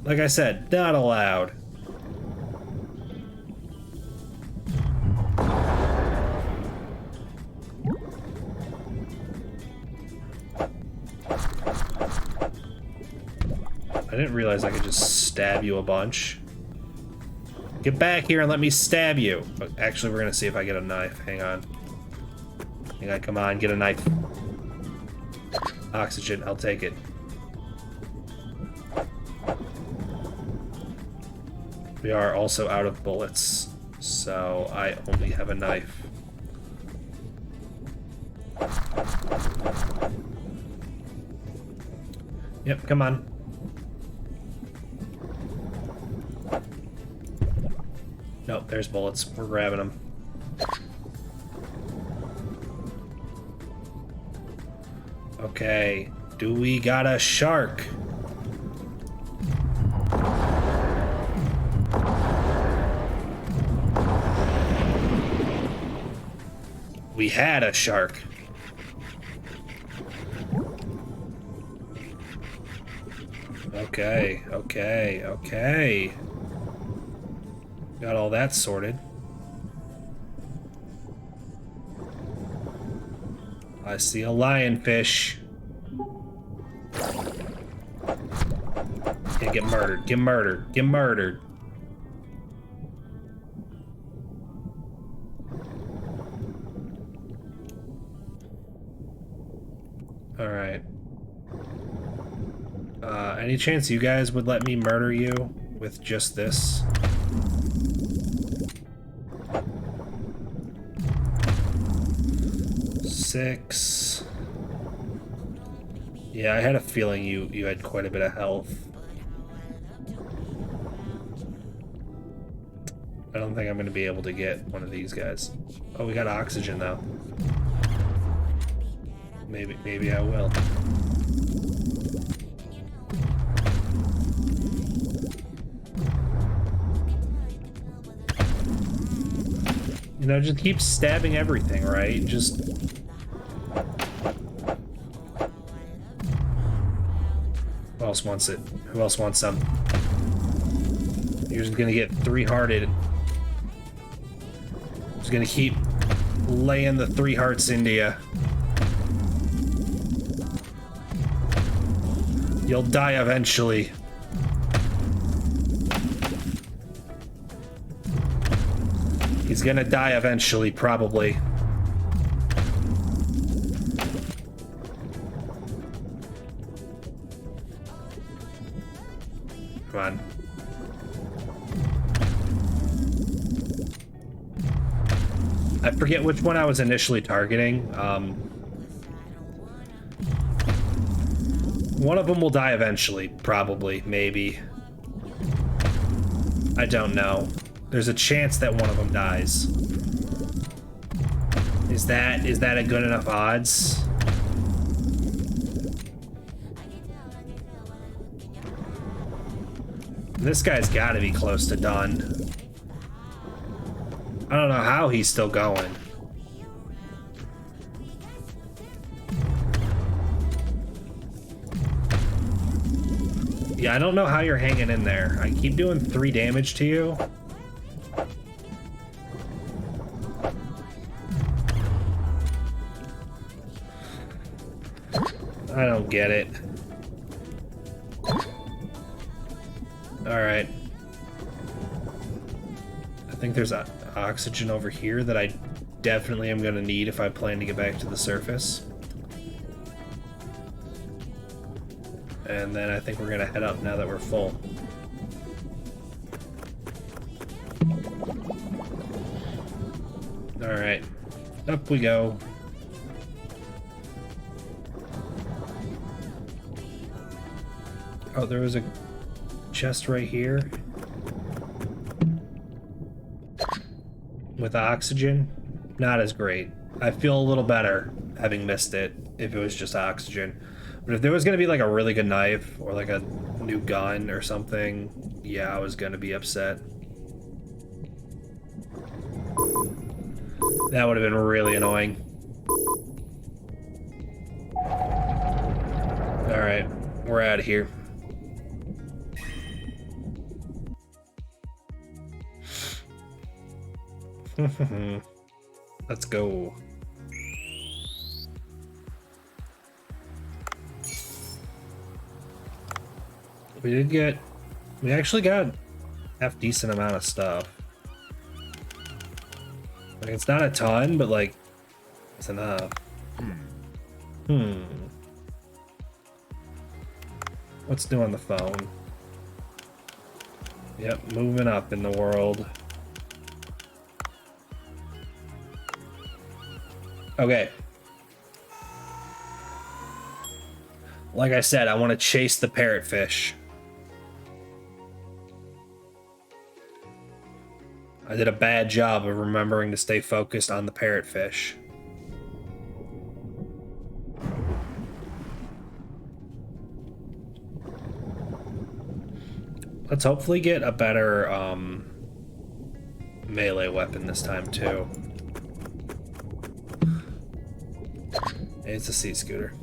Like I said, not allowed. I didn't realize I could just stab you a bunch. Get back here and let me stab you. But actually, we're gonna see if I get a knife. Hang on. Hang on, come on, get a knife. Oxygen, I'll take it. We are also out of bullets, so I only have a knife. Yep, come on. Nope, there's bullets. We're grabbing them. Okay, do we got a shark? We had a shark. Okay, okay, okay. Got all that sorted. I see a lionfish. Yeah, get murdered, get murdered, get murdered. Alright. Any chance you guys would let me murder you with just this? Six. Yeah, I had a feeling you had quite a bit of health. I don't think I'm going to be able to get one of these guys. Oh, we got oxygen though. Maybe I will. You know, just keep stabbing everything, right? Just... Who else wants it? Who else wants some? You're just gonna get three-hearted. Just gonna keep laying the 3 hearts into you. You'll die eventually. He's gonna die eventually, probably. Come on. I forget which one I was initially targeting. One of them will die eventually, probably, maybe. I don't know. There's a chance that one of them dies. Is that a good enough odds? This guy's got to be close to done. I don't know how he's still going. Yeah, I don't know how you're hanging in there. I keep doing 3 damage to you. I don't get it. Alright. I think there's oxygen over here that I definitely am going to need if I plan to get back to the surface. And then I think we're going to head up now that we're full. Alright. Up we go. Oh, there was a chest right here. With oxygen. Not as great. I feel a little better having missed it if it was just oxygen. But if there was going to be like a really good knife or like a new gun or something, yeah, I was going to be upset. That would have been really annoying. Alright, we're out of here. Let's go. We actually got half decent amount of stuff. Like, it's not a ton, but like, it's enough. What's new on the phone? Yep, moving up in the world. Okay. Like I said, I want to chase the parrotfish. I did a bad job of remembering to stay focused on the parrotfish. Let's hopefully get a better melee weapon this time too. It's a sea scooter.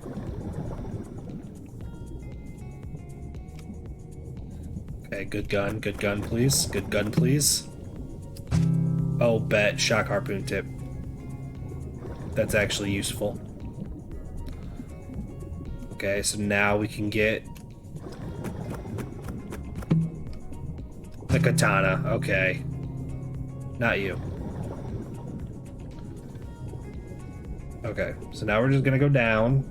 Okay, good gun, please. Good gun, please. Oh, bet. Shock harpoon tip. That's actually useful. Okay, so now we can get the katana. Okay. Not you. Okay, so now we're just gonna go down.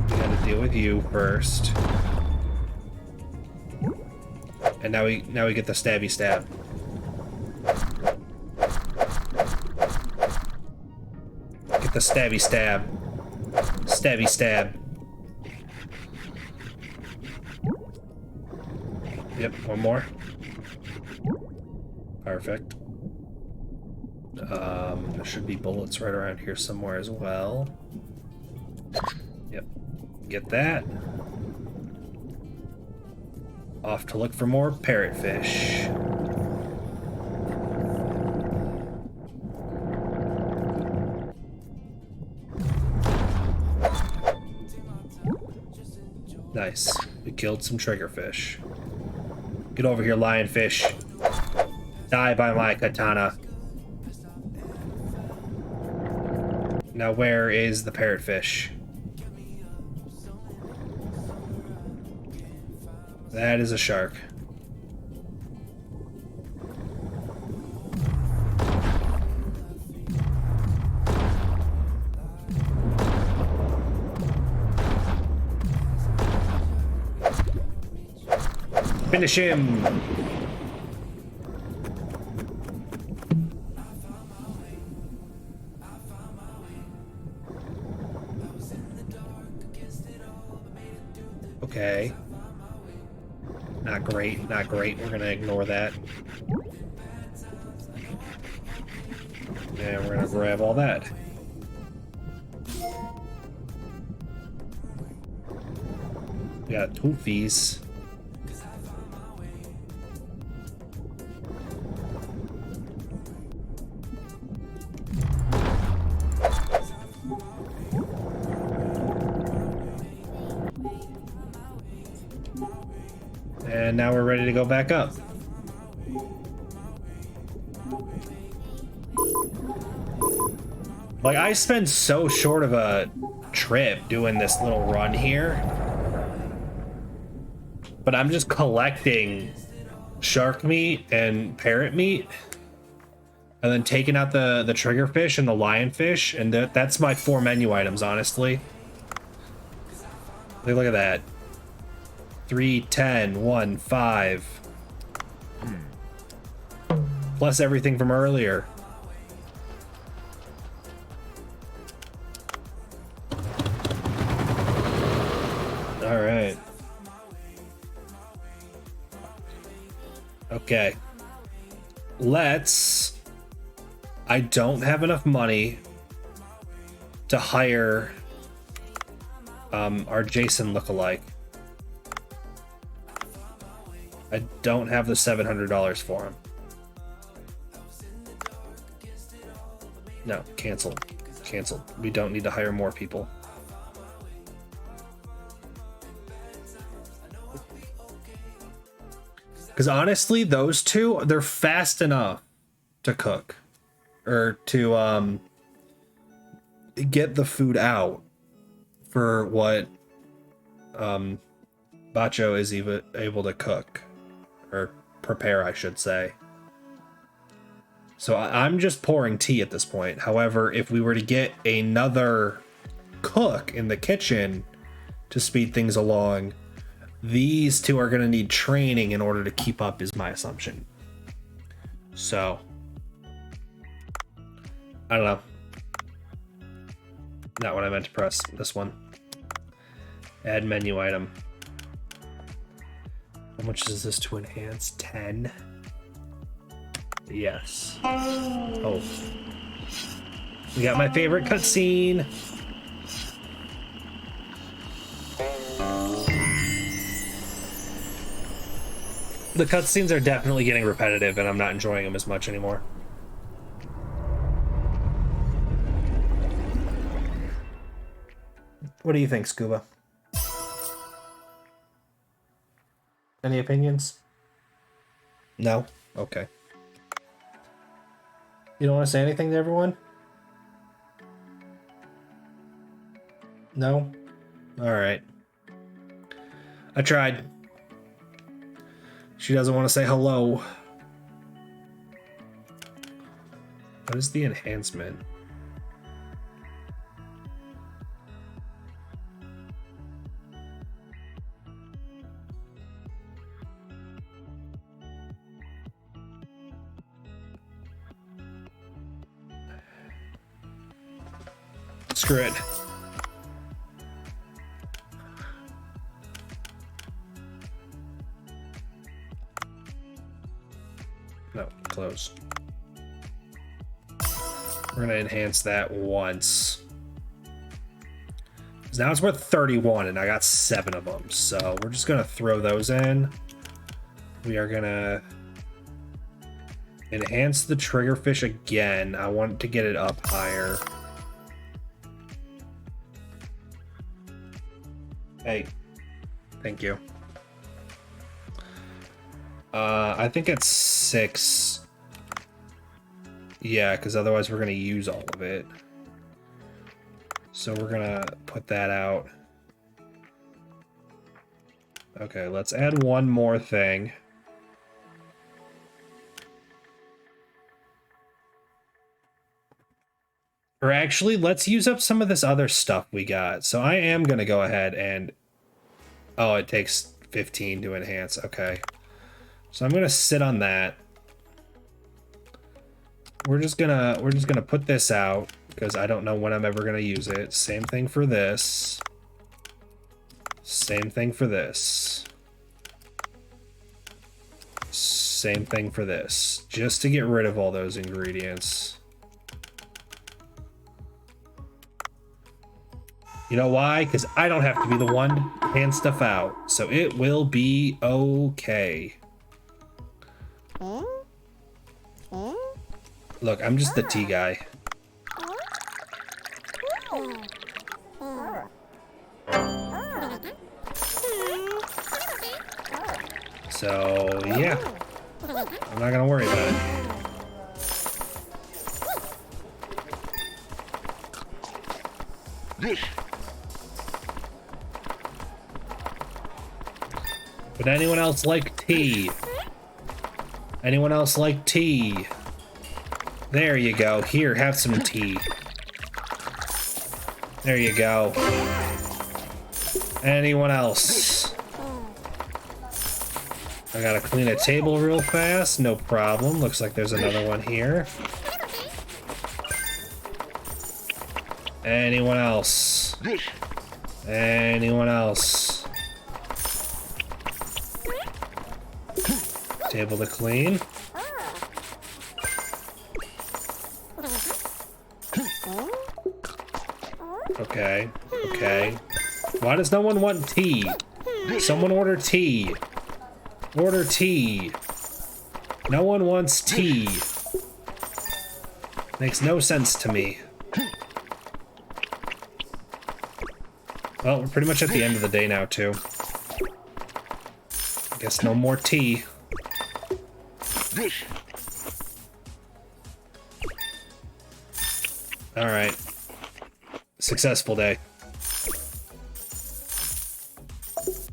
We gotta deal with you first. And now we get the stabby stab. Get the stabby stab. Stabby stab. Yep, one more. Perfect. There should be bullets right around here somewhere as well. Yep. Get that. Off to look for more parrotfish. Nice. We killed some triggerfish. Get over here, lionfish. Die by my katana. Now where is the parrotfish? That is a shark. Finish him! Okay. Not great, not great. We're gonna ignore that. And we're gonna grab all that. We got toofies. And now we're ready to go back up. Like, I spent so short of a trip doing this little run here. But I'm just collecting shark meat and parrot meat. And then taking out the triggerfish and the lionfish. And that's my 4 menu items, honestly. Look at that. 3, 10, 1, 5. Plus everything from earlier. I don't have enough money to hire our Jason lookalike. I don't have the $700 for him. No, canceled. Canceled. We don't need to hire more people. Because honestly, those two, they're fast enough to cook. Or to get the food out for what Bacho is even able to cook. Or prepare, I should say. So I'm just pouring tea at this point. However, if we were to get another cook in the kitchen to speed things along, these two are going to need training in order to keep up, is my assumption. So, I don't know. Not what I meant to press. This one. Add menu item. How much is this to enhance? 10. Yes. Oh. We got my favorite cutscene. The cutscenes are definitely getting repetitive, and I'm not enjoying them as much anymore. What do you think, Scuba? Any opinions? No? Okay. You don't want to say anything to everyone? No? Alright. I tried. She doesn't want to say hello. What is the enhancement? Screw it. No, close. We're gonna enhance that once. 'Cause now it's worth 31 and I got 7 of them. So we're just gonna throw those in. We are gonna enhance the triggerfish again. I want to get it up higher. Hey, thank you. I think it's 6. Yeah, because otherwise we're going to use all of it. So we're going to put that out. Okay, let's add one more thing. Or actually, let's use up some of this other stuff we got. So I am going to go ahead and... Oh, it takes 15 to enhance. Okay. So I'm going to sit on that. We're just gonna put this out because I don't know when I'm ever going to use it. Same thing for this. Same thing for this. Same thing for this. Just to get rid of all those ingredients. You know why? Because I don't have to be the one to hand stuff out. So it will be okay. Look, I'm just the tea guy. So, yeah. I'm not gonna worry about it. Would anyone else like tea? Anyone else like tea? There you go. Here, have some tea. There you go. Anyone else? I gotta clean a table real fast. No problem. Looks like there's another one here. Anyone else? Anyone else? Table to clean. Okay. Okay. Why does no one want tea? Someone order tea. Order tea. No one wants tea. Makes no sense to me. Well, we're pretty much at the end of the day now, too. Guess no more tea. Alright. Successful day.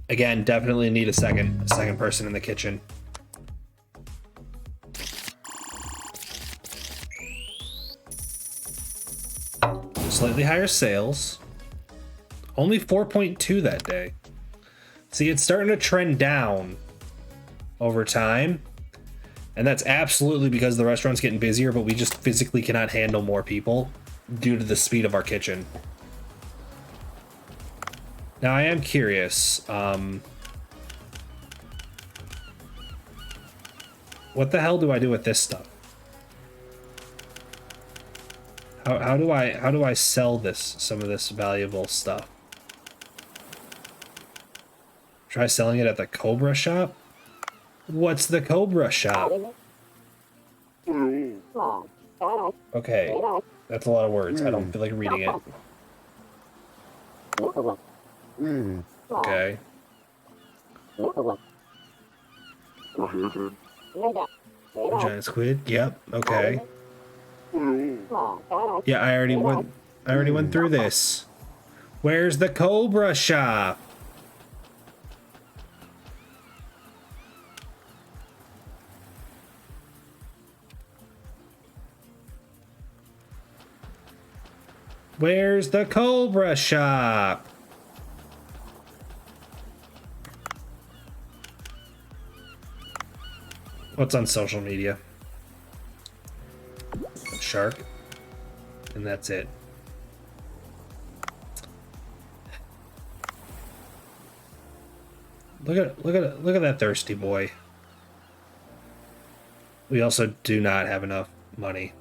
Again, definitely need a second person in the kitchen. Slightly higher sales. Only 4.2 that day. See, it's starting to trend down over time. And that's absolutely because the restaurant's getting busier, but we just physically cannot handle more people due to the speed of our kitchen. Now, I am curious. What the hell do I do with this stuff? How do I sell some of this valuable stuff? Try selling it at the Cobra shop? What's the Cobra shop? Okay, that's a lot of words. I don't feel like reading it. Okay. Giant squid. Yep. Okay. Yeah, I already went through this. Where's the Cobra shop? Where's the Cobra shop? What's on social media? Shark. And that's it. Look at that thirsty boy. We also do not have enough money.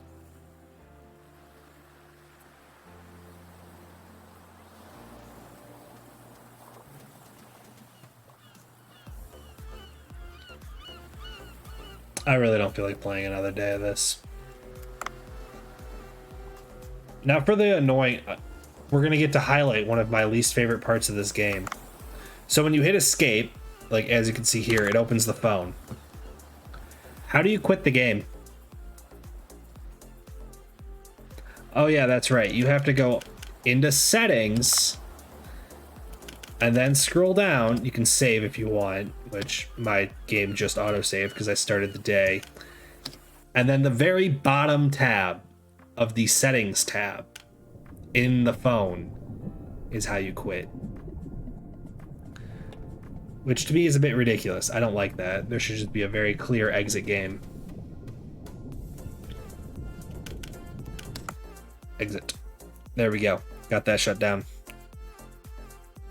I really don't feel like playing another day of this. Now for the annoying, we're gonna get to highlight one of my least favorite parts of this game. So when you hit escape, like as you can see here, it opens the phone. How do you quit the game? Oh yeah, that's right. You have to go into settings and then scroll down. You can save if you want, which my game just auto-saved because I started the day. And then the very bottom tab of the settings tab in the phone is how you quit. Which to me is a bit ridiculous. I don't like that. There should just be a very clear exit game. Exit. There we go. Got that shut down.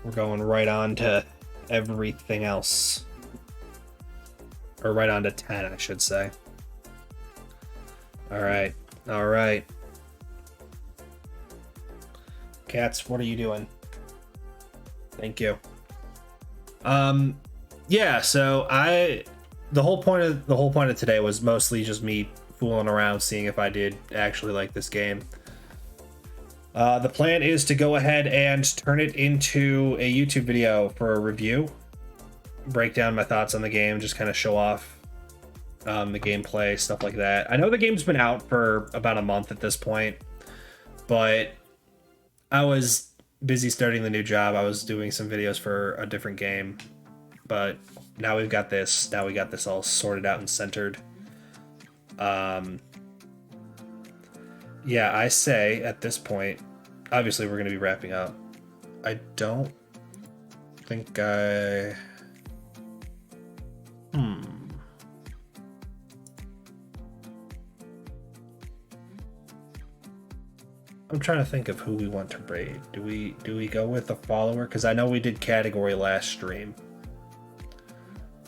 We're going right on to everything else. Or right on to 10, I should say. Alright. Alright. Cats, what are you doing? Thank you. Yeah, so the whole point of today was mostly just me fooling around, seeing if I did actually like this game. The plan is to go ahead and turn it into a YouTube video for a review, break down my thoughts on the game, just kind of show off the gameplay, stuff like that. I know the game's been out for about a month at this point, but I was busy starting the new job. I was doing some videos for a different game, but now we've got this. Now we got this all sorted out and centered. Yeah, I say at this point, obviously we're going to be wrapping up. I don't think I'm trying to think of who we want to raid. Do we go with a follower? Because I know we did category last stream.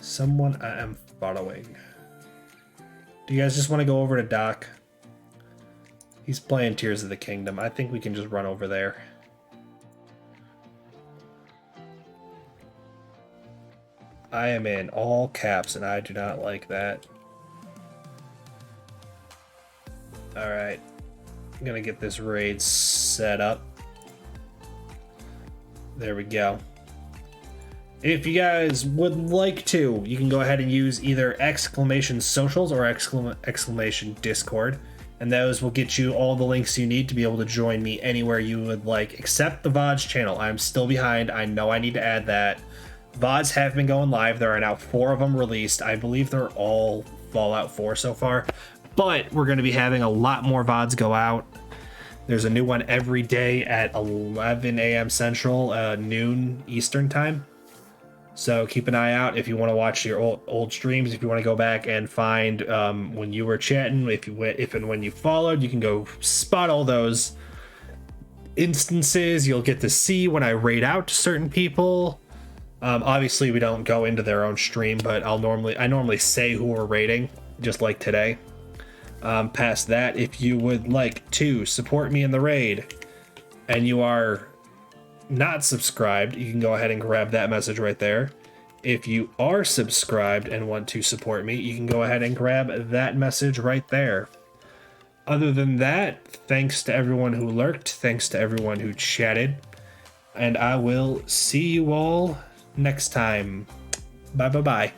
Someone I am following. Do you guys just want to go over to Doc? He's playing Tears of the Kingdom. I think we can just run over there. I am in all caps and I do not like that. Alright. I'm gonna get this raid set up. There we go. If you guys would like to, you can go ahead and use either exclamation socials or exclamation Discord, and those will get you all the links you need to be able to join me anywhere you would like, except the VODs channel. I'm still behind. I know I need to add that. VODs have been going live. There are now 4 of them released. I believe they're all Fallout 4 so far, but we're going to be having a lot more VODs go out. There's a new one every day at 11 a.m. Central, noon Eastern time. So keep an eye out if you want to watch your old streams. If you want to go back and find when you were chatting, if and when you followed, you can go spot all those instances. You'll get to see when I raid out to certain people. Obviously, we don't go into their own stream, but I normally say who we're raiding, just like today. Past that, if you would like to support me in the raid and you are not subscribed, you can go ahead and grab that message right there. If you are subscribed and want to support me, you can go ahead and grab that message right there. Other than that, thanks to everyone who lurked, thanks to everyone who chatted, and I will see you all next time. Bye.